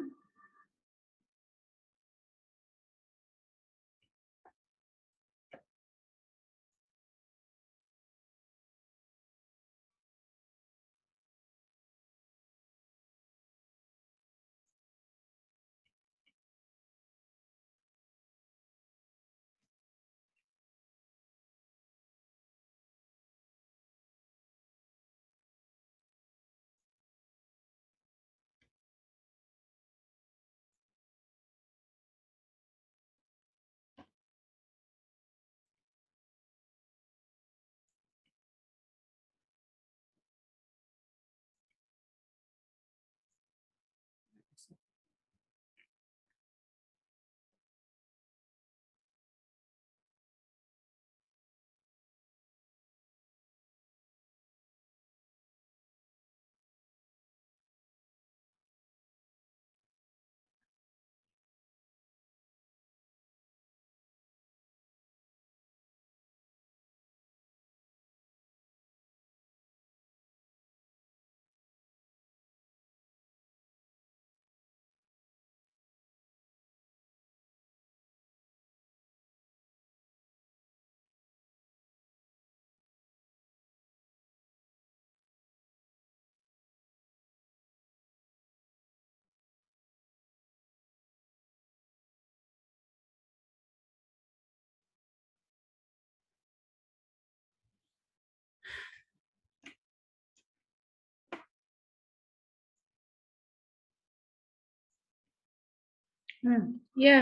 ইয়া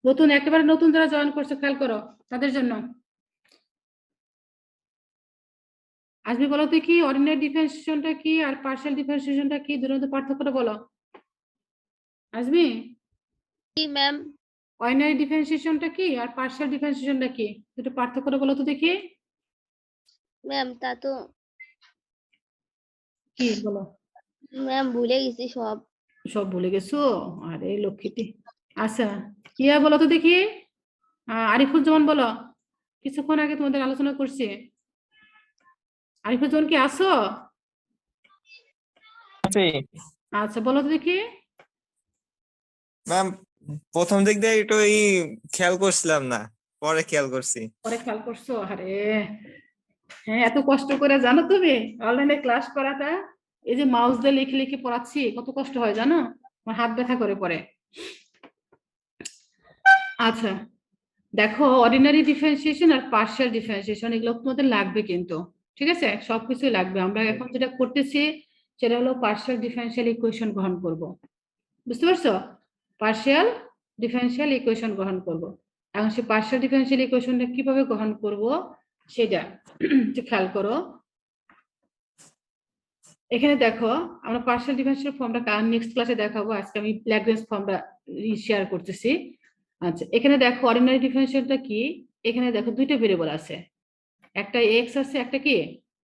নতুন একেবারে নতুন যারা জয়েন করছে খেয়াল করো তাদের জন্য আজমি বলো তো কি অর্ডিনারি ডিফারেন্সিয়েশনটা কি আর পার্শিয়াল ডিফারেন্সিয়েশনটা কি দুটোর মধ্যে পার্থক্যটা বলো আজমি জি ম্যাম। অর্ডিনারি ডিফারেন্সিয়েশনটা কি আর পার্শিয়াল ডিফারেন্সিয়েশনটা কি দুটো পার্থক্যটা বলো তো দেখি ম্যাম তা তো কি বলো ম্যাম ভুলে গেছি সব। সব ভুলে গেছো আরে লক্ষ্মীটি আচ্ছা ইয়া বলো তো দেখি আরিফুজ্জামান বলো কিছুক্ষণ আগে তোমাদের আলোচনা করছি আরিফুজ্জামান কি আসো আচ্ছা বলো তো দেখি ম্যাম প্রথম দিক দিয়ে একটু খেয়াল করছিলাম না, পরে খেয়াল করছি। পরে খেয়াল করছো আরে হ্যাঁ এত কষ্ট করে জানো তুমি অনলাইনে ক্লাস করাটা এই যে মাউস দিয়ে লিখে লিখে পড়াচ্ছি কত কষ্ট হয় জানো আমার হাত ব্যথা করে পরে আচ্ছা দেখো অর্ডিনারি ডিফারেন্সিয়েশন আর পার্শিয়াল ডিফারেন্সিয়েশন এগুলো তোমাদের লাগবে কিন্তু ঠিক আছে সবকিছুই লাগবে আমরা এখন যেটা করতেছি সেটা হলো পার্শিয়াল ডিফারেন্সিয়াল ইকুয়েশন গ্রহণ করব বুঝতে পারছো পার্শিয়াল ডিফারেন্সিয়াল ইকুয়েশন গ্রহণ করব এখন সেই পার্শিয়াল ডিফারেন্সিয়াল ইকুয়েশনটা কিভাবে গ্রহণ করব সেটা খেয়াল করো এখানে দেখো আমরা পার্শিয়াল ডিফারেন্সিয়াল ফর্মটা নেক্সট ক্লাসে দেখাবো আজকে আমি ল্যাগ্রেঞ্জ ফর্মটা শেয়ার করতেছি আচ্ছা এখানে দেখো অর্ডিনারি ডিফারেন্সিয়ালটা কি এখানে দেখো দুইটা ভেরিয়েবল আছে একটা এক্স আছে একটা কি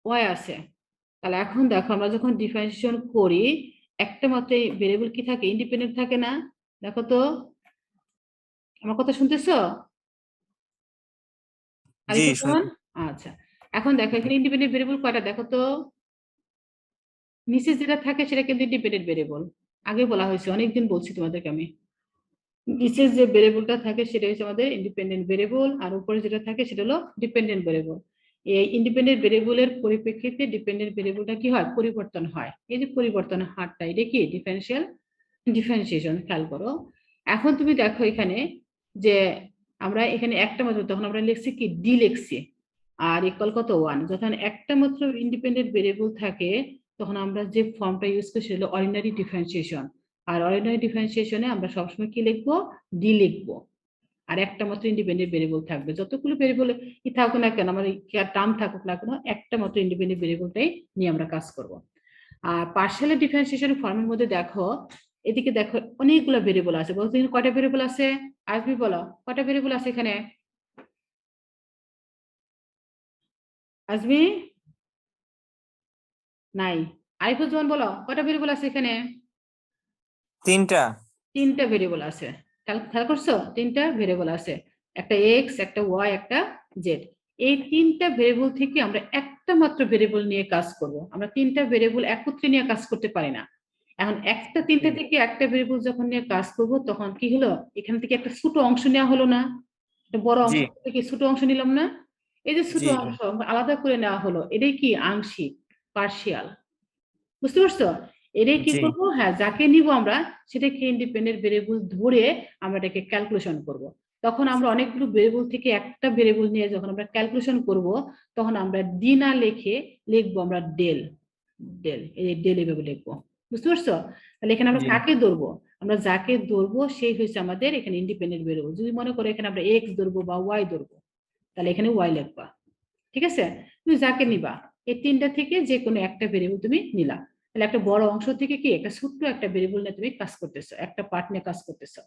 ওয়াই আছে তাহলে এখন দেখো আমরা যখন ডিফারেন্সিয়েশন করি একটা মাত্র ভেরিয়েবল কি থাকে ইন্ডিপেন্ডেন্ট থাকে না দেখো তো আমার কথা শুনতেছো আচ্ছা এখন দেখো এখানে ইন্ডিপেন্ডেন্ট ভেরিয়েবল কয়টা দেখো তো নিচে যেটা থাকে সেটা কিন্তু ইন্ডিপেন্ডেন্ট ভেরিয়েবল আগে বলা হয়েছে অনেকদিন বলছি তোমাদেরকে আমি নিচে যে ভেরিয়েবলটা থাকে সেটা হচ্ছে আমাদের ইন্ডিপেন্ডেন্ট ভেরিয়েবল আর উপরে যেটা থাকে সেটা হলো ডিপেন্ডেন্ট ভেরিয়েবল এই ইন্ডিপেন্ডেন্ট ভেরিয়েবলের পরিপ্রেক্ষিতে ডিপেন্ডেন্ট ভেরিয়েবলটা কি হয় পরিবর্তন হয় এই যে পরিবর্তনের হারটা এটা কি ডিফারেন্সিয়েশন খেয়াল করো এখন তুমি দেখো এখানে যে আমরা এখানে একটা মাত্র তখন আমরা লিখছি কি ডি লিখছি আর ইকুয়াল কত 1 যখন একটা মাত্র ইন্ডিপেন্ডেন্ট ভেরিয়েবল থাকে তখন আমরা যে ফর্মটা ইউজ করি সেটা হলো অর্ডিনারি ডিফারেন্সিয়েশন আর অর্ডিনারি ডিফারেন্সিয়েশনে আমরা সবসময় কি লিখবো ডি লিখবো আর একটা মাত্র ইন্ডিপেন্ডেন্ট ভেরিয়েবল থাকবে যতগুলো ভেরিয়েবল কি থাকুক না কেন আমার টার্ম থাকুক না কেন একটা মাত্র ইন্ডিপেন্ডেন্ট ভেরিয়েবলটাই নিয়ে আমরা কাজ করব আর পার্শিয়াল ডিফারেন্সিয়েশন ফর্মের মধ্যে দেখো এদিকে দেখো অনেকগুলো ভেরিয়েবল আছে বলতে কয়টা ভেরিয়েবল আছে আসবি বলো কয়টা ভেরিয়েবল আছে এখানে আসবি নাই আরিফুজ্জামান বলো কয়টা ভেরিয়েবল আছে এখানে তিনটা ভেরিয়েবল আছে খেয়াল করছো তিনটা ভেরিয়েবল আছে একটা এক্স একটা ওয়াই একটা জেড এই তিনটা ভেরিয়েবল থেকে আমরা একটা মাত্র ভেরিয়েবল নিয়ে কাজ করব আমরা তিনটা ভেরিয়েবল একত্রে নিয়ে কাজ করতে পারি না এখন তিনটা থেকে একটা ভেরিয়েবল যখন নিয়ে কাজ করব তখন কি হলো এখান থেকে একটা ছোট অংশ নেওয়া হলো না একটা বড় অংশ থেকে ছোট অংশ নিলাম না এই যে ছোট অংশ আলাদা করে নেওয়া হলো এটাই কি আংশিক পার্শিয়াল বুঝতে পারছো এটাই কি করবো হ্যাঁ যাকে নিব আমরা সেটাকে ইন্ডিপেন্ডেন্ট ভেরিয়েবল ধরে আমরা এটাকে ক্যালকুলেশন করব তখন আমরা অনেকগুলো ভেরিয়েবল থেকে একটা ভেরিয়েবল নিয়ে যখন আমরা ক্যালকুলেশন করব তখন আমরা ডি না লিখে লিখবো আমরা ডেল এই ডেল এভাবে লিখবো বুঝতে পারছো তাহলে এখানে আমরা কাকে ধরবো আমরা যাকে ধরবো সেই হচ্ছে আমাদের এখানে ইন্ডিপেন্ডেন্ট ভেরিয়েবল যদি মনে করো এখানে আমরা এক্স ধরবো বা ওয়াই ধরবো তাহলে এখানে ওয়াই লিখবা ঠিক আছে তুমি যাকে নিবা এই তিনটা থেকে যে কোনো একটা ভেরিয়েবল তুমি নিলা তাহলে একটা বড় অংশ থেকে কি একটা ছোট্ট একটা ভেরিয়েবল নিয়ে তুমি কাজ করতেছো একটা পার্ট নিয়ে কাজ করতেছো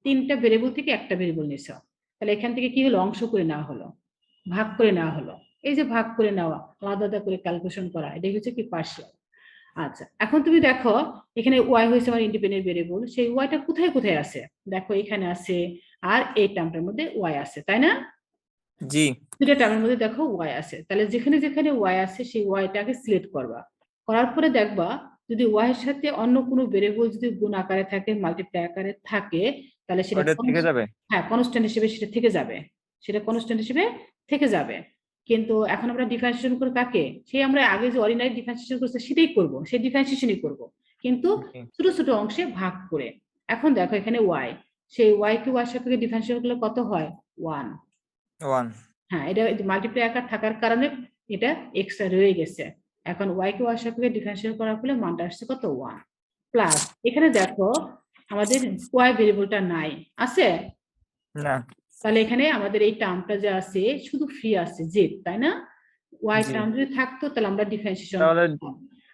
তিনটা ভেরিয়েবল থেকে একটা ভেরিয়েবল নিছো তাহলে এখান থেকে কি হলো অংশ করে নেওয়া হলো ভাগ করে নেওয়া হলো এই যে ভাগ করে নেওয়া আলাদা আলাদা করে ক্যালকুলেশন করা এটাই হচ্ছে কি পার্শিয়াল আচ্ছা এখন তুমি দেখো এখানে ওয়াই হয়েছে আমার ইন্ডিপেন্ডেন্ট ভেরিয়েবল সেই ওয়াইটা কোথায় কোথায় আছে দেখো এখানে আছে আর এই টার্মটার মধ্যে ওয়াই আছে তাই না জি দুটো টার্মের মধ্যে দেখো ওয়াই আছে তাহলে যেখানে যেখানে ওয়াই আছে সেই ওয়াইটাকে সিলেক্ট করবা করার পরে দেখবা যদি ওয়াই এর সাথে অন্য কোনো ভেরিয়েবল যদি গুণ আকারে থাকে মাল্টিপ্লাই আকারে থাকে তাহলে সেটা থেকে যাবে হ্যাঁ কনস্ট্যান্ট হিসেবে সেটা থেকে যাবে সেটা কনস্ট্যান্ট হিসেবে থেকে যাবে কিন্তু এখন আমরা ডিফারেন্সিয়েশন করে কাকে সেই আমরা আগে যে অর্ডিনারি ডিফারেন্সিয়েশন করতে সেটাই করব সেই ডিফারেন্সিয়েশনই করব কিন্তু ছোট ছোট অংশে ভাগ করে এখন দেখো এখানে ওয়াই সেই ওয়াই কে ওয়াই সাপেক্ষে ডিফারেন্সিয়েশন করলে কত হয় 1 হ্যাঁ এটা মাল্টিপ্লাই আকার থাকার কারণে এটা এক্সট্রা রয়ে গেছে এখন ওয়াই কে ওয়াই সাপেক্ষে ডিফারেন্সিয়েট করার ফলে মানটা আসছে কত 1 প্লাস এখানে দেখো আমাদের ওয়াই ভেরিয়েবলটা নাই, আছে? না। তাহলে এখানে আমাদের এই টার্মটা যে আছে শুধু ফ্রি আছে জেড, তাই না? ওয়াই জি। টার্ম যদি থাকতো তাহলে আমরা ডিফারেন্সিয়েশন তাহলে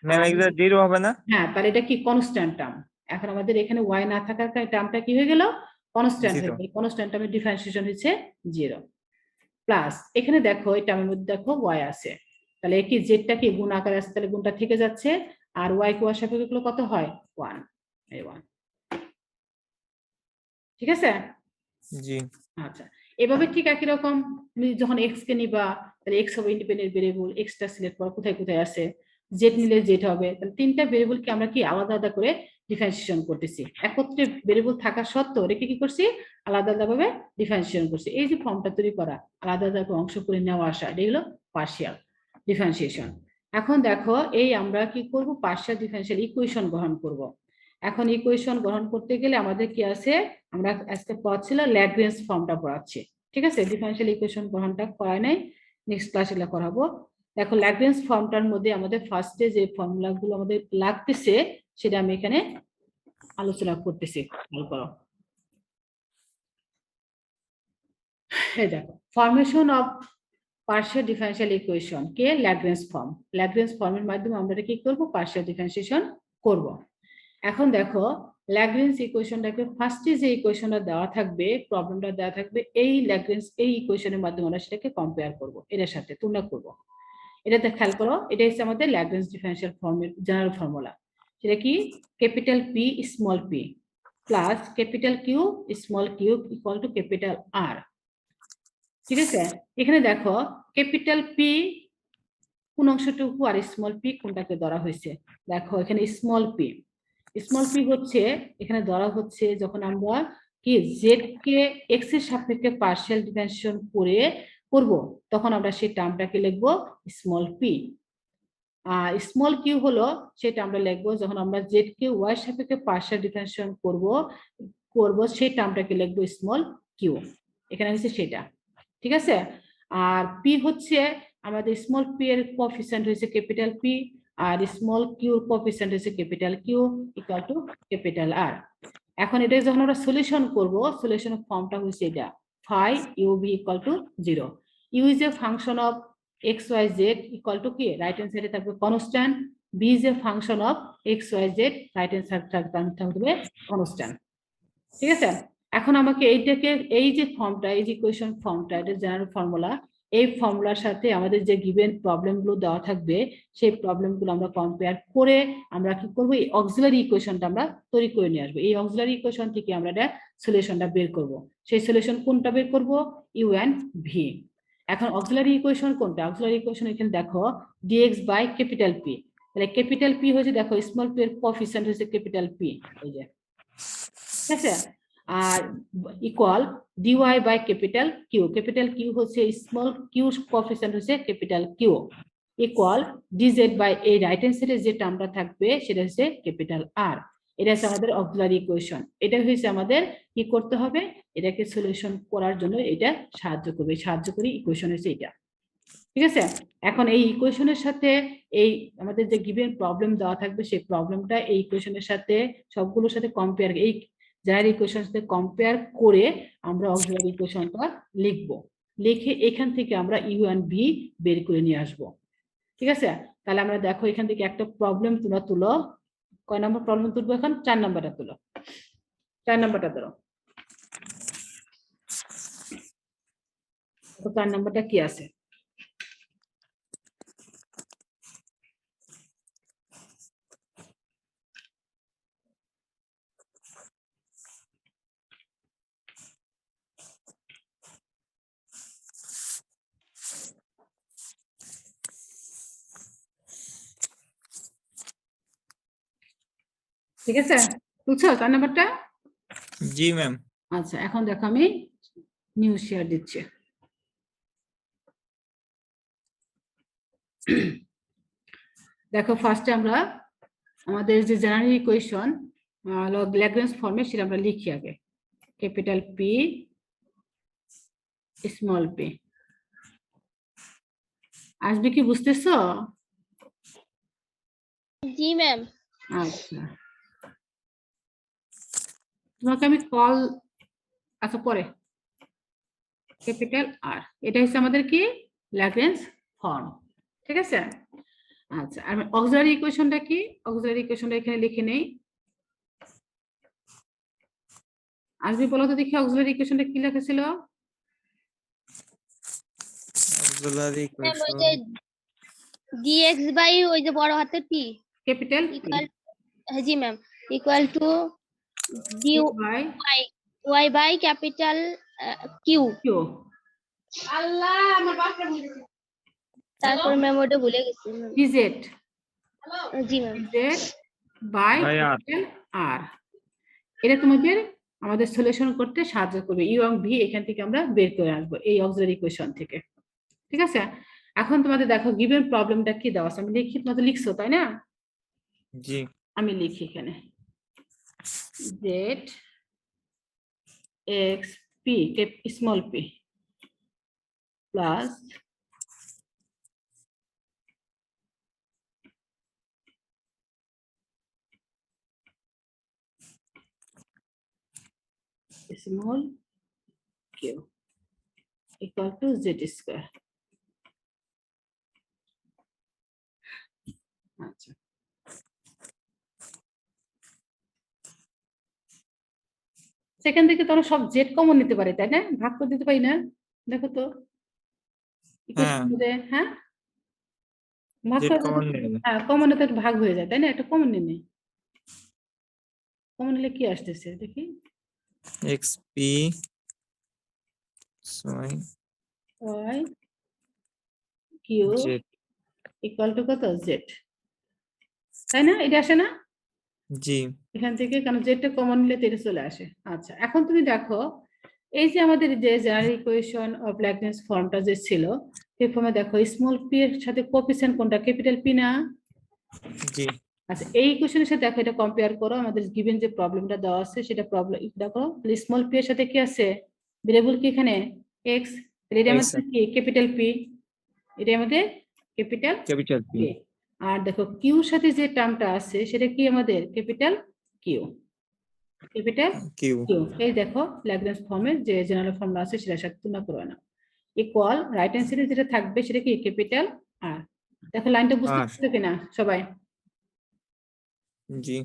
ম্যাম এগুলো জিরো হবে না? হ্যাঁ, তাহলে এটা কি কনস্ট্যান্ট টার্ম। এখন আমাদের এখানে ওয়াই না থাকার কারণে টার্মটা কি হয়ে গেল? কনস্ট্যান্ট হয়ে Zero. গেল। কনস্ট্যান্ট টার্মের ডিফারেন্সিয়েশন হচ্ছে 0 প্লাস এখানে দেখো এই টার্মের মধ্যে দেখো ওয়াই আছে, তাহলে কি জেডটা কি গুণ আকারে আছে, তাহলে গুণটা থেকে যাচ্ছে, আর ওয়াই কে ওয়ার সাপেক্ষে গুলো কত হয়? 1, এই 1। ঠিক আছে? জি। আচ্ছা, এভাবে ঠিক একই রকম তুমি যখন এক্স কে নিবা তাহলে এক্স হবে ইন্ডিপেন্ডেন্ট ভেরিয়েবল, এক্সটা সিলেক্ট করো কোথায় কোথায় আছে, জেড নিলে জেড হবে, তাহলে তিনটা ভেরিয়েবলকে আমরা কি আলাদা আলাদা করে ডিফারেন্সিয়েশন করতেছি। একত্রে ভেরিয়েবল থাকা সত্ত্বেও রেখে কি করছি? আলাদা আলাদা ভাবে ডিফারেন্সিয়েশন করছি। এই যে ফর্মটা তৈরি করা, আলাদা আলাদা করে অংশ করে নেওয়া আসা, এটা হলো পার্শিয়াল ডিফারেন্সিয়েশন। এখন দেখো এই আমরা কি করব? পার্শিয়াল ডিফারেন্সিয়াল ইকুয়েশন গ্রহণ করব। এখন ইকুয়েশন গ্রহণ করতে গেলে আমাদের কি আছে? আমরা আজকে পড়াচ্ছিল ল্যাগ্রেঞ্জ ফর্মটা পড়াচ্ছি, ঠিক আছে? ডিফারেন্সিয়াল ইকুয়েশন গ্রহণটা করায় নাই, নেক্সট ক্লাসে এগুলো করাবো। দেখো ল্যাগ্রেঞ্জ ফর্মটার মধ্যে আমাদের ফার্স্টে যে ফর্মুলাগুলো আমাদের লাগতেছে সেটা আমি এখানে আলোচনা করতেছি, খেয়াল করো। এই দেখো formation of partial differential equation K Lagrange form. Lagrange ফর্মের মাধ্যমে আমরা কি করব? পার্শিয়াল ডিফারেন্সিয়েশন করব। এখন দেখো ল্যাগ্রেঞ্জ ইকুয়েশনটাকে ফার্স্টে যে ইকুয়েশনটা দেওয়া থাকবে, প্রবলেমটা দেওয়া থাকবে, এই ল্যাগ্রেঞ্জ এই ইকুয়েশনের মাধ্যমে আমরা সেটাকে কম্পেয়ার করব, এটার সাথে তুলনা করব। এটাতে খেয়াল করো, এটা হচ্ছে আমাদের ল্যাগ্রেঞ্জ ডিফারেন্সিয়াল ফর্মের জেনারেল ফর্মুলা। সেটা কি? Capital P small P plus capital Q small Q equal to capital R. ঠিক আছে? এখানে দেখো ক্যাপিটাল পি কোন অংশটুকু আর স্মল পি কোনটাকে ধরা হয়েছে। দেখো এখানে স্মল পি হচ্ছে এখানে ধরা হচ্ছে যখন আমরা কি জেড কে এক্স এর সাপেক্ষে পার্শিয়াল ডিফারেন্সিয়েশন করব তখন আমরা সেই টার্মটাকে লিখব স্মল পি। আর স্মল কিউ হলো সেটা আমরা লিখবো যখন আমরা জেড কে ওয়াই এর সাপেক্ষে পার্শিয়াল ডিফারেন্সিয়েশন করব সেই টার্মটাকে লিখবো স্মল কিউ। এখানে হচ্ছে সেটা, ঠিক আছে? আর পি হচ্ছে আমাদের স্মল পি এর কোএফিসিয়েন্ট হচ্ছে ক্যাপিটাল পি, আর স্মল কিউর কোএফিসিয়েন্ট হচ্ছে capital Q equal to capital R. এখন এটা যখন আমরা সলিউশন করব, সলিউশন ফর্মটা হচ্ছে এটা phi u v equal to 0। U is a function of x y z equal to কি? রাইট হ্যান্ড সাইডে থাকবে constant, v is a function of x y z, right hand সাইডে থাকবে কনস্ট্যান্ট। ঠিক আছে? এখন আমাকে এইটাকে এই যে ফর্মটা, এই যে ইকুয়েশন ফর্মটা, এটা জেনারেল ফর্মুলা, এই ফর্মুলার সাথে আমাদের যে গিভেন প্রবলেমগুলো দেওয়া থাকবে সেই প্রবলেমগুলো আমরা কম্পেয়ার করে আমরা কি করব? এই অক্সিলারি ইকুয়েশনটা আমরা তৈরি করে নিয়ে আসবো। এই অক্সিলারি ইকুয়েশন থেকে আমরা এটা সলিউশনটা বের করব। সেই সলিউশন কোনটা বের করব? U and v. এখন অক্সিলারি ইকুয়েশন কোনটা? অক্সিলারি ইকুয়েশন এখানে দেখো ডিএক্স বাই ক্যাপিটাল পি, তাহলে ক্যাপিটাল পি হচ্ছে দেখো স্মল পি এর কোএফিসিয়েন্ট হচ্ছে ক্যাপিটাল পি, এই যে, ঠিক আছে? আর equal d y by capital Q হচ্ছে স্মল কিউ কোএফিসিয়েন্ট হচ্ছে capital Q equal d z by এই রাইট হ্যান্ড সাইডে যে টার্মটা থাকবে সেটা হচ্ছে ক্যাপিটাল আর। এটা হচ্ছে আমাদের অক্সিলারি ইকুয়েশন। এটা হচ্ছে আমাদের কি করতে হবে? এটাকে সলিউশন করার জন্য এটা সাহায্য করবে, সাহায্যকারী ইকুয়েশন হচ্ছে এটা, ঠিক আছে? এখন এই ইকুয়েশনের সাথে এই আমাদের যে গিভেন প্রবলেম দেওয়া থাকবে সেই প্রবলেমটা এই ইকুয়েশনের সাথে সবগুলোর সাথে কম্পেয়ার, এই জেনারেল ইকুয়েশনের সাথে কম্পেয়ার করে আমরা অক্সিলারি ইকুয়েশনটা লিখবো। লিখে এখান থেকে আমরা ইউ এন্ড ভি বের করে নিয়ে আসবো, ঠিক আছে? তাহলে আমরা দেখো এখান থেকে একটা প্রবলেম তোমরা তুলো। কয় নম্বর প্রবলেম তুলবো এখন? 4 নম্বরটা তুলো। 4 নম্বরটা ধরো। 4 নম্বরটা কি আছে? ঠিক আছে? বুঝছো 4 নম্বরটা? জি ম্যাম। আচ্ছা, এখন দেখো আমি নিউ শেয়ার দিচ্ছি। দেখো ফার্স্টে আমরা আমাদের যে জেনারেল ইকুয়েশন ল্যাগ্রেঞ্জ ফর্মে সেটা আমরা লিখি আগে। Capital P small P. আসবে কি? বুঝতেছো? জি ম্যাম। আচ্ছা, তোমাকে আমি কল, আচ্ছা পরে ক্যাপিটাল আর, এটা হচ্ছে আমাদের কি ল্যাগ্রেঞ্জ ফর্ম, ঠিক আছে। আচ্ছা, আর অক্সিলারি ইকুয়েশনটা কি? অক্সিলারি ইকুয়েশনটা এখানে লিখে নেই। আসবি বলো তো দেখি অক্সিলারি ইকুয়েশনটা কি লেখা ছিল? অক্সিলারি ম্যাম ওই ইকুয়েশন যে dx বাই ওই যে বড় হাতের p ক্যাপিটাল ইকুয়াল, জি ma'am, equal to dy by y by capital q। Q. তারপর ম্যাম ওটা ভুলে গেছি ম্যাম। ডিজেড জি ma'am. Dz by By R. Capital R. এটা তোমাদের আমাদের সলিউশন করতে সাহায্য করবে। ইউ এবং ভি এখান থেকে আমরা বের করে আসবো এই অক্সিলারি ইকুয়েশন থেকে, ঠিক আছে। এখন তোমাদের দেখো গিভেন প্রবলেমটা কি দেওয়া আছে, আমি লিখি, তোমাদের লিখছো তাই না? জি আমি লিখি এখানে Z x P small P plus small q equal to z square। আচ্ছা, সেখান থেকে তোমরা সব জেড কমন নিতে পারে তাই না? ভাগ করে দিতে পারি না? দেখো তো equation মধ্যে, হ্যাঁ ভাগ জেড করে কমন দিতে- নেবে। হ্যাঁ কমনে তো একটা ভাগ হয়ে যায় তাই না? একটা কমন নিয়ে নেই। কমন নিলে কি আসতেছে দেখি, x p sorry y q z equal to কত জেড, তাই না? এটা আসে না জি এখান থেকে, কারণ জেডটা কমন নিলে তো এটা চলে আসে। আচ্ছা, এখন তুমি দেখো এই যে আমাদের যে জেনারেল ইকুয়েশন অফ ল্যাগ্রেঞ্জ ফর্মটা যে ছিল, সেই ফর্মে দেখো স্মল পি এর সাথে কোএফিসিয়েন্ট কোনটা? ক্যাপিটাল পি না? জি আচ্ছা, এই ইকুয়েশনের সাথে দেখো এটা কম্পেয়ার করো, আমাদের গিভেন যে প্রবলেমটা দেওয়া আছে সেটা প্রবলেম দেখো, স্মল পি এর সাথে কি আছে? ভেরিয়েবল কি এখানে? এক্স, এটা আমাদের কি ক্যাপিটাল পি, এটা আমাদের ক্যাপিটাল ক্যাপিটাল পি। পি। আর দেখো কিউর সাথে যে টার্মটা আছে সেটা কি আমাদের capital Q, capital Q q. এই দেখো ল্যাগ্রেঞ্জ ফর্মের যে জেনারেল ফর্মুলা আছে সেটার সাথে তুলনা করবে না। ইকুয়াল রাইট হ্যান্ড সাইডে যেটা থাকবে সেটা কি ক্যাপিটাল আর। দেখো লাইনটা বুঝতে আর। পারছো কিনা সবাই? জি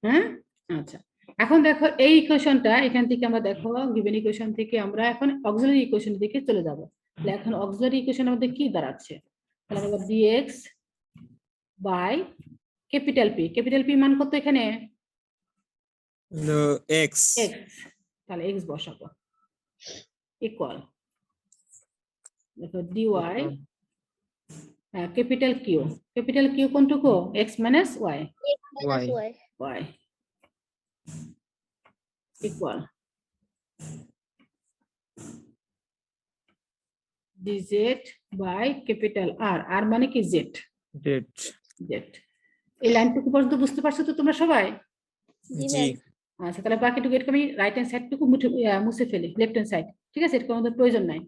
হ্যাঁ আচ্ছা, এখন দেখো এই ইকুয়েশনটা এখান থেকে আমরা দেখো গিভেন ইকুয়েশন থেকে আমরা এখন অক্সিলারি ইকুয়েশন দিকে চলে যাব। তাহলে এখন অক্সিলারি ইকুয়েশন আমাদের কি দাঁড়াচ্ছে? তাহলে আমরা dx by capital P, capital P মান কত এখানে? এক্স x, তাহলে x বসাবো ইকুয়াল দেখো dy capital Q, capital Q কোনটুকু? x minus y, y y equal dz by capital R, R মানে কি জেড, জেড জেড। এই লাইনটুকু পর্যন্ত বুঝতে পারছো তো তোমরা সবাই? জি আচ্ছা, তাহলে বাকিটুকু এরকম আমি রাইট হ্যান্ড সাইডটুকু মুছে ফেলি, লেফট হ্যান্ড সাইড, ঠিক আছে? এরকম আমাদের প্রয়োজন নাই।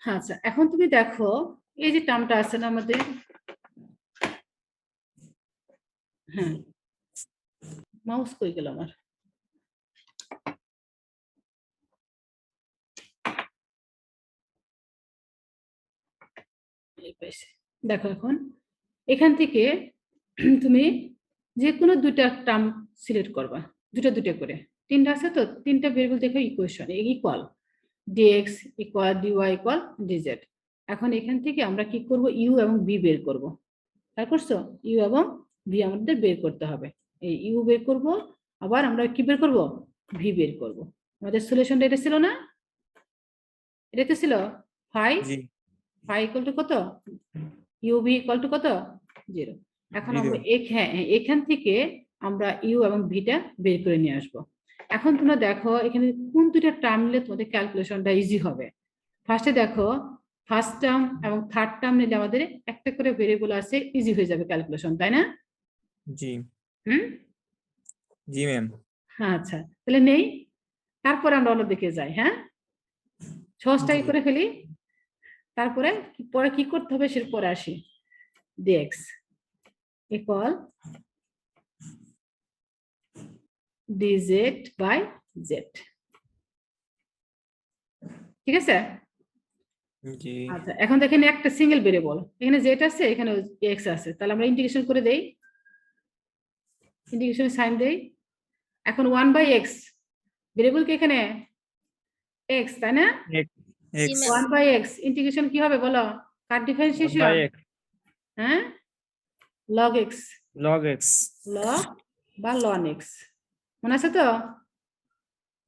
আচ্ছা, এখন তুমি দেখো এই যে টার্মটা আছে না আমাদের, হ্যাঁ মাউস কই গেল আমার? এই পাশে। দেখো এখন এখান থেকে তুমি যে কোনো দুইটা টার্ম সিলেক্ট করবা, দুটো দুটো করে, তিনটা আছে তো, তিনটা ভেরিয়েবল দেখো equation equal dx equal dy equal dz। এখন এখান থেকে আমরা কি করব? ইউ এবং ভি বের করব। তাই করছো? ইউ এবং ভি আমাদের বের করতে হবে। এই ইউ বের করব, আবার আমরা কি বের করব? ভি বের করব। আমাদের সলিউশনটা এটা ছিল না? এটা তো ছিল ফাই, জি ফাই ইকুয়াল টু কত? ইউ ভি ইকুয়াল টু কত? 0। এখন আমরা এখান থেকে আমরা ইউ এবং ভিটা বের করে নিয়ে আসবো। এখন তোমরা দেখো এখানে কোন দুইটা টার্ম নিলে তোমাদের ক্যালকুলেশনটা ইজি হবে। ফার্স্টে দেখো ফার্স্ট টার্ম এবং থার্ড টার্ম নিলে আমাদের একটা করে ভেরিয়েবল আছে, ইজি হয়ে যাবে ক্যালকুলেশন, তাই না? জি জি ম্যাম। আচ্ছা, তাহলে নেই, তারপরে আমরা অন্যদিকে যাই। হ্যাঁ, সহজটাই করে ফেলি, তারপরে পরে কি করতে হবে সের পরে আসি। dx equal dz by z, ঠিক আছে? জি আচ্ছা, এখন দেখেন একটা সিঙ্গেল ভেরিয়েবল, এখানে z আছে, এখানে x আছে, তাহলে আমরা ইন্টিগ্রেশন করে দেই, ইন্টিগ্রেশন সাইন দেই। এখন 1/x ভেরিয়েবল কি এখানে x, তাই না? x 1/x ইন্টিগ্রেশন কি হবে বলো, কার ডিফারেন্সিয়েশন? হ্যাঁ, log x, log x। log বা ln x, মনে আছে তো?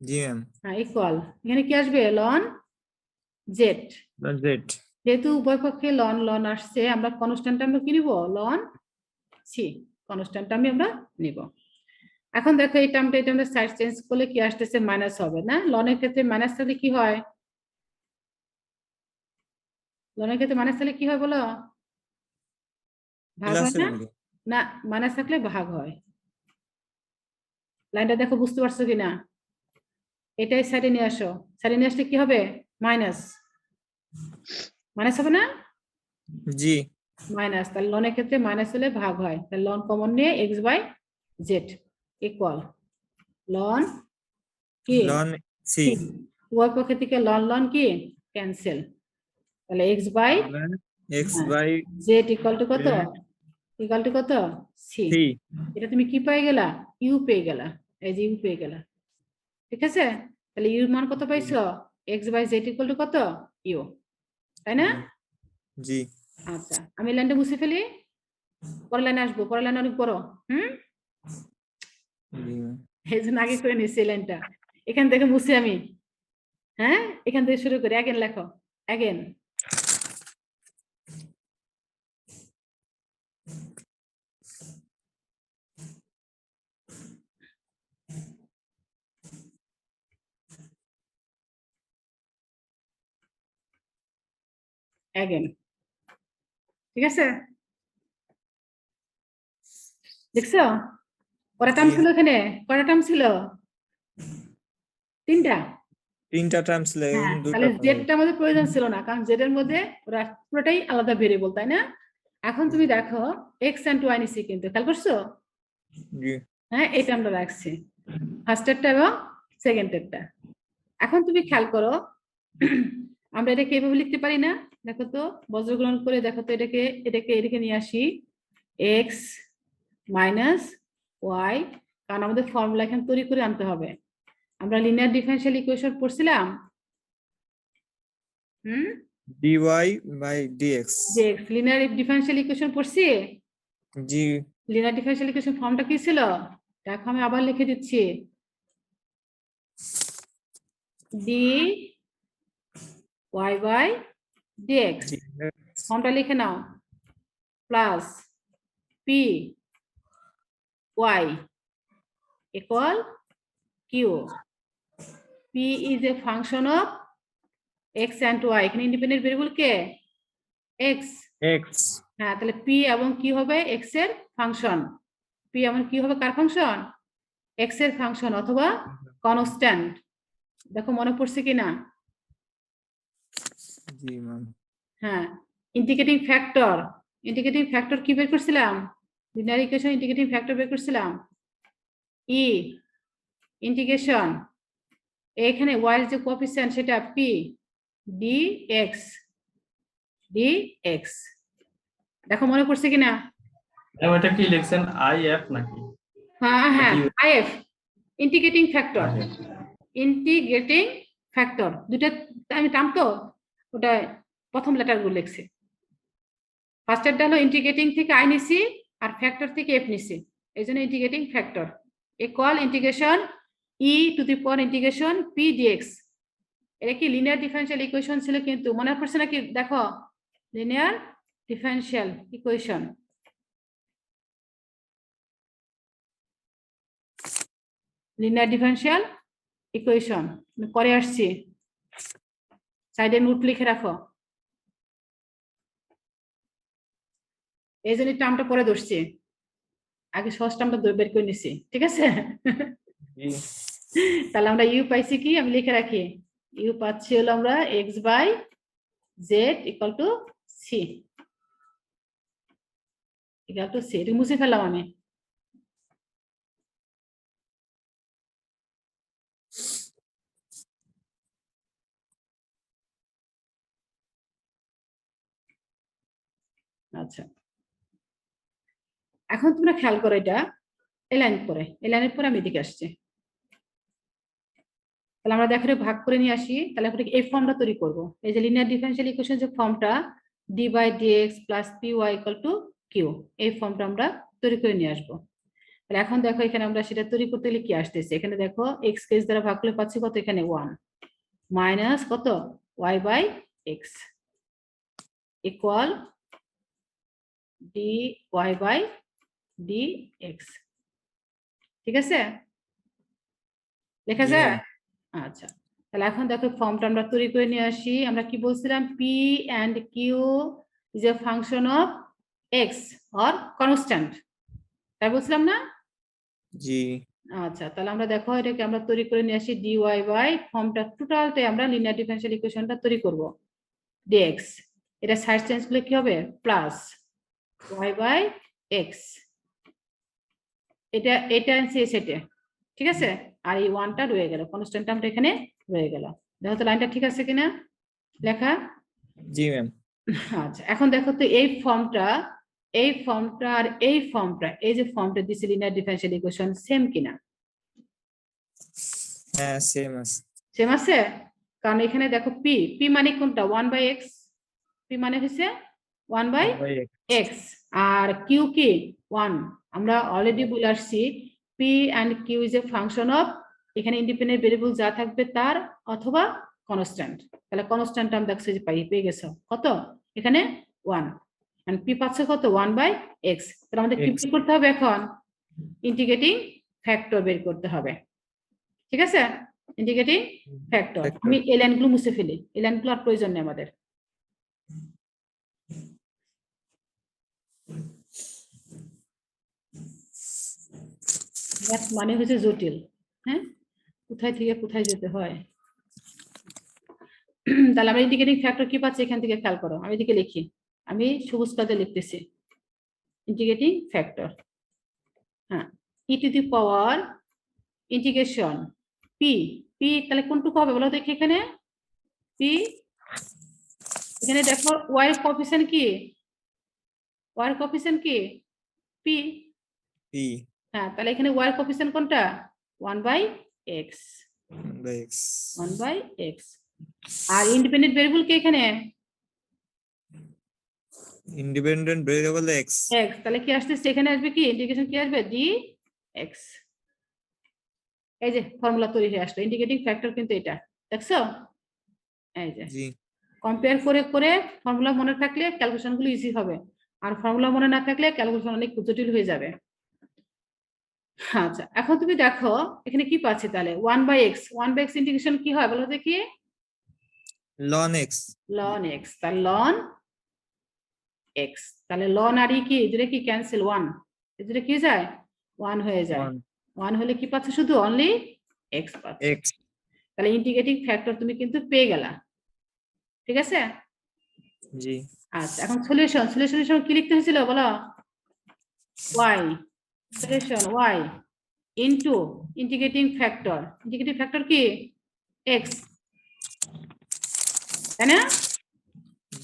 জি ম্যাম। হ্যাঁ, ইকুয়াল এখানে কি আসবে, ln z। z যেহেতু উভয় পক্ষে লন লন আসছে, আমরা কনস্ট্যান্ট আমরা কি নিব, লন সি কনস্ট্যান্ট আমি আমরা নিব। এখন দেখো এই টার্মটা সাইড চেঞ্জ করলে কি আসতেছে, মাইনাস হবে না? লনের ক্ষেত্রে মাইনাস থাকলে কি হয়, লনের ক্ষেত্রে মাইনাস থাকলে কি হয় বলো, ভাগ হয় না? না, মাইনাস থাকলে ভাগ হয়। লাইনটা দেখো, বুঝতে পারছো কিনা? এটাই সাইডে নিয়ে আসো, সাইডে নিয়ে আসলে কি হবে, মাইনাস, মাইনাস হবে না? জি মাইনাস, তাহলে লনের ক্ষেত্রে মাইনাস হলে ভাগ হয়, তাহলে লন কমন নিয়ে x by z equal ln কি, ln c উভয় পক্ষ থেকে লন লন কি ক্যান্সেল, তাহলে x by x by z equal to কত, ইকুয়াল টু কত, সি। c। এটা তুমি কি পেয়ে গেলা, ইউ পেয়ে গেলা, এই যে ইউ পেয়ে গেলা, ঠিক আছে? তাহলে ইউর মান কত পাইছো, x by z equal to কত, ইউ, তাই না? জি আচ্ছা, আমি লাইনটা মুছে ফেলি, পরের লাইনে আসবো, পরের লাইন অনেক বড়। এই জন্য আগে করে নিচ্ছি এই লাইনটা, এখান থেকে মুছি আমি। হ্যাঁ, এখান থেকে শুরু করি, অ্যাগেন লেখো, অ্যাগেন। অ্যাগেন, ঠিক আছে? দেখছো কয়টা টার্ম ছিল এখানে, কয়টা টার্ম ছিল, তিনটা। তিনটা টার্ম ছিল, হ্যাঁ, দুটো তাহলে জেডটা আমাদের প্রয়োজন ছিল না, কারণ জেড এর মধ্যে ওরা পুরোটাই আলাদা ভেরিয়েবল, তাই না? এখন তুমি দেখো এক্স এন্ড ওয়াই নিছি, কিন্তু খেয়াল করছো? জি হ্যাঁ, এটা আমরা রাখছি ফার্স্টেরটা এবং সেকেন্ডেরটা। এখন তুমি খেয়াল করো, আমরা এটাকে এভাবে লিখতে পারি না? দেখো তো, বজ্রগ্রহণ করে দেখো তো, এটাকে এটাকে এদিকে নিয়ে আসি, এক্স মাইনাস ওয়াই, কারণ আমাদের ফর্মুলা এখানে তৈরি করে আনতে হবে। আমরা লিনিয়ার ডিফারেনশিয়াল ইকুয়েশন পড়ছিলাম, dy বাই dx। dx linear differential equation পড়ছি। জি লিনিয়ার ডিফারেনশিয়াল ইকুয়েশন ফর্মটা কি ছিল, দেখো আমি আবার লিখে দিচ্ছি, dy বাই dx, ফর্মটা লিখে নাও, plus p y equal q, p is a function of x and y, এখানে ইন্ডিপেন্ডেন্ট ভেরিয়েবল কে, x। হ্যাঁ, তাহলে p এবং q হবে x এর ফাংশন, p এবং q হবে কার ফাংশন, x এর ফাংশন অথবা কনস্ট্যান্ট। দেখো মনে পড়ছে কিনা? জি ম্যাম। হ্যাঁ, ইন্টিগ্রেটিং ফ্যাক্টর কি বের করছিলাম, লিনিয়ার ইকুয়েশন ইন্টিগ্রেটিং ফ্যাক্টর বের করছিলাম, ই ইন্টিগ্রেশন, এখানে y এর যে কোএফিসিয়েন্ট সেটা p dx, দেখো মনে পড়ছে কিনা? এটা কি লিখছেন, আইএফ নাকি? হ্যাঁ হ্যাঁ, আইএফ ইন্টিগ্রেটিং ফ্যাক্টর, দুটো আমি টার্ম তো, ওটা প্রথম লেটার গুলো লিখছি। ফার্স্টেরটা হলো ইন্টিগ্রেটিং থেকে আই নিছি, আর ফ্যাক্টর থেকে এফ নিছি, এই জন্য integrating factor equal integration e to the power integration p dx. এটা কি লিনিয়ার ডিফারেনশিয়াল ইকুয়েশন ছিল, কিন্তু মনে পড়ছে নাকি? দেখো, লিনিয়ার ডিফারেনশিয়াল ইকুয়েশন, করে আসছি, সাইডে নোট লিখে রাখো, এই জন্য টার্মটা পরে ধরছি। আগে সহজটা আমরা বের করে নিছি, ঠিক আছে? জি তাহলে আমরা ইউ পাইছি কি, আমি লিখে রাখি, ইউ পাচ্ছি হলো আমরা x by z equal to c, equal to c. এটা মুছে ফেললাম আমি। আচ্ছা, এখন তোমরা খেয়াল করো, এটা এলাইন করে, এলাইনের পরে আমি এদিকে আসছি। তাহলে আমরা দেখো ভাগ করে নিয়ে আসি, তাহলে এখন এই ফর্মটা তৈরি করব। এই যে লিনিয়ার ডিফারেনশিয়াল ইকুয়েশন যে ফর্মটা, d by dx plus p y equal to q, এই ফর্মটা আমরা তৈরি করে নিয়ে আসবো। তাহলে এখন দেখো এখানে আমরা সেটা তৈরি করতে গেলে কি আসতেছে, এখানে দেখো এক্স কেস দ্বারা ভাগ করলে পাচ্ছি কত, এখানে 1 মাইনাস কত y by x equal d Y by d x. ঠিক আছে, লেখা যায়? আচ্ছা, তাহলে এখন দেখো ফর্মটা আমরা তৈরি করে নিয়ে আসি। আমরা কি বলছিলাম, p and q is a function of x or constant, তাই বলছিলাম না? জি আচ্ছা, তাহলে আমরা দেখো এটাকে আমরা তৈরি করে নিয়ে আসি, ডি ওয়াই বাই ফর্মটা টোটালটাই আমরা লিনিয়ার ডিফারেনশিয়াল ইকুয়েশনটা তৈরি করব, ডিএক্স। এটা সাইড চেঞ্জ করলে কি হবে, প্লাস ওয়াই বাই এক্স, এটা এটা সেটা, ঠিক আছে? আর এই ওয়ানটা রয়ে গেল, কনস্ট্যান্ট টার্মটা এখানে রয়ে গেল। দেখো তো লাইনটা ঠিক আছে কিনা লেখা? জি ম্যাম। আচ্ছা, এখন দেখো তো এই ফর্মটা আর এই ফর্মটা, এই যে ফর্মটা দিছে লিনিয়ার ডিফারেনশিয়াল ইকুয়েশন, সেম কিনা? হ্যাঁ সেম আছে। সেম আছে, কারণ এখানে দেখো পি, পি মানে কোনটা, 1 বাই এক্স, পি মানে হচ্ছে 1 বাই এক্স, আর কিউ কি 1। আমরা অলরেডি বলে আসছি p and q is a function of, এখানে ইন্ডিপেন্ডেন্ট ভেরিয়েবল যা থাকবে তার অথবা কনস্ট্যান্ট। তাহলে কনস্ট্যান্ট টার্ম দেখছো যে পেয়ে গেছো কত, এখানে 1, এন্ড পি পাচ্ছে কত 1 বাই এক্স। তাহলে আমাদের কি বের করতে হবে এখন, ইন্টিগ্রেটিং ফ্যাক্টর বের করতে হবে, ঠিক আছে? ইন্টিগ্রেটিং ফ্যাক্টর, আমি এই লাইনগুলো মুছে ফেলি, এই লাইনগুলো আর প্রয়োজন নেই আমাদের। ম্যাথ মানে হচ্ছে জটিল, হ্যাঁ, কোথায় থেকে কোথায় যেতে হয়। তাহলে আমরা ইন্টিগ্রেটিং ফ্যাক্টর কি পাচ্ছি এখান থেকে খেয়াল করো, আমি এদিকে লিখি, আমি সবুজ কাজে লিখতেছি ইন্টিগ্রেটিং ফ্যাক্টর। হ্যাঁ, e to the power integration p, p তাহলে কোনটুকু হবে বলো দেখি, এখানে পি, এখানে দেখো ওয়াই এর কোএফিসিয়েন্ট কি, ওয়াই এর কোএফিসিয়েন্ট কি পি, পি হ্যাঁ, তাহলে এখানে ওয়াই এর কোএফিসিয়েন্ট কোনটা 1 বাই এক্স, 1 বাই এক্স। আর ইন্ডিপেন্ডেন্ট ভেরিয়েবল কি এখানে, ইন্ডিপেন্ডেন্ট ভেরিয়েবল এক্স, এক্স, তাহলে কি আসছে এখানে আসবে কি ইন্টিগ্রেশন কি আসবে ডি এক্স। এই যে ফর্মুলা তৈরি হয়ে আসলো, ইন্টিগ্রেটিং ফ্যাক্টর কিন্তু এটা, দেখছো? এই যে জি কম্পেয়ার করে করে ফর্মুলা মনে থাকলে ক্যালকুলেশন গুলো ইজি হবে, আর ফর্মুলা মনে না থাকলে ক্যালকুলেশন অনেক জটিল হয়ে যাবে। আচ্ছা, এখন তুমি দেখো এখানে কি পাচ্ছি, তাহলে 1 by x, 1 by x integration কি হয় বলো দেখি, লন এক্স, লন এক্স, তাহলে লন এক্স, তাহলে লন আর ই কি দুটো কি ক্যান্সেল, 1 এদের কি যায় 1 হয়ে যায়, 1 হলে কি পাচ্ছ শুধু অনলি এক্স পাচ্ছ, এক্স। তাহলে ইন্টিগ্রেটিং ফ্যাক্টর তুমি কিন্তু পেয়ে গেলা, ঠিক আছে? জি আচ্ছা, এখন সলিউশন, সলিউশন কি লিখতে হয়েছিল বলো, y, solution y into integrating factor, integrating factor কি x, তাই না?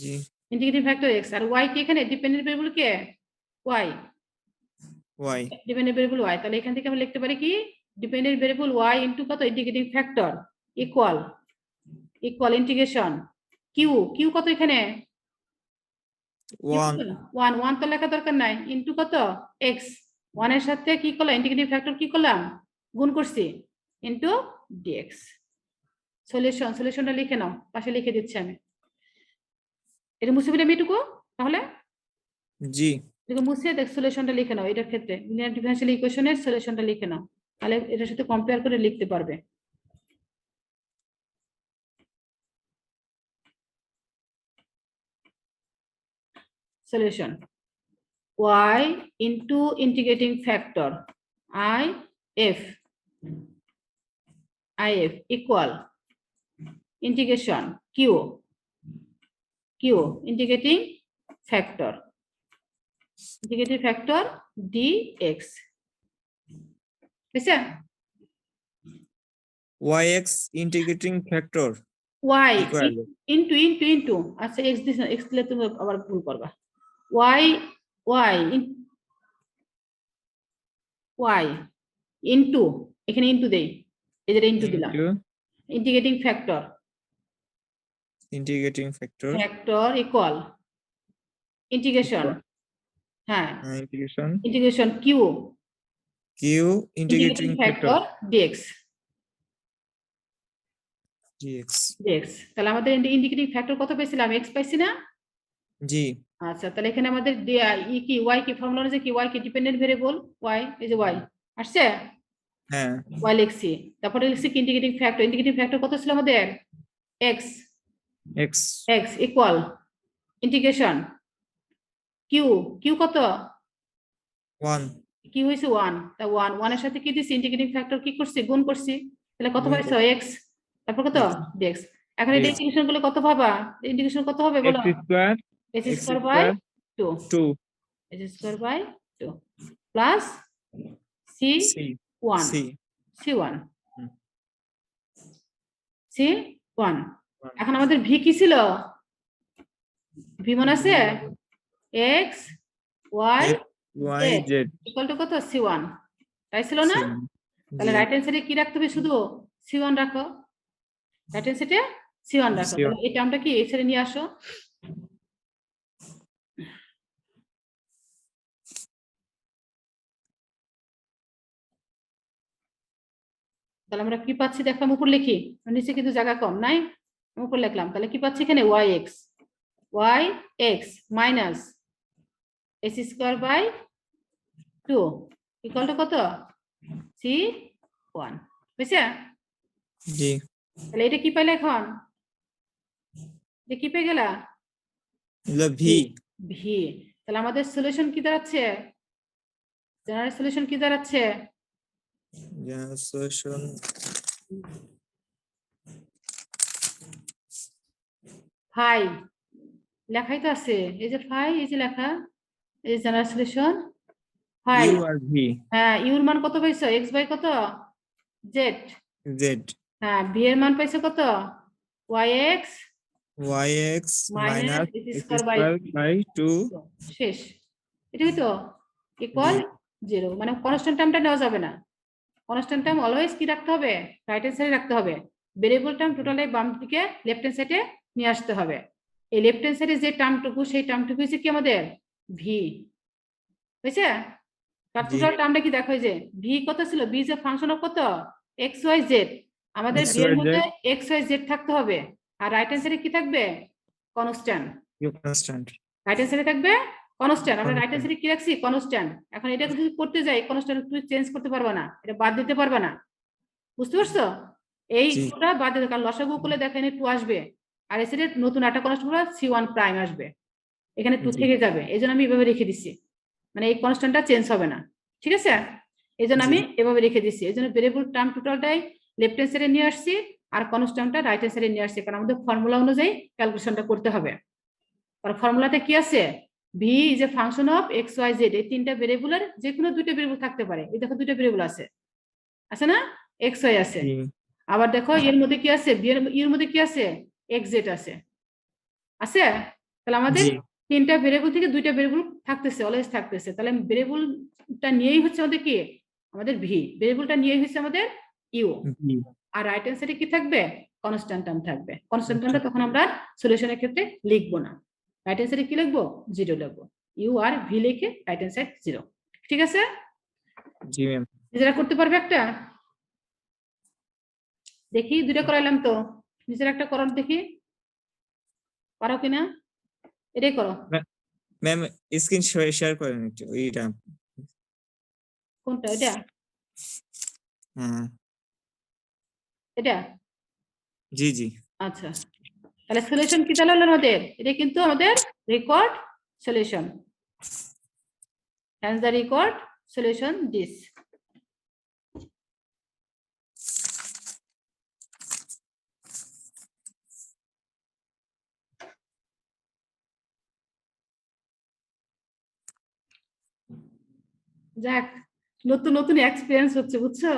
জি ইন্টিগ্রেটিং ফ্যাক্টর x, আর y কি এখানে ডিপেন্ডেন্ট ভেরিয়েবল কে y, y dependent variable y, তাহলে এখান থেকে আমরা লিখতে পারি কি ডিপেন্ডেন্ট ভেরিয়েবল y ইনটু কত integrating factor equal integration q কত এখানে 1, 1 তো লেখা দরকার নাই, ইনটু কত x, 1 এর সাথে কি করলাম ইন্টিগ্রেটিং ফ্যাক্টর কি করলাম গুণ করছি ইনটু dx। সলিউশনটা লিখে নাও, পাশে লিখে দিচ্ছি আমি, এটা মুছে ফেলে আমি এটুকু, তাহলে জি এটুকু মুছে দেখ সলিউশনটা লিখে নাও, এটার ক্ষেত্রে লিনিয়ার ডিফারেনশিয়াল ইকুয়েশনের সলিউশনটা লিখে নাও, তাহলে এটার সাথে কম্পেয়ার করে লিখতে পারবে। Solution y into integrating factor if equal integration q integrating factor dx. বুঝছে? yx integrating factor y equal into আচ্ছা x দিছ x দিলে তুমি আবার ভুল করবা y into এখানে into দেই এই যে into দিলাম into integrating factor equal integration হ্যাঁ integration q integrating factor dx dx তাহলে আমাদের ইন্টিগ্রেটিং ফ্যাক্টর কত পেয়েছিলাম x পাইছি না? জি আচ্ছা তাহলে এখানে আমাদের ই কি y কি ফর্মুলা অনুযায়ী কি y কি ডিপেন্ডেন্ট ভেরিয়েবল y এই যে y আসছে হ্যাঁ y লিখছি তারপরে লিখছি কি ইন্টিগ্রেটিং ফ্যাক্টর কত ছিল আমাদের x ইকুয়াল ইন্টিগ্রেশন q কত 1 কি হইছে 1 তা 1 এর সাথে কি দিছি ইন্টিগ্রেটিং ফ্যাক্টর কি করছি গুণ করছি তাহলে কত গুণ পাইছো x তারপর কত dx এখন এই dx ইন্টিগ্রেশন গুলো কত পাবা ইন্টিগ্রেশন কত হবে বলো x x square by 2 2 x square by 2 plus c1 এখন আমাদের v কি ছিল v মনে আছে x y z equal to কত c1 তাই ছিল না তাহলে রাইট হ্যান্ড সাইডে কি রাখতে হবে শুধু c1 রাখো রাইট হ্যান্ড সাইডে c1 রাখো তাহলে এই টার্মটা কি এই সাইডে নিয়ে আসো তাহলে আমরা কি পাচ্ছি দেখলাম উপর লিখি নিচে কিন্তু জায়গা কম নাই উপর লিখলাম তাহলে কি পাচ্ছি এখানে yx minus s square by 2 equal to কত c1 বুঝছে জি তাহলে এটা কি পাইলে এখন এটা কি পেয়ে গেলা v তাহলে আমাদের সলিউশন কি দাঁড়াচ্ছে জেনারেল সলিউশন কি দাঁড়াচ্ছে solution ফাই লেখাই তো আছে এই যে ফাই এই যে লেখা এই জেনারেল সলিউশন ফাই u আর v হ্যাঁ ইউ এর মান কত পাইছো x বাই কত z হ্যাঁ v এর মান পাইছো কত yx minus s x square by 2 শেষ এটাই তো ইকুয়াল 0 মানে কনস্ট্যান্ট টার্মটা নেওয়া যাবে না কনস্ট্যান্ট টার্ম অলওয়েজ কি রাখতে হবে রাইট হ্যান্ড সাইডে রাখতে হবে ভেরিয়েবল টার্ম টোটালি বাম দিকে লেফট হ্যান্ড সাইডে নিয়ে আসতে হবে এই লেফট হ্যান্ড সাইডে যে টার্মটুকু সেই টার্মটুকু হচ্ছে কি আমাদের ভি বুঝছে তার টোটাল টার্মটা কি দেখো যে ভি কত ছিল ভি যে ফাংশন অফ কত এক্স ওয়াই জেড আমাদের ভি এর মধ্যে এক্স ওয়াই জেড থাকতে হবে আর রাইট হ্যান্ড সাইডে কি থাকবে কনস্ট্যান্ট রাইট হ্যান্ড সাইডে থাকবে কনস্ট্যান্ট আমরা রাইট হ্যান্ড সাইডে কি রাখছি কনস্ট্যান্ট এখন এটা যদি করতে যাই কনস্ট্যান্ট তুমি চেঞ্জ করতে পারবে না এটা বাদ দিতে পারবে না বুঝতে পারছো এই পুরো বাদ দিতে কারণ লসাগু করলে দেখেন 2 আসবে আর এই সাইডে নতুন একটা কনস্ট্যান্ট c1 প্রাইম আসবে এখানে 2 থেকে যাবে এইজন্য আমি এভাবে রেখে দিছি মানে এই কনস্ট্যান্টটা চেঞ্জ হবে না ঠিক আছে এইজন্য আমি এভাবে রেখে দিছি এইজন্য ভেরিয়েবল টার্ম টোটালটাই লেফট হ্যান্ড সাইডে নিয়ে আসছি আর কনস্ট্যান্টটা রাইট হ্যান্ড সাইডে নিয়ে আসছি কারণ আমাদের ফর্মুলা অনুযায়ী ক্যালকুলেশনটা করতে হবে আর ফর্মুলাতে কি আছে v is a function of x y z এই তিনটা ভেরিয়েবলের যে কোনো দুইটা ভেরিয়েবল থাকতে পারে এই দেখো দুইটা ভেরিয়েবল আছে আছে না x y আছে আবার দেখো এর মধ্যে কি আছে v এর মধ্যে কি আছে x z আছে আছে তাহলে আমাদের তিনটা ভেরিয়েবল থেকে দুইটা ভেরিয়েবল থাকতেছে অলওয়েজ থাকতেছে তাহলে ভেরিয়েবলটা নিয়েই হচ্ছে আমাদের কি আমাদের v ভেরিয়েবলটা নিয়েই হচ্ছে আমাদের u আর রাইট হ্যান্ড সাইডে কি থাকবে কনস্ট্যান্ট টার্ম থাকবে কনস্ট্যান্ট টার্মটা তখন আমরা সলিউশনের ক্ষেত্রে লিখবো না রাইট হ্যান্ড সাইডে কি লিখবো 0 লিখবো ইউ আর ভি লিখে রাইট হ্যান্ড সাইড 0 ঠিক আছে জি ম্যাম নিজেরা করতে পারবে একটা দেখি দুটো করাইলাম তো নিজেরা একটা করো দেখি পারো কিনা এটাই করো ম্যাম স্ক্রিন শেয়ার করেন একটু এইটা কোনটা এটা হ্যাঁ এটা জি জি আচ্ছা তাহলে সলিউশন কি তাহলে হলো আমাদের এটা কিন্তু আমাদের record solution hence the record solution this. যাক, নতুন নতুন এক্সপিরিয়েন্স হচ্ছে, বুঝছো?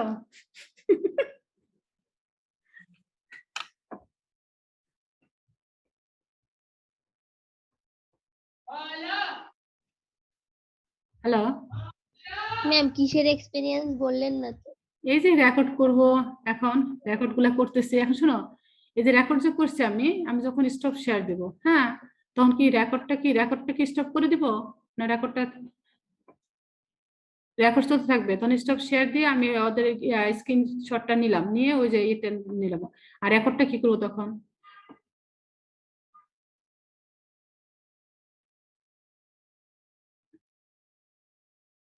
হ্যালো, ম্যাম কিসের এক্সপিরিয়েন্স বললেন না তো? এই যে রেকর্ড করব, এখন রেকর্ড গুলা করতেছি। এখন শোনো, এই যে রেকর্ড যে করছি আমি যখন স্টপ শেয়ার দেব, হ্যাঁ, তখন কি রেকর্ডটা কি স্টপ করে দিব, না রেকর্ড চলতে থাকবে? তখন স্টপ শেয়ার দিয়ে আমি ওদের স্ক্রিনশটটা নিলাম, নিয়ে ওই যে এটা নিলাম, আর রেকর্ডটা কি করবো তখন?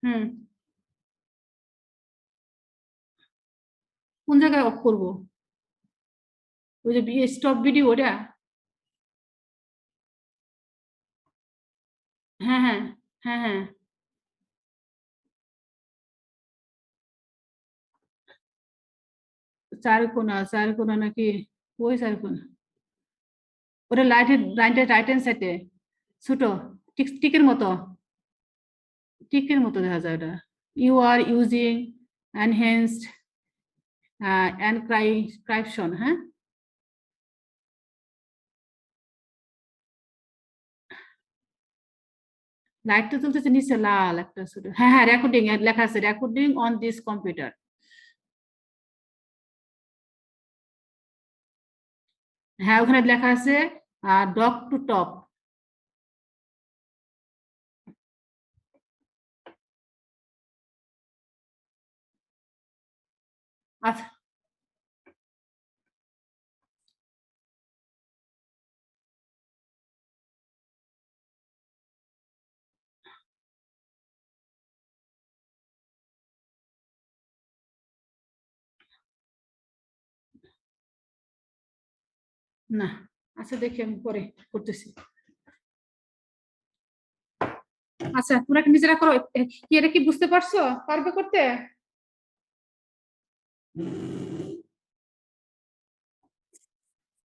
হুম, কোন জায়গায় অফ করব? ওই যে স্টপ ভিডিও, ওটা? হ্যাঁ হ্যাঁ হ্যাঁ হ্যাঁ, চার কোনা নাকি? ওই চার কোনা, ওটা রাইট হ্যান্ড সাইডে ছোট টিকের মতো, দেখা যায় ওটা। You are using enhanced encryption, হ্যাঁ, লাইটটা চলতেছে নিচে লাল একটা ছোট, হ্যাঁ হ্যাঁ, রেকর্ডিং লেখা আছে, রেকর্ডিং অন দিস কম্পিউটার। হ্যাঁ, ওখানে লেখা আছে ডক টু টপ। আচ্ছা, না, আচ্ছা দেখি আমি পরে করতেছি। আচ্ছা, তোমরা কি নিজেরা করো, কি এটা কি বুঝতে পারছো? পারবে করতে?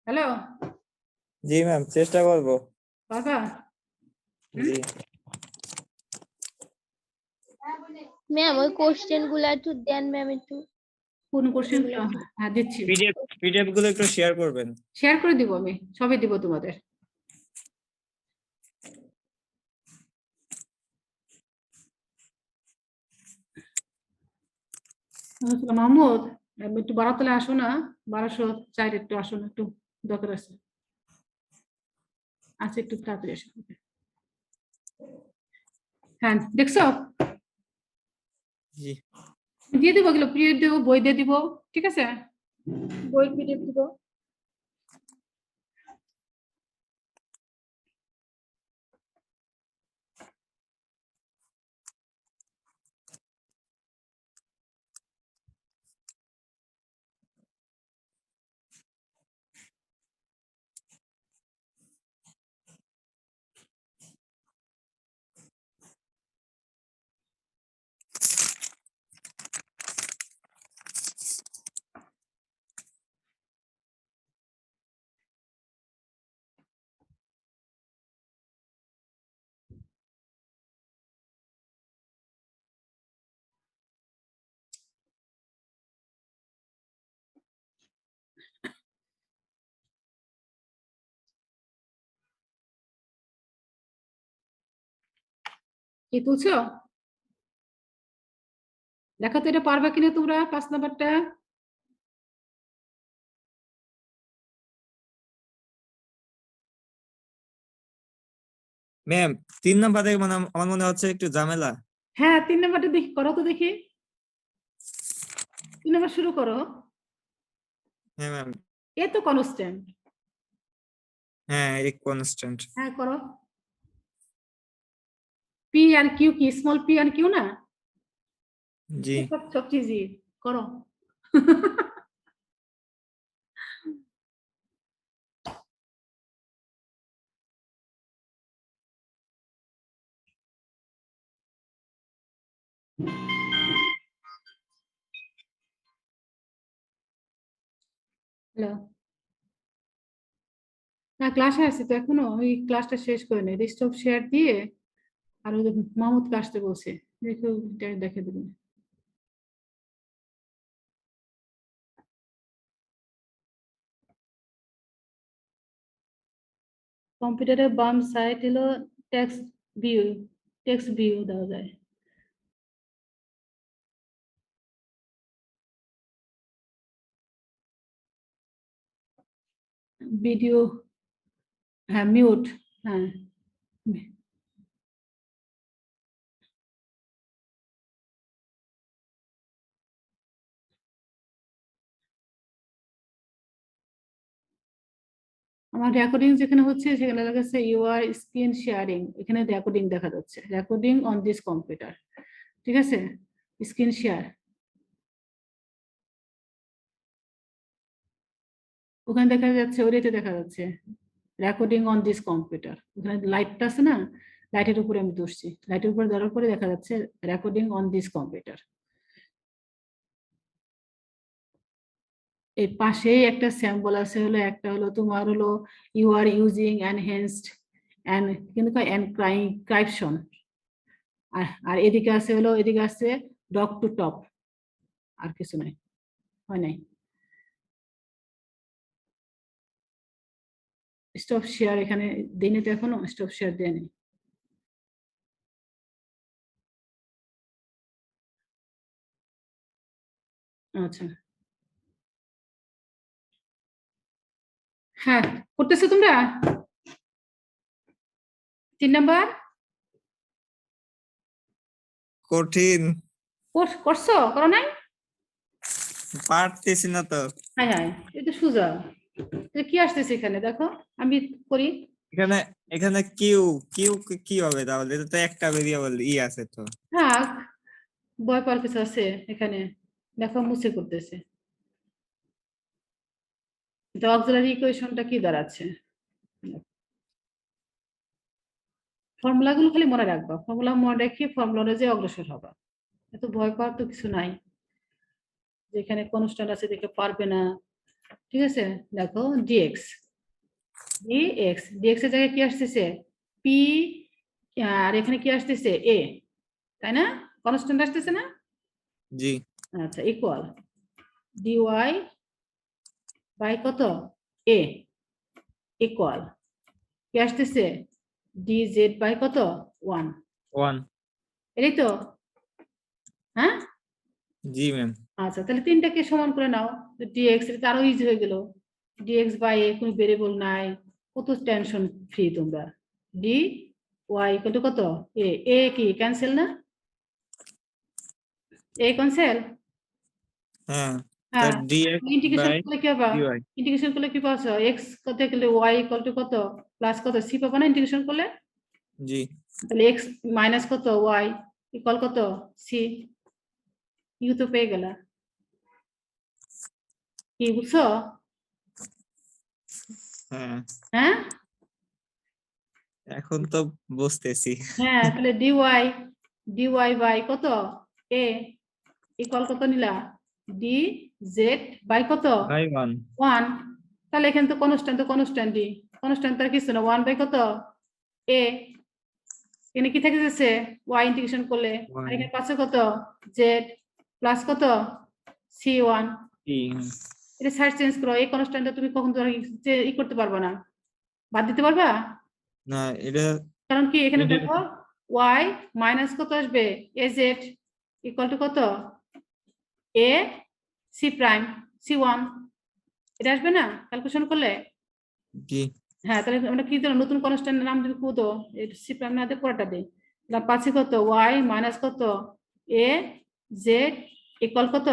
হ্যালো, জি ম্যাম, চেষ্টা করব। পারবা? জি ম্যাম ওই কোশ্চেন গুলা একটু দেন ম্যাম, একটু কোন কোশ্চেন? হ্যাঁ, দিচ্ছি, পিডিএফ গুলো একটু শেয়ার করবেন। শেয়ার করে দিব, আমি সবই দিব তোমাদের। মাহমুদ, একটু বারাতলে আসো না, 1204 একটু আসো না, একটু দরকার আছে। আচ্ছা, একটু তাড়াতাড়ি আসো। হ্যাঁ, দেখছো? জি দিয়ে দিব, এগুলো পিডিএফ দেবো, বই দিয়ে দিব, ঠিক আছে? বই পিডিএফ দিব। কি তুলছো? দেখো তো এটা পারবা কিনা তোমরা, 5 নাম্বারটা। ম্যাম, 3 নাম্বারে মানে আমার মনে হচ্ছে একটু ঝামেলা। হ্যাঁ, 3 নাম্বারটা দেখি, করো তো দেখি। 3 নাম্বার শুরু করো। হ্যাঁ ম্যাম, এ তো কনস্ট্যান্ট। হ্যাঁ এক কনস্ট্যান্ট। হ্যাঁ, করো। পি আর কিউ কি? স্মল পি আর কিউ না? জি সবচেয়ে ইজি, করো। হ্যালো, না ক্লাসে আসছি তো এখনো, ওই ক্লাসটা শেষ করে নেই, স্টপ শেয়ার দিয়ে আর ওই যে মাহমুদকে আসতে বলছে, দেখো দেখে দেবেন। কম্পিউটারের বাম সাইড হলো টেক্সট ভিউ দেওয়া যায়। ভিডিও, হ্যাঁ মিউট, হ্যাঁ আমার রেকর্ডিং যেখানে হচ্ছে সেখানে লেখা আছে ইউআর স্ক্রিন শেয়ারিং, এখানে রেকর্ডিং দেখা যাচ্ছে, রেকর্ডিং অন দিস কম্পিউটার, ঠিক আছে, স্ক্রিন শেয়ার। ওখানে দেখা যাচ্ছে, ওইটাতে দেখা যাচ্ছে রেকর্ডিং অন দিস কম্পিউটার, ওখানে লাইটটা আছে না, লাইটের উপরে আমি ধরছি, লাইটের উপরে ধরার পরে দেখা যাচ্ছে রেকর্ডিং অন দিস কম্পিউটার। এর পাশেই একটা স্যাম্পল আছে, হলো একটা হলো তোমার হলো you are using enhanced and কিন্তু এনক্রিপশন, আর এদিকে আছে হলো, এদিকে আছে ডক টু টপ, আর কিছু নাই, হয় নাই। স্টপ শেয়ার এখানে দিনে তো এখনো স্টপ শেয়ার দেয়নি। আচ্ছা, হ্যাঁ করতেছো তোমরা 3 নাম্বার কঠিন, করছো, করো নাই? পারতেছি না তো। হ্যাঁ হ্যাঁ, এটা সোজা। কি আসতেছে এখানে দেখো, আমি করি। এখানে এখানে কিউ কিউ কি হবে তাহলে? এটা তো একটা ভেরিয়েবল আছে তো। হ্যাঁ, ভয় পাওয়ার কিছু আছে এখানে, দেখো মুছে করতেছে। অক্সিলারি ইকুয়েশনটা কি দাঁড়াচ্ছে, ফর্মুলা গুলো খালি মনে রাখবা, ফর্মুলা মনে রেখে ফর্মুলা অনুযায়ী অগ্রসর হবা, এত ভয় পাওয়ার তো কিছু নাই। যেখানে কনস্ট্যান্ট আছে দেখে পারবে না, ঠিক আছে। দেখো ডিএক্স ডিএক্স এর জায়গায় কি আসতেছে পি, আর এখানে কি আসতেছে এ, তাই না, কনস্ট্যান্ট আসতেছে না? জি। আচ্ছা, ইকুয়াল ডিওয়াই বাই কত এ, ইকুয়াল কি আসতেছে ডিজেড বাই কত 1, এটাই তো? হ্যাঁ জি ম্যাম। আচ্ছা, তাহলে তিনটাকে সমান করে নাও, ডিএক্স, এটা আরো ইজি হয়ে গেল, ডিএক্স বাই এ, কোনো ভেরিয়েবল নাই, কত টেনশন ফ্রি তোমরা। ডি ওয়াই কত এ, এ কি ক্যান্সেল না, এ ক্যান্সেল, হ্যাঁ, হ্যাঁ dx ইন্টিগ্রেশন বাই করলে কি হবে, dy। ইন্টিগ্রেশন করলে কি পাচ্ছ, এক্স কত গেলে ওয়াই ইকুয়াল টু কত প্লাস কত সি পাবো না ইন্টিগ্রেশন করলে? জি। তাহলে এক্স মাইনাস কত ওয়াই ইকুয়াল কত সি, ইউ তো পেয়ে গেলা, কি বুঝছো? হ্যাঁ, হ্যাঁ এখন তো বুঝতেছি। হ্যাঁ, তাহলে ডিওয়াই বাই কত এ ইকুয়াল কত নিলা ডি জেড বাই কত বাই 1। 1, তাহলে এখানে তো কনস্ট্যান্ট ডি, কনস্ট্যান্ট তার কিছু না, 1 বাই কত এ, এখানে কি থেকে যাচ্ছে ওয়াই ইন্টিগ্রেশন করলে, আর এখানে পাচ্ছে কত জেড প্লাস কত সি 1, এটা সাইড চেঞ্জ করো, এই কনস্ট্যান্টটা তুমি কখন ই করতে পারবে না, বাদ দিতে পারবা না, এটা কারণ কি এখানে দেখো y মাইনাস কত আসবে এ জেড ইকুয়াল টু কত এ সি প্রাইম সি 1, এটা আসবে না ক্যালকুলেশন করলে? জি। হ্যাঁ, তাহলে আমরা কি দিলাম নতুন কনস্ট্যান্টের নাম দিবি কত, সি প্রাইম না দিয়ে পুরোটা দেই, তাহলে পাচ্ছি কত y মাইনাস কত এ জেড ইকুয়াল কত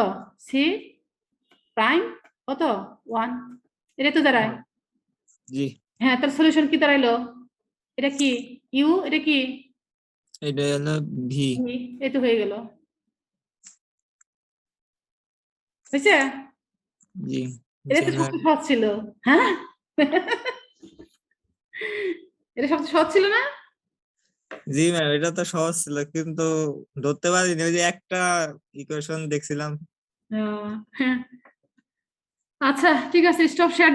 সি প্রাইম কত 1, এটা তো দাঁড়ায়। জি। হ্যাঁ, তার সলিউশন কি দাঁড়াইলো, এটা কি ইউ, এটা কি এটা হলো ভি। এই তো হয়ে গেল, হয়েছে? জি। এটা তো সবচেয়ে সহজ ছিল, হ্যাঁ এটা সবচেয়ে সহজ ছিল না? জি ম্যাম, এটা তো সহজ ছিল কিন্তু ধরতে পারিনি, ওই যে একটা ইকুয়েশন দেখছিলাম। আচ্ছা ঠিক আছে, স্টপ শেয়ার।